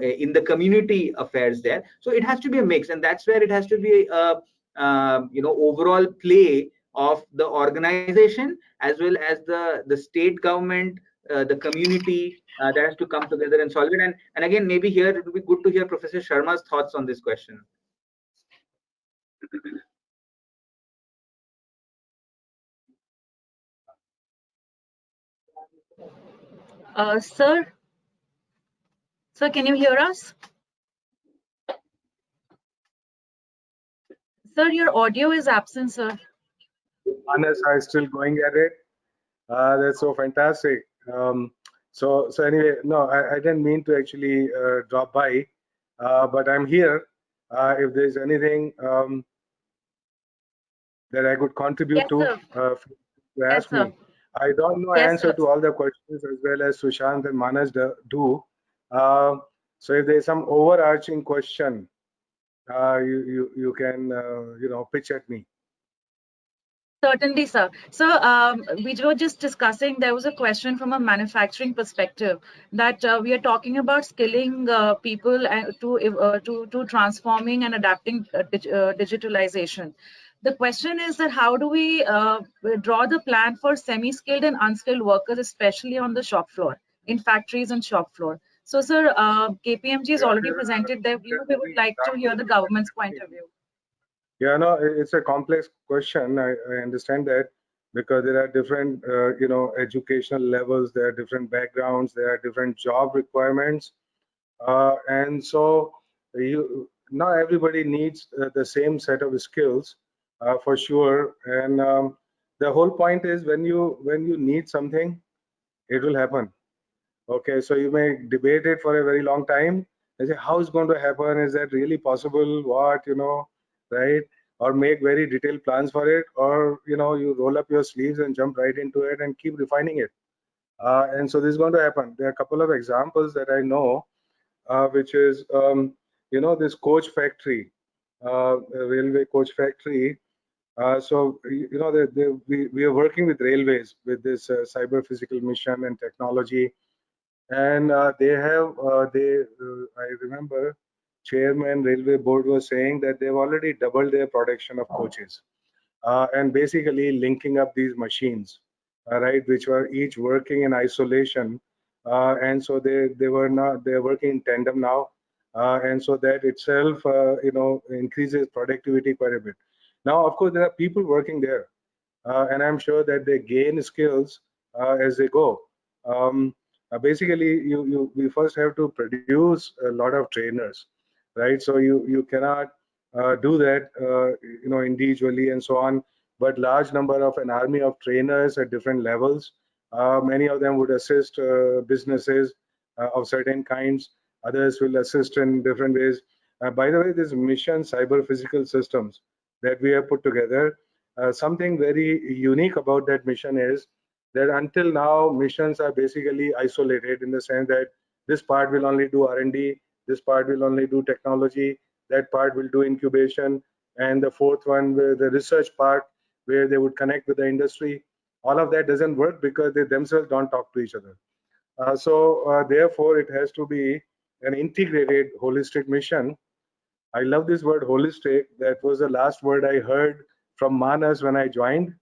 In the community affairs there. So it has to be a mix, and that's where it has to be a overall play of the organization as well as the state government, the community, that has to come together and solve it. And again, maybe here it would be good to hear Professor Sharma's thoughts on this question. Sir, can you hear us? Sir, your audio is absent, sir. Manas are still going at it. That's so fantastic. So anyway, no, I didn't mean to actually drop by, but I'm here. If there's anything that I could contribute to ask me. I don't know answer to all the questions as well as Sushant and Manas do. So if there's some overarching question, you can pitch at me. Certainly, sir. So we were just discussing, there was a question from a manufacturing perspective that we are talking about skilling people to transforming and adapting digitalization. The question is that how do we draw the plan for semi-skilled and unskilled workers, especially on the shop floor, in factories and shop floor? So, sir, KPMG has already presented their view. We would like to hear the government's point of view. Yeah, no, it's a complex question. I understand that, because there are different, educational levels, there are different backgrounds, there are different job requirements, and so not everybody needs the same set of skills, for sure. And the whole point is, when you need something, it will happen. Okay, so you may debate it for a very long time and say, how is going to happen? Is that really possible? What, right? Or make very detailed plans for it, or you roll up your sleeves and jump right into it and keep refining it. And so this is going to happen. There are a couple of examples that I know, which is this coach factory, railway coach factory. So we are working with railways with this cyber physical mission and technology. And they have, I remember chairman railway board was saying that they've already doubled their production of coaches, and basically linking up these machines, right, which were each working in isolation. And so they're working in tandem now. and so that itself, increases productivity quite a bit. Now, of course, there are people working there, and I'm sure that they gain skills as they go. Basically, we first have to produce a lot of trainers, right? So you cannot do that, individually and so on. But large number of an army of trainers at different levels. Many of them would assist businesses of certain kinds. Others will assist in different ways. By the way, this mission cyber physical systems that we have put together, something very unique about that mission is that until now missions are basically isolated in the sense that this part will only do R&D, this part will only do technology, that part will do incubation, and the fourth one, the research part, where they would connect with the industry. All of that doesn't work because they themselves don't talk to each other. Therefore, it has to be an integrated, holistic mission. I love this word holistic. That was the last word I heard from Manas when I joined.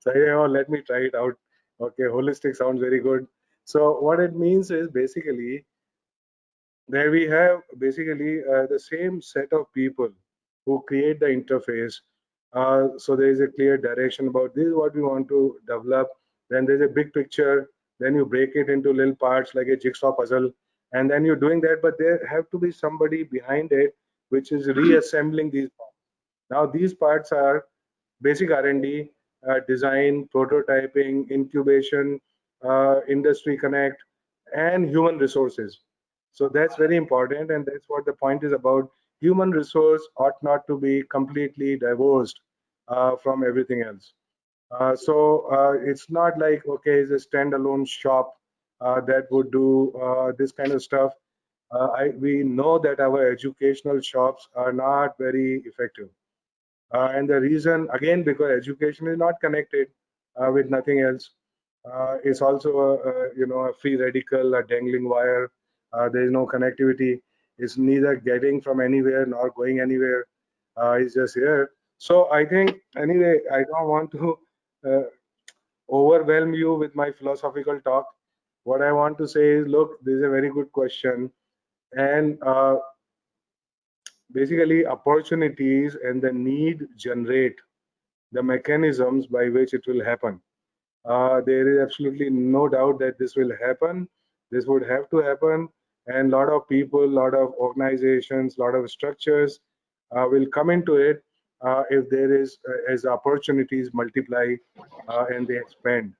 So, let me try it out. Okay, holistic sounds very good. So what it means is basically there we have basically the same set of people who create the interface. So there is a clear direction about this is what we want to develop. Then there's a big picture. Then you break it into little parts like a jigsaw puzzle, and then you're doing that. But there have to be somebody behind it which is reassembling these parts. Now these parts are basic R&D, design, prototyping, incubation, industry connect, and human resources. So that's very important, and that's what the point is about. Human resource ought not to be completely divorced from everything else. It's not like, okay, it's a standalone shop that would do this kind of stuff. We know that our educational shops are not very effective. And the reason, again, because education is not connected with nothing else. It's also a free radical, a dangling wire. There is no connectivity. It's neither getting from anywhere nor going anywhere. It's just here. So I think, anyway, I don't want to uh, overwhelm you with my philosophical talk. What I want to say is, look, this is a very good question. And basically, opportunities and the need generate the mechanisms by which it will happen. There is absolutely no doubt that this will happen. This would have to happen, and a lot of people, a lot of organizations, a lot of structures will come into it if there is, as opportunities multiply and they expand.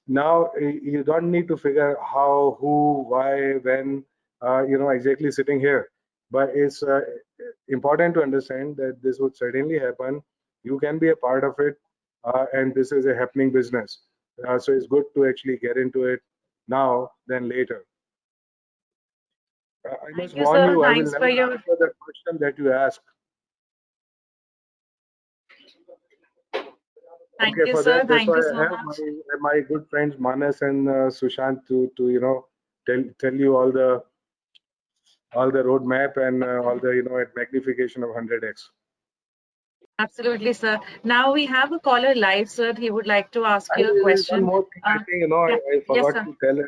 Now you don't need to figure how, who, why, when, exactly sitting here. But it's important to understand that this would certainly happen. You can be a part of it, and this is a happening business. So it's good to actually get into it now than later. I must Thank you, warn sir. you, I will Thanks for never your. answer the question that you asked. Thank Okay, you, for sir. that, that's Thank why you I so have much. my good friends Manas and Sushant to tell you all the roadmap and all the magnification of 100x. Absolutely, sir. Now we have a caller live, sir. He would like to ask And you a there is one question. more thing I think Yeah. I Yes, forgot sir. to tell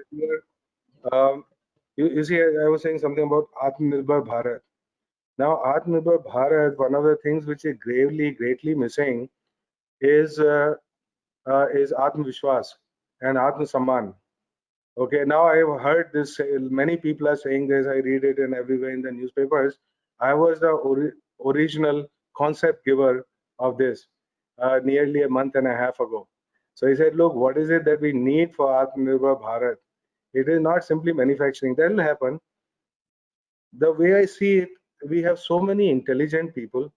earlier. You see, I was saying something about Atmanirbhar Bharat. Now, Atmanirbhar Bharat, one of the things which is greatly missing is Atmavishwas and Atmasamman. Okay, now I have heard this. Many people are saying this. I read it in everywhere in the newspapers. I was the original concept giver of this nearly a month and a half ago. So he said, look, what is it that we need for Atmanirbhar Bharat? It is not simply manufacturing. That will happen. The way I see it, we have so many intelligent people.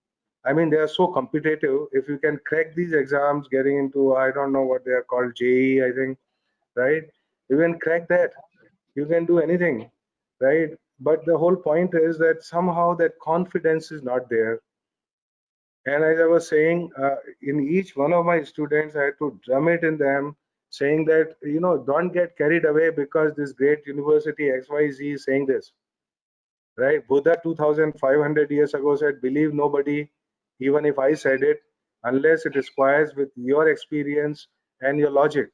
I mean, they are so competitive. If you can crack these exams, getting into, I don't know what they are called, JEE, I think, right? You can crack that. You can do anything, right? But the whole point is that somehow that confidence is not there. And as I was saying, in each one of my students, I had to drum it in them, saying that, don't get carried away because this great university XYZ is saying this, right? Buddha 2,500 years ago said, believe nobody, even if I said it, unless it squares with your experience and your logic.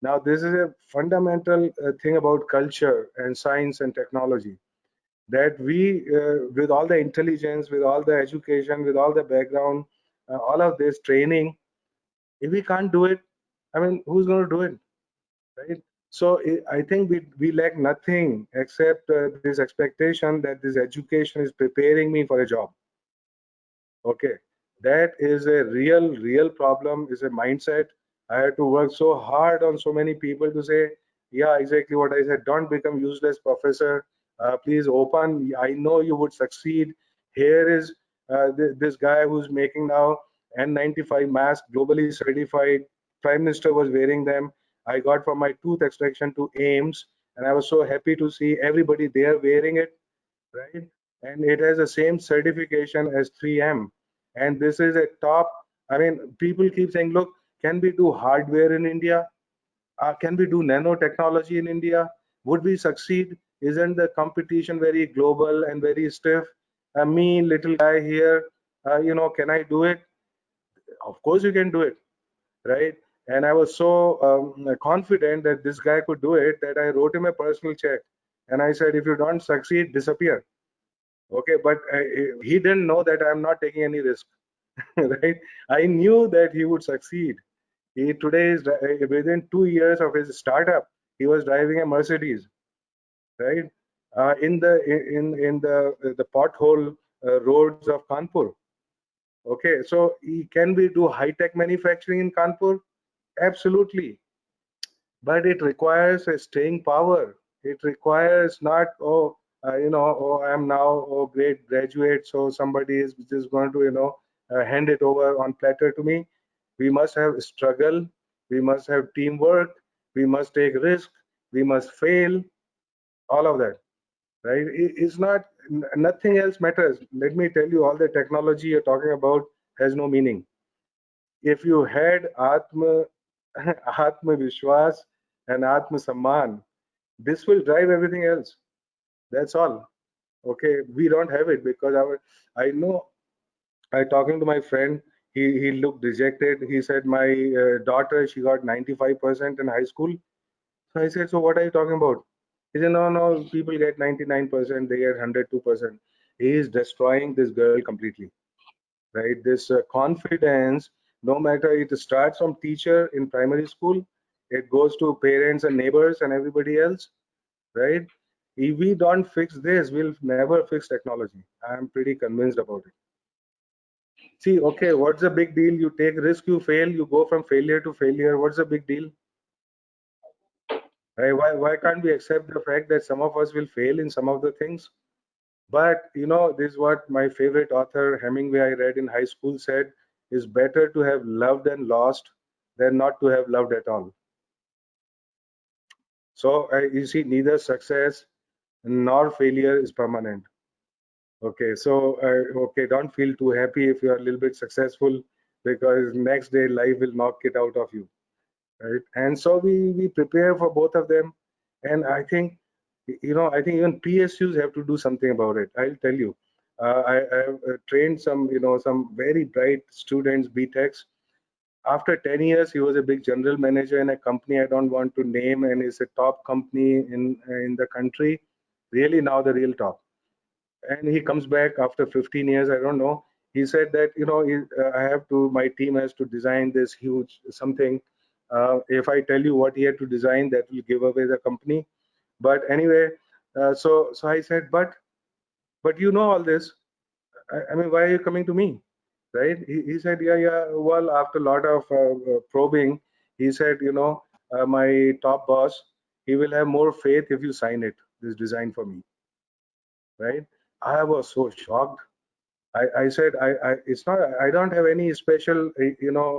Now, this is a fundamental thing about culture and science and technology. that we, with all the intelligence, with all the education, with all the background, all of this training, if we can't do it, I mean, who's going to do it, right? So I think we lack nothing except this expectation that this education is preparing me for a job. Okay, that is a real problem, is a mindset. I had to work so hard on so many people to say, yeah, exactly what I said. Don't become useless, professor. Please open. I know you would succeed. Here is this guy who's making now N95 mask, globally certified. Prime Minister was wearing them. I got from my tooth extraction to AIMS, and I was so happy to see everybody there wearing it, right? And it has the same certification as 3M. And this is a top, I mean, people keep saying, look, can we do hardware in India? Can we do nanotechnology in India? Would we succeed? Isn't the competition very global and very stiff? Me, little guy here, can I do it? Of course you can do it, right? And I was so confident that this guy could do it that I wrote him a personal check. And I said, if you don't succeed, disappear. Okay, but he didn't know that I'm not taking any risk, right? I knew that he would succeed. He today is within 2 years of his startup, he was driving a Mercedes, right? In the pothole roads of Kanpur. Okay, so can we do high-tech manufacturing in Kanpur? Absolutely, but it requires a staying power. It requires not, oh, I'm now great graduate, so somebody is just going to hand it over on platter to me. We must have struggle, we must have teamwork, we must take risk, we must fail, all of that, right? It's not, nothing else matters. Let me tell you, all the technology you're talking about has no meaning. If you had Atma Vishwas and Atma Samman, this will drive everything else. That's all. Okay, we don't have it because I know, I talking to my friend, he looked dejected. He said, my daughter, she got 95% in high school. So I said, so what are you talking about? He said, no, people get 99%, they get 102%. He is destroying this girl completely, right? This confidence, no matter, it starts from teacher in primary school, it goes to parents and neighbors and everybody else, right? If we don't fix this, we'll never fix technology. I'm pretty convinced about it. See, okay, what's the big deal? You take risk, you fail, you go from failure to failure. What's the big deal? Right? Why can't we accept the fact that some of us will fail in some of the things? But this is what my favorite author Hemingway I read in high school said: is better to have loved and lost than not to have loved at all. So you see, neither success nor failure is permanent. Okay, so okay, don't feel too happy if you are a little bit successful, because next day life will knock it out of you, right? And so we prepare for both of them. And I think I think even PSUs have to do something about it. I'll tell you, I have trained some very bright students, BTechs. After 10 years, he was a big general manager in a company I don't want to name, and it's a top company in the country, really now the real top. And he comes back after 15 years, I don't know. He said that I have to, my team has to design this huge something. If I tell you what he had to design, that will give away the company. But anyway, so I said, but you know all this. I mean, why are you coming to me, right? He said, yeah. Well, after a lot of probing, he said, my top boss, he will have more faith if you sign it, this design for me, right? I was so shocked. I said, it's not, I don't have any special,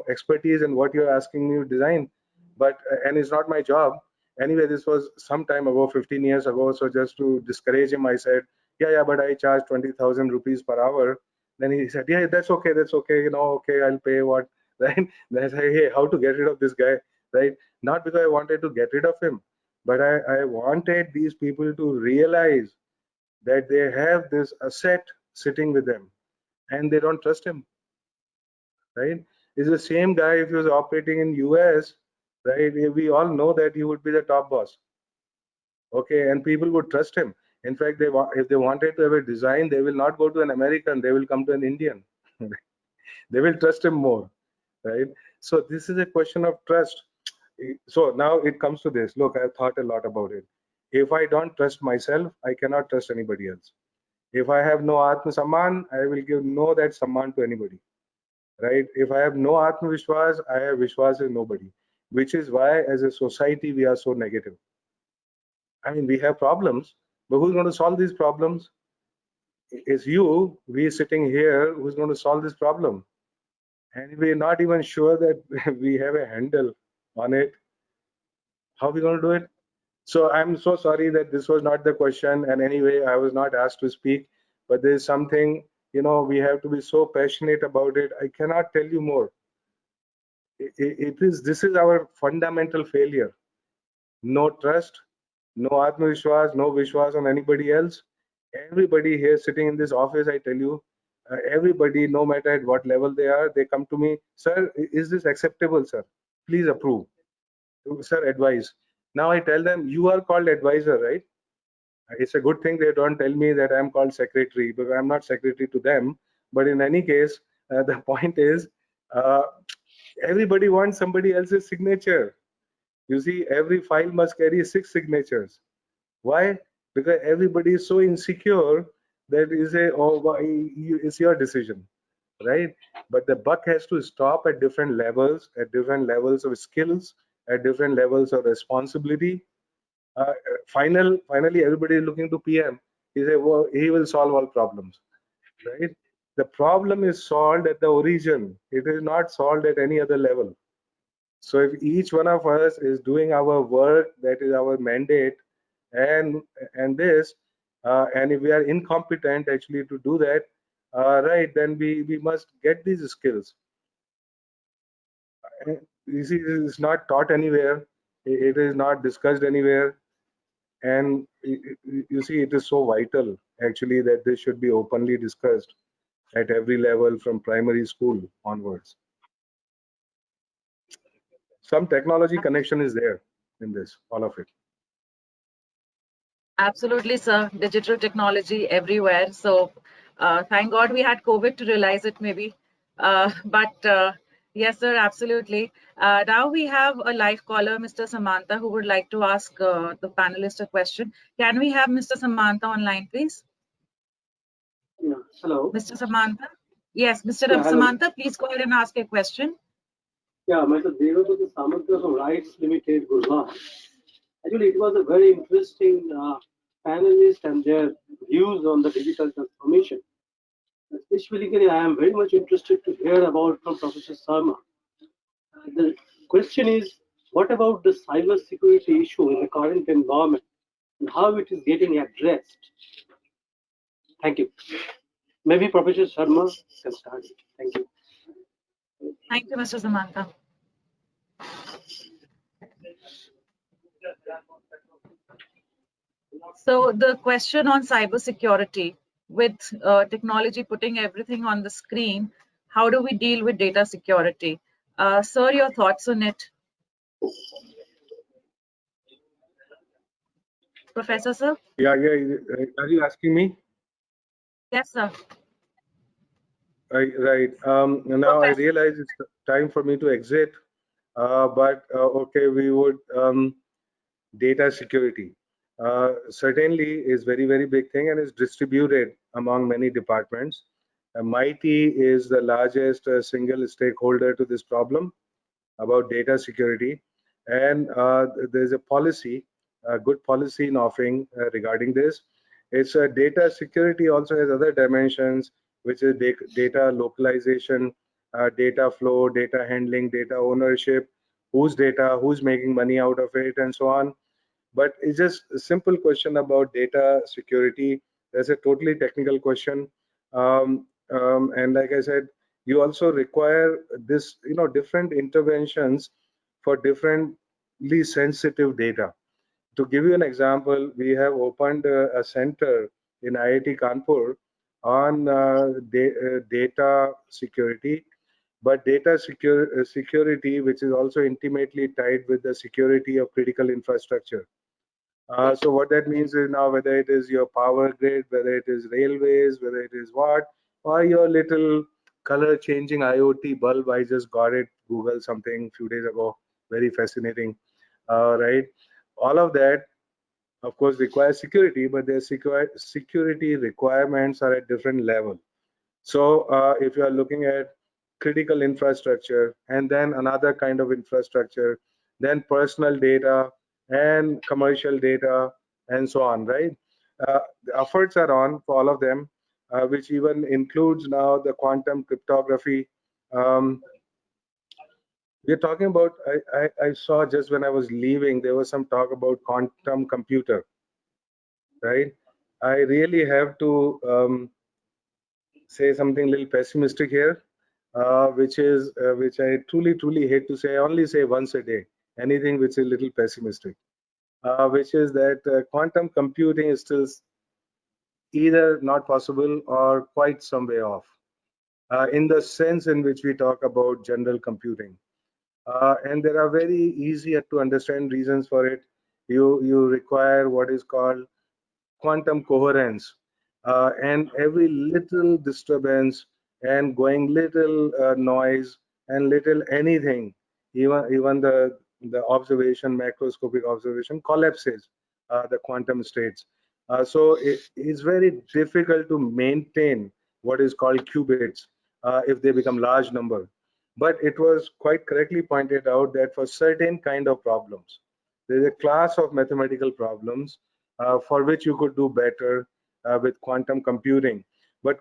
expertise in what you're asking me to design, but, and it's not my job. Anyway, this was some time ago, 15 years ago. So just to discourage him, I said, yeah, but I charge 20,000 rupees per hour. Then he said, yeah, that's okay. Okay, I'll pay what, right? Then I said, hey, how to get rid of this guy, right? Not because I wanted to get rid of him, but I wanted these people to realize that they have this asset sitting with them and they don't trust him, right? It's the same guy if he was operating in US, right? We all know that he would be the top boss, okay, and people would trust him. In fact, if they wanted to have a design, they will not go to an American, they will come to an Indian. They will trust him more, right? So this is a question of trust. So now it comes to this. Look, I've thought a lot about it. If I don't trust myself, I cannot trust anybody else. If I have no Atma Samman, I will give no that Samman to anybody, right? If I have no Atma Vishwas, I have Vishwas in nobody, which is why as a society we are so negative. I mean, we have problems, but who's going to solve these problems? It's you, we sitting here, who's going to solve this problem? And we're not even sure that we have a handle on it. How are we going to do it? So I'm so sorry that this was not the question, and anyway, I was not asked to speak, but there's something, we have to be so passionate about it. I cannot tell you more. This is our fundamental failure. No trust, no Atmavishwas, no Vishwas on anybody else. Everybody here sitting in this office, I tell you, everybody, no matter at what level they are, they come to me, sir, is this acceptable, sir? Please approve. Sir, advise. Now I tell them, you are called advisor, right? It's a good thing they don't tell me that I'm called secretary, because I'm not secretary to them. But in any case, the point is, everybody wants somebody else's signature. You see, every file must carry 6 signatures. Why? Because everybody is so insecure that is it's your decision, right? But the buck has to stop at different levels of skills, at different levels of responsibility. Finally, everybody is looking to PM. He say, well, he will solve all problems, right? The problem is solved at the origin. It is not solved at any other level. So if each one of us is doing our work, that is our mandate, and this, and if we are incompetent actually to do that, right, then we must get these skills. You see, it is not taught anywhere. It is not discussed anywhere. And you see, it is so vital actually that this should be openly discussed at every level from primary school onwards. Some technology connection is there in this, all of it. Absolutely, sir. Digital technology everywhere. So thank God we had COVID to realize it, maybe. But yes, sir, absolutely. Now we have a live caller, Mr. Samantha, who would like to ask the panelist a question. Can we have Mr. Samantha online, please? Yeah, hello. Mr. Samantha? Yes, Mr. Yeah, Samantha, please go ahead and ask a question. Yeah, myself, Devadutta Samantha from Rights Limited, Gurgaon. Actually, it was a very interesting panelist and their views on the digital transformation. Specifically, I am very much interested to hear about from Professor Sharma. The question is, what about the cyber security issue in the current environment and how it is getting addressed? Thank you. Maybe Professor Sharma can start. Thank you. Thank you, Mr. Samantha. So the question on cybersecurity, with technology putting everything on the screen, how do we deal with data security? Sir, your thoughts on it? Professor, sir? Yeah. Are you asking me? Yes, sir. Right. Now I realize it's time for me to exit. But okay, we would data security certainly is very big thing and is distributed among many departments. MIT is the largest single stakeholder to this problem about data security, and there's a policy, a good policy in offering regarding this. It's data security also has other dimensions, which is data localization, data flow, data handling, data ownership, whose data, who's making money out of it, and so on. But it's just a simple question about data security. That's a totally technical question. And like I said, you also require this, different interventions for differently sensitive data. To give you an example, we have opened a center in IIT Kanpur on data security, but data security, which is also intimately tied with the security of critical infrastructure. So what that means is now whether it is your power grid, whether it is railways, whether it is what, or your little color changing IoT bulb, I just got it, Google something a few days ago, very fascinating, right? All of that, of course, requires security, but their security requirements are at different level. So if you are looking at critical infrastructure and then another kind of infrastructure, then personal data and commercial data and so on, right? The efforts are on for all of them, which even includes now the quantum cryptography. Um, we're talking about, I saw just when I was leaving, there was some talk about quantum computer, right? I really have to say something a little pessimistic here, which I truly hate to say. I only say once a day. Anything which is a little pessimistic, which is that quantum computing is still either not possible or quite some way off, in the sense in which we talk about general computing. And there are very easy to understand reasons for it. You require what is called quantum coherence, and every little disturbance and going little noise and little anything, even the observation, macroscopic observation collapses the quantum states. So it's very difficult to maintain what is called qubits if they become large number. But it was quite correctly pointed out that for certain kind of problems, there's a class of mathematical problems for which you could do better with quantum computing. But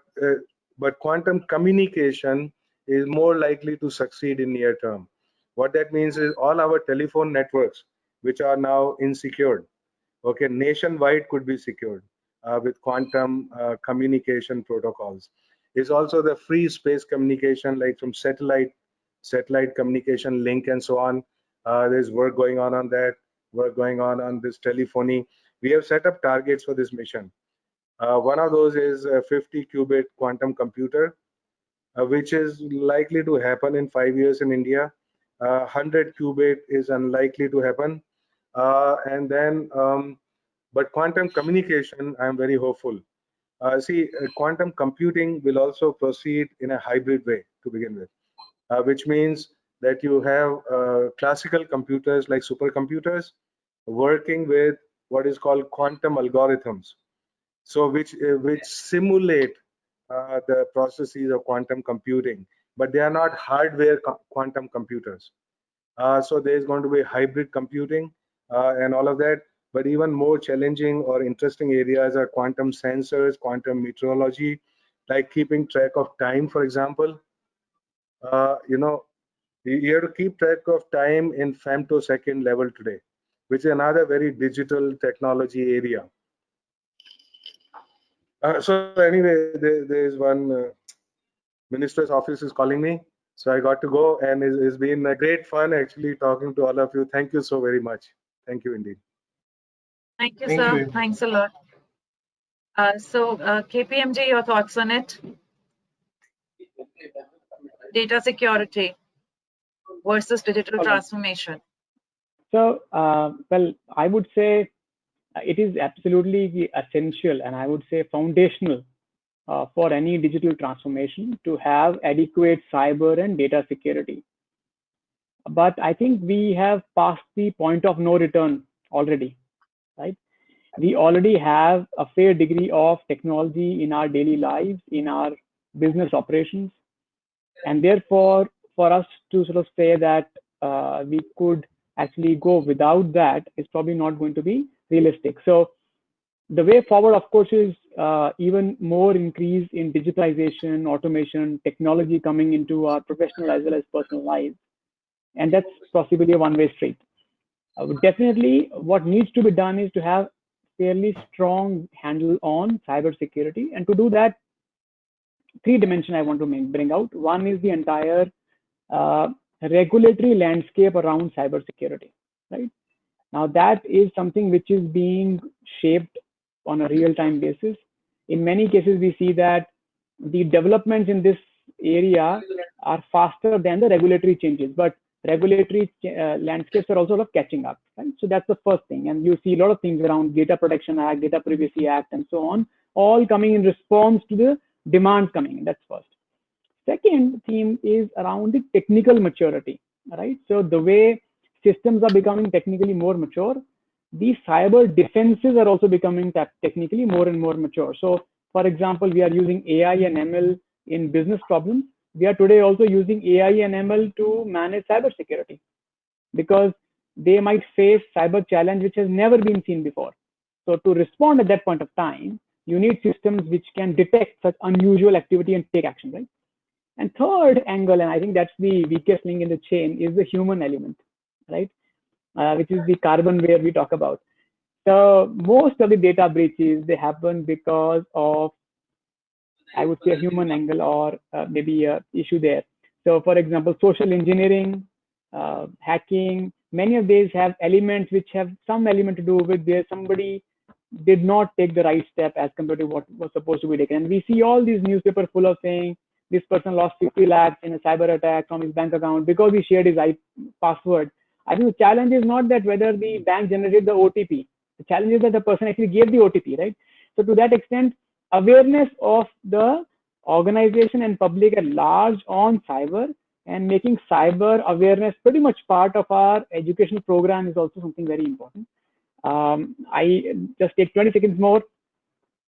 quantum communication is more likely to succeed in near term. What that means is all our telephone networks, which are now insecure, okay, nationwide could be secured with quantum communication protocols. Is also the free space communication, like from satellite communication link and so on. There's work going on that, work going on this telephony. We have set up targets for this mission. One of those is a 50 qubit quantum computer, which is likely to happen in 5 years in India. 100 qubit is unlikely to happen. And then, but quantum communication, I'm very hopeful. See, quantum computing will also proceed in a hybrid way to begin with, which means that you have classical computers like supercomputers working with what is called quantum algorithms. So which simulate the processes of quantum computing, but they are not hardware quantum computers. So there's going to be hybrid computing and all of that. But even more challenging or interesting areas are quantum sensors, quantum metrology, like keeping track of time, for example. You know, you have to keep track of time in femtosecond level today, which is another very digital technology area. So anyway, there is one minister's office is calling me, so I got to go, and it's been a great fun actually talking to all of you. Thank you so very much. Thank you indeed. Thank you, Thank sir. you. Thanks a lot. So, KPMG, your thoughts on it? Data security versus digital transformation. So, well, I would say it is absolutely essential, and I would say foundational for any digital transformation to have adequate cyber and data security. But I think we have passed the point of no return already, right? We already have a fair degree of technology in our daily lives, in our business operations. And therefore, for us to sort of say that we could actually go without that is probably not going to be realistic. So the way forward, of course, is even more increase in digitalization, automation, technology coming into our professional as well as personal lives. And that's possibly a one-way street. Definitely, what needs to be done is to have fairly strong handle on cybersecurity. And to do that, three dimensions I want to bring out. One is the entire regulatory landscape around cybersecurity, right? Now that is something which is being shaped on a real-time basis. In many cases, we see that the developments in this area are faster than the regulatory changes. But regulatory landscapes are also catching up, right? So that's the first thing. And you see a lot of things around Data Protection Act, Data Privacy Act, and so on, all coming in response to the demands coming in. That's first. Second theme is around the technical maturity, right? So the way systems are becoming technically more mature, these cyber defenses are also becoming technically more and more mature. So for example, we are using AI and ML in business problems. We are today also using AI and ML to manage cybersecurity, because they might face cyber challenge which has never been seen before. So to respond at that point of time, you need systems which can detect such unusual activity and take action, right? And third angle, and I think that's the weakest link in the chain, is the human element, right? Which is the carbon where we talk about. So most of the data breaches, they happen because of, I would say, a human angle, or maybe a issue there. So for example, social engineering, hacking, many of these have elements which have some element to do with where somebody did not take the right step as compared to what was supposed to be taken. And we see all these newspapers full of saying this person lost 50 lakhs in a cyber attack from his bank account because he shared his password. I think the challenge is not that whether the bank generated the OTP. The challenge is that the person actually gave the OTP, right? So to that extent, awareness of the organization and public at large on cyber, and making cyber awareness pretty much part of our educational program is also something very important. I just take 20 seconds more.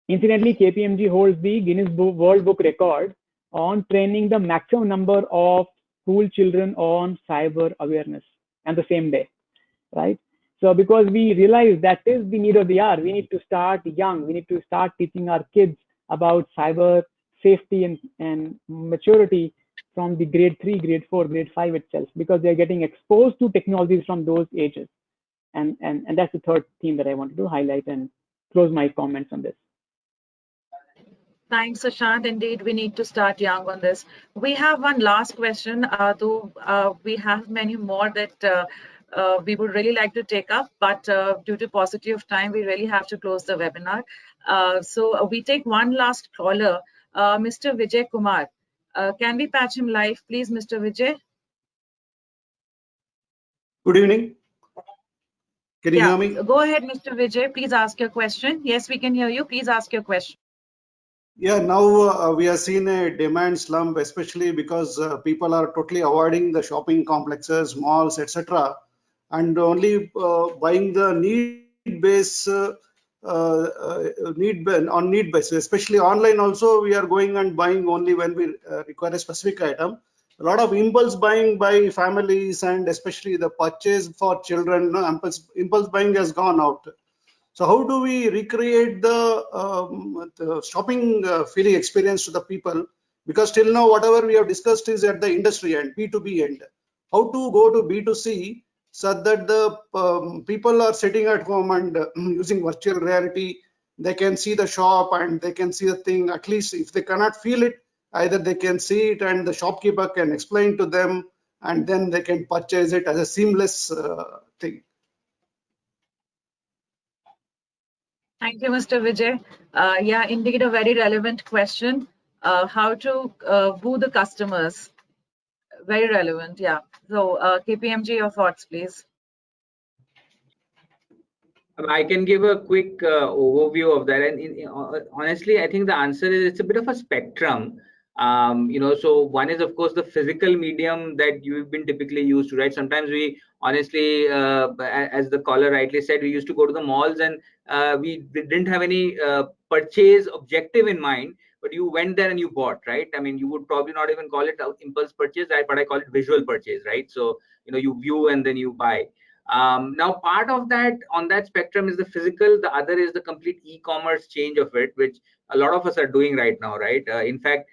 Incidentally, KPMG holds the Guinness World Book record on training the maximum number of school children on cyber awareness and the same day, right? So because we realize that is the need of the hour, we need to start young. We need to start teaching our kids about cyber safety and maturity from the grade 3, grade 4, grade 5 itself, because they're getting exposed to technologies from those ages. And that's the third theme that I wanted to highlight and close my comments on this. Thanks, Sushant. Indeed, we need to start young on this. We have one last question, though we have many more that we would really like to take up, but due to paucity of time, we really have to close the webinar. So we take one last caller, Mr. Vijay Kumar. Can we patch him live, please, Mr. Vijay? Good evening. Can you hear me? Go ahead, Mr. Vijay. Please ask your question. Yes, we can hear you. Please ask your question. Yeah, now we are seeing a demand slump, especially because people are totally avoiding the shopping complexes, malls, etc., and only buying the need base on need basis. Especially online, also we are going and buying only when we require a specific item. A lot of impulse buying by families, and especially the purchase for children, impulse buying has gone out. So how do we recreate the shopping feeling experience to the people? Because till now, whatever we have discussed is at the industry end, B2B end. How to go to B2C so that the people are sitting at home and using virtual reality, they can see the shop and they can see the thing. At least if they cannot feel it, either they can see it and the shopkeeper can explain to them, and then they can purchase it as a seamless thing. Thank you, Mr. Vijay. Yeah, indeed, a very relevant question. How to woo the customers? Very relevant, yeah. So, KPMG, your thoughts, please. I can give a quick overview of that, and honestly, I think the answer is it's a bit of a spectrum. So one is, of course, the physical medium that you've been typically used to, right? Sometimes we honestly, as the caller rightly said, we used to go to the malls and we didn't have any purchase objective in mind, but you went there and you bought, right? I mean, you would probably not even call it impulse purchase, right? But I call it visual purchase, right? So, you view and then you buy. Now, part of that on that spectrum is the physical. The other is the complete e-commerce change of it, which a lot of us are doing right now, right? In fact,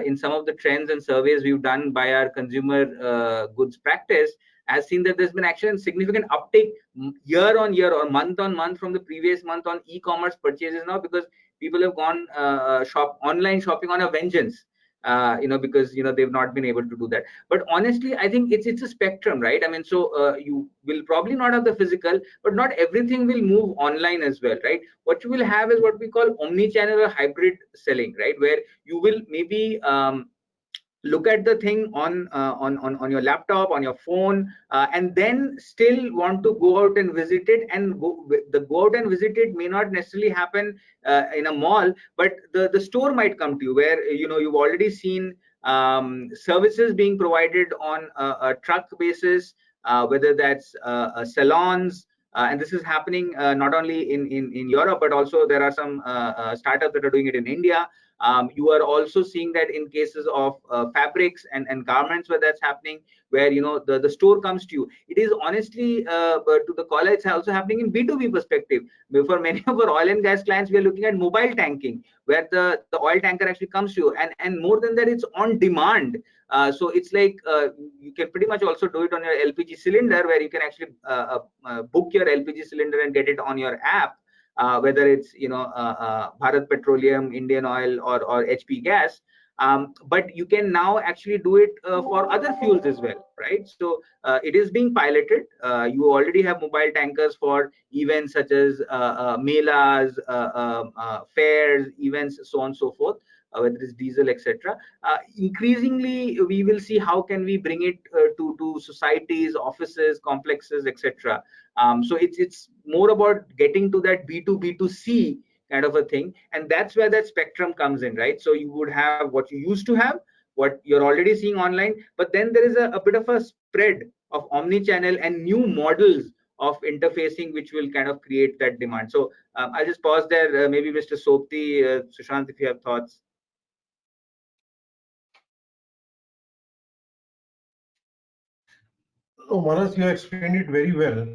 in some of the trends and surveys we've done by our consumer goods practice, has seen that there's been actually a significant uptick year on year or month on month from the previous month on e-commerce purchases now, because people have gone online shopping on a vengeance. Because they've not been able to do that. But honestly, I think it's a spectrum, right? I mean, so you will probably not have the physical, but not everything will move online as well, right? What you will have is what we call omni-channel or hybrid selling, right? Where you will maybe look at the thing on your laptop, on your phone, and then still want to go out and visit it. And go out and visit it may not necessarily happen in a mall, but the store might come to you, where you've already seen services being provided on a truck basis, whether that's salons. And this is happening not only in Europe, but also there are some startups that are doing it in India. You are also seeing that in cases of fabrics and garments, where that's happening, where the store comes to you. It is honestly to the caller, it's also happening in B2B perspective. For many of our oil and gas clients, we are looking at mobile tanking, where the oil tanker actually comes to you, and more than that, it's on demand. So it's like you can pretty much also do it on your LPG cylinder, where you can actually book your LPG cylinder and get it on your app, whether it's Bharat Petroleum, Indian Oil, or HP Gas. But you can now actually do it for other fuels as well, right? So it is being piloted. You already have mobile tankers for events such as melas, fairs, events, so on and so forth, whether it's diesel, etc. Increasingly, we will see how can we bring it to societies, offices, complexes, etc. So it's more about getting to that B2B2C kind of a thing, and that's where that spectrum comes in, right? So you would have what you used to have, what you're already seeing online, but then there is a bit of a spread of omni-channel and new models of interfacing, which will kind of create that demand. So I'll just pause there. Maybe Mr. Sopti, Sushant, if you have thoughts. No, Manas, you explained it very well.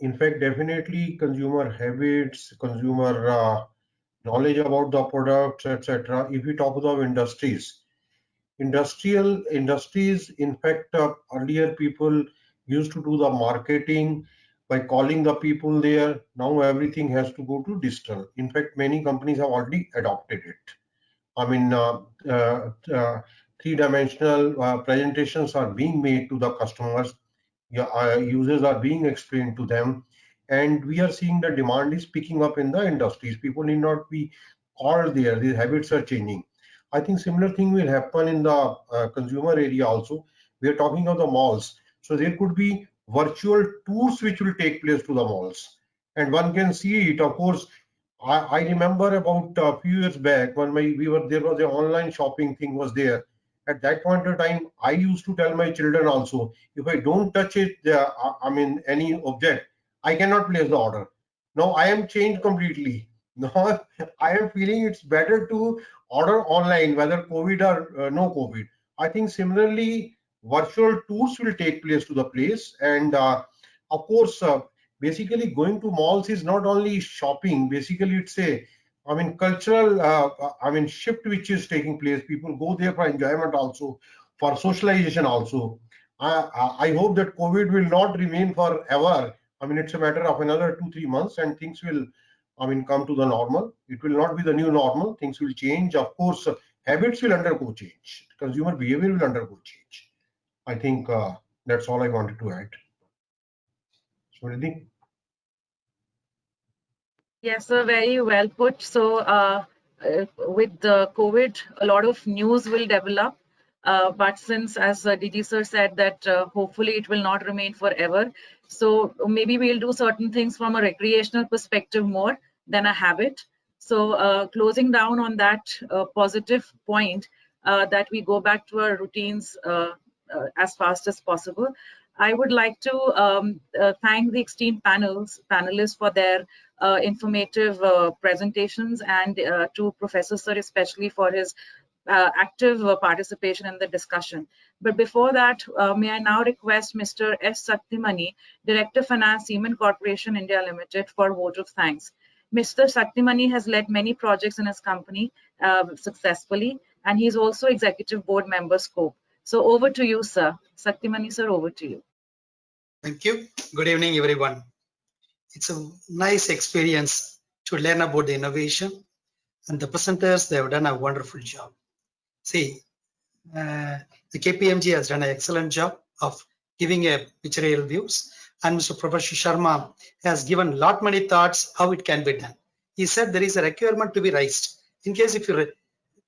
In fact, definitely consumer habits, consumer knowledge about the products, etc. If we talk about industries, industries, in fact, earlier people used to do the marketing by calling the people there. Now everything has to go to digital. In fact, many companies have already adopted it. I mean, three-dimensional presentations are being made to the customers. Users are being explained to them, and we are seeing the demand is picking up in the industries. People need not be called there. These habits are changing. I think similar thing will happen in the consumer area also. We are talking of the malls. So there could be virtual tours which will take place to the malls, and one can see it. Of course, I remember about a few years back when there was an online shopping thing was there. At that point of time, I used to tell my children also, if I don't touch it, I mean any object, I cannot place the order. Now I am changed completely. Now I am feeling it's better to order online, whether COVID or no COVID. I think similarly, virtual tours will take place to the place, and of course, basically going to malls is not only shopping. Basically, it's a, I mean, cultural, I mean, shift which is taking place. People go there for enjoyment also, for socialization also. I hope that COVID will not remain forever. I mean, it's a matter of another 2-3 months, and things will, I mean, come to the normal. It will not be the new normal. Things will change. Of course, habits will undergo change. Consumer behavior will undergo change. I think that's all I wanted to add. Smriti? Yes, sir, very well put. So with the COVID, a lot of news will develop. But since, as DG sir said, that hopefully it will not remain forever. So maybe we'll do certain things from a recreational perspective more than a habit. So closing down on that positive point, that we go back to our routines as fast as possible. I would like to thank the esteemed panelists for their informative presentations, and to Professor Sir especially for his active participation in the discussion. But before that, may I now request Mr. S. Saktimani, Director Finance, Siemens Corporation India Limited, for a vote of thanks. Mr. Saktimani has led many projects in his company successfully, and he is also Executive Board Member Scope. So over to you, sir. Saktimani, sir, over to you. Thank you. Good evening, everyone. It's a nice experience to learn about the innovation, and the presenters, they have done a wonderful job. See, the KPMG has done an excellent job of giving a pictorial views, and Mr. Professor Sharma has given lot many thoughts how it can be done. He said there is a requirement to be raised. In case if you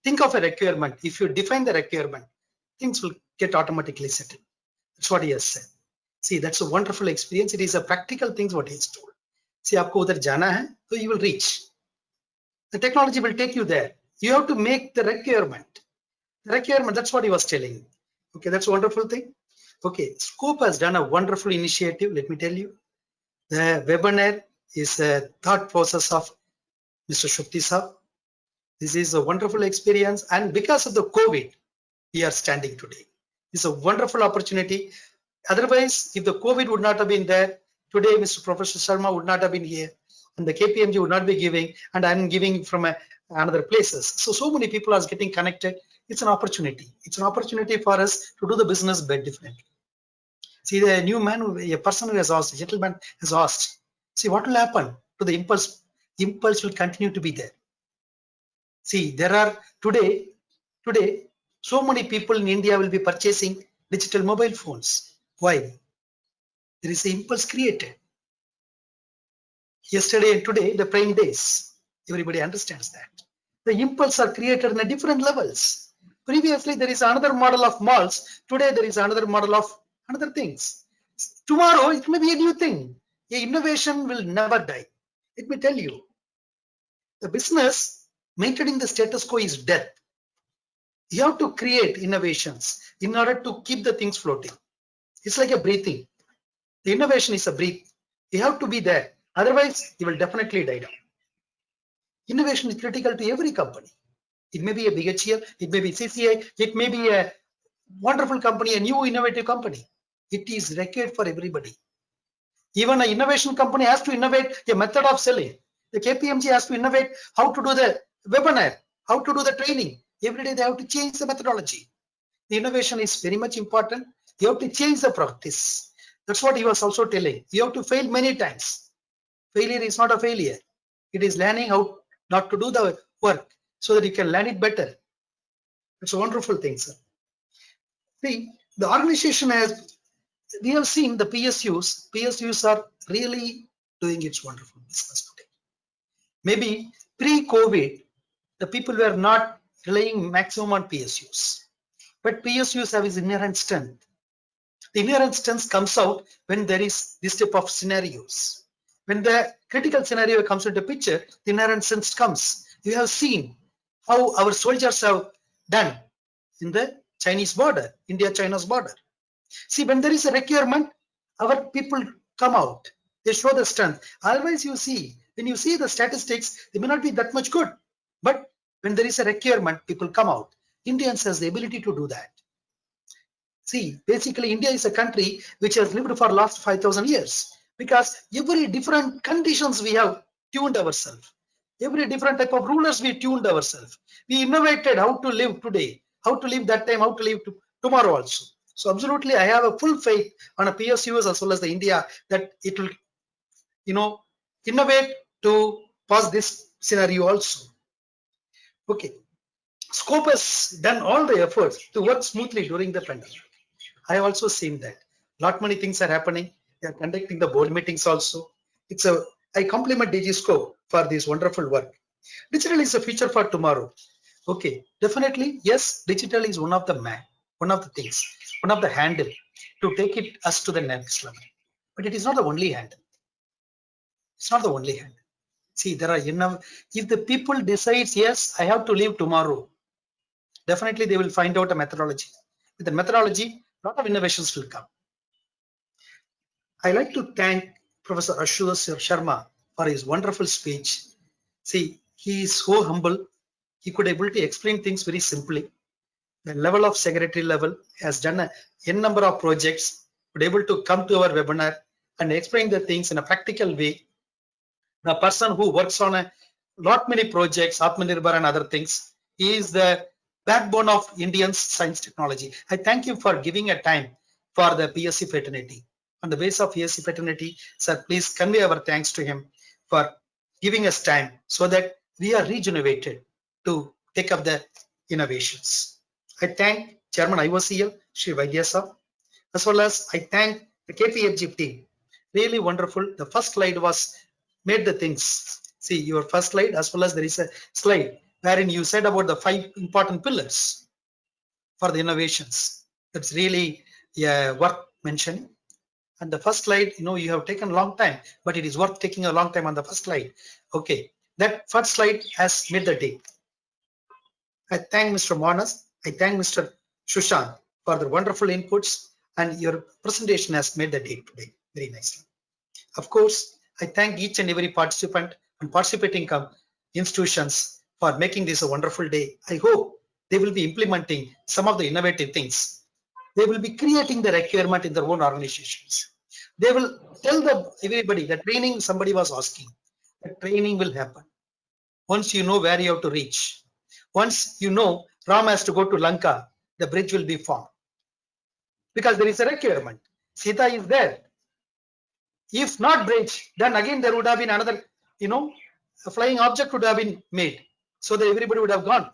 think of a requirement. If you define the requirement, things will get automatically settled. That's what he has said. See, that's a wonderful experience. It is a practical thing what he has told. See, आपको उधर जाना है, so you will reach. The technology will take you there. You have to make the requirement. The requirement, that's what he was telling. Okay, that's a wonderful thing. Okay, Scope has done a wonderful initiative, let me tell you. The webinar is a thought process of Mr. Shukti Saab. This is a wonderful experience, and because of the COVID, we are standing today. It's a wonderful opportunity. Otherwise, if the COVID would not have been there, today Mr. Professor Sharma would not have been here, and the KPMG would not be giving, and I'm giving from another places. So many people are getting connected. It's an opportunity. It's an opportunity for us to do the business bit differently. See, the new man, a person who has asked, a gentleman has asked, see what will happen to the impulse? Impulse will continue to be there. See, there are today, so many people in India will be purchasing digital mobile phones. Why? There is an impulse created. Yesterday and today, the prime days. Everybody understands that. The impulse are created in different levels. Previously, there is another model of malls. Today, there is another model of another things. Tomorrow, it may be a new thing. The innovation will never die. Let me tell you, the business maintaining the status quo is death. You have to create innovations in order to keep the things floating. It's like a breathing. The innovation is a breath. You have to be there. Otherwise, you will definitely die down. Innovation is critical to every company. It may be a BHEL, it may be CCI, it may be a wonderful company, a new innovative company. It is required for everybody. Even an innovation company has to innovate a method of selling. The KPMG has to innovate how to do the webinar, how to do the training. Every day they have to change the methodology. The innovation is very much important. You have to change the practice. That's what he was also telling. You have to fail many times. Failure is not a failure. It is learning how not to do the work so that you can learn it better. It's a wonderful thing, sir. See, the organization has, we have seen the PSUs. PSUs are really doing its wonderful business today. Maybe pre-COVID, the people were not relying maximum on PSUs. But PSUs have its inherent strength. The inherent strength comes out when there is this type of scenarios. When the critical scenario comes into picture, the inherent strength comes. You have seen how our soldiers have done in the Chinese border, India-China's border. See, when there is a requirement, our people come out. They show the strength. Otherwise, you see, when you see the statistics, they may not be that much good. But when there is a requirement, people come out. Indians has the ability to do that. See, basically, India is a country which has lived for last 5,000 years because every different conditions we have tuned ourselves. Every different type of rulers we tuned ourselves. We innovated how to live today, how to live that time, how to live tomorrow also. So absolutely, I have a full faith on a PSUs as well as the India that it will, innovate to pass this scenario also. Okay, Scope has done all the efforts to work smoothly during the pandemic. I have also seen that. Lot many things are happening. They are conducting the board meetings also. I compliment DG Scope for this wonderful work. Digital is a future for tomorrow. Okay, definitely, yes, digital is one of the things, one of the handle to take us to the next level. But it is not the only handle. It's not the only handle. See, there are enough. If the people decides, yes, I have to leave tomorrow, definitely they will find out a methodology. With the methodology, a lot of innovations will come. I like to thank Professor Ashutosh Sharma for his wonderful speech. See, he is so humble. He could able to explain things very simply. The level of secretary level has done a n number of projects, could able to come to our webinar and explain the things in a practical way. The person who works on a lot many projects, Atmanirbhar and other things, he is the backbone of Indian science technology. I thank you for giving a time for the PSC fraternity. On the base of PSC fraternity, sir, please convey our thanks to him for giving us time so that we are regenerated to take up the innovations. I thank Chairman IOCL, Shri Vaidyasa, as well as I thank the KPMG team. Really wonderful. The first slide was made the things. See, your first slide as well as there is a slide wherein you said about the 5 important pillars for the innovations. That's really worth mentioning. And the first slide, you have taken a long time, but it is worth taking a long time on the first slide. Okay, that first slide has made the day. I thank Mr. Manas, I thank Mr. Sushant for the wonderful inputs, and your presentation has made the day today very nicely. Of course, I thank each and every participant and participating institutions for making this a wonderful day. I hope they will be implementing some of the innovative things. They will be creating the requirement in their own organizations. They will tell everybody the training somebody was asking. The training will happen. Once you know where you have to reach, once you know Ram has to go to Lanka, the bridge will be formed. Because there is a requirement. Sita is there. If not bridge, then again there would have been another, a flying object would have been made, so that everybody would have gone.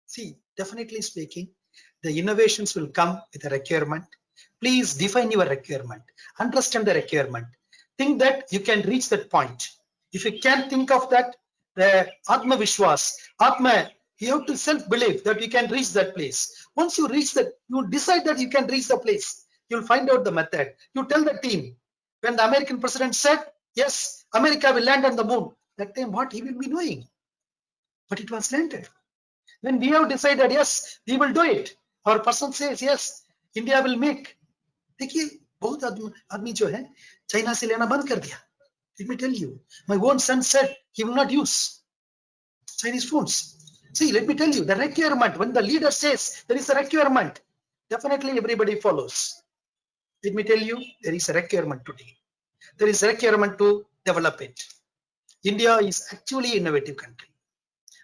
See, definitely speaking, the innovations will come with a requirement. Please define your requirement, understand the requirement, think that you can reach that point. If you can't think of that, the Atma Vishwas, Atma, you have to self-believe that you can reach that place. Once you reach that, you decide that you can reach the place. You'll find out the method. You tell the team. When the American president said, yes, America will land on the moon, that time what he will be doing? But it was landed. When we have decided, yes, we will do it, our person says, yes, India will make. देखिए बहुत आदमी जो है China से लेना बंद कर दिया. Let me tell you, my own son said he will not use Chinese phones. See, let me tell you, the requirement, when the leader says there is a requirement, definitely everybody follows. Let me tell you, there is a requirement today. There is a requirement to develop it. India is actually an innovative country.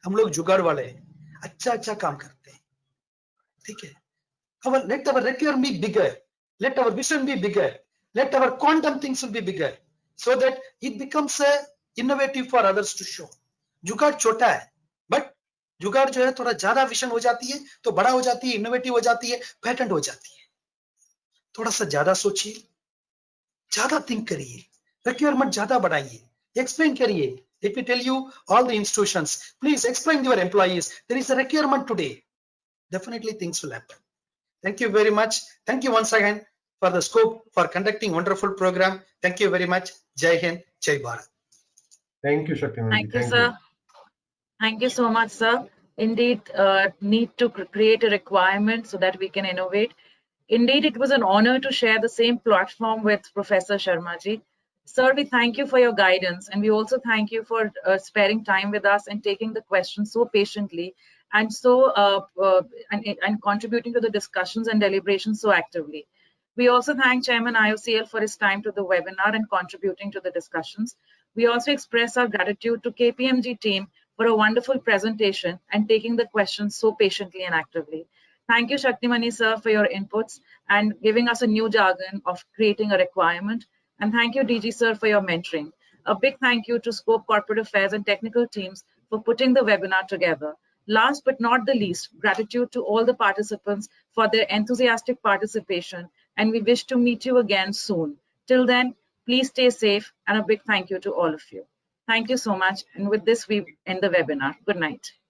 हम लोग जुगाड़ वाले हैं, अच्छा काम करते हैं, ठीक है. Let our requirement be bigger. Let our vision be bigger. Let our quantum things will be bigger, so that it becomes a innovative for others to show. जुगाड़ छोटा है, but जुगाड़ जो है थोड़ा ज्यादा विजन हो जाती है, तो बड़ा हो जाती है, इनोवेटिव हो जाती है, पैटेंट हो जाती है. थोड़ा सा ज्यादा सोचिए, ज्यादा थिंक करिए, रिक्वायरमेंट ज्यादा बढ़ाइए, एक्सप्लेन करिए. Let me tell you, all the institutions, please explain to your employees, there is a requirement today. Definitely things will happen. Thank you very much. Thank you once again for the scope for conducting wonderful program. Thank you very much. Jai Hind, Jai Bharat. Thank you, Shaktiman. Thank you, sir. Thank you so much, sir. Indeed, need to create a requirement so that we can innovate. Indeed, it was an honor to share the same platform with Professor Sharma ji. Sir, we thank you for your guidance, and we also thank you for sparing time with us and taking the questions so patiently and and contributing to the discussions and deliberations so actively. We also thank Chairman IOCL for his time to the webinar and contributing to the discussions. We also express our gratitude to KPMG team for a wonderful presentation and taking the questions so patiently and actively. Thank you, Shaktimani sir, for your inputs and giving us a new jargon of creating a requirement. And thank you, DG sir, for your mentoring. A big thank you to Scope Corporate Affairs and technical teams for putting the webinar together. Last but not the least, gratitude to all the participants for their enthusiastic participation, and we wish to meet you again soon. Till then, please stay safe, and a big thank you to all of you. Thank you so much. And with this, we end the webinar. Good night.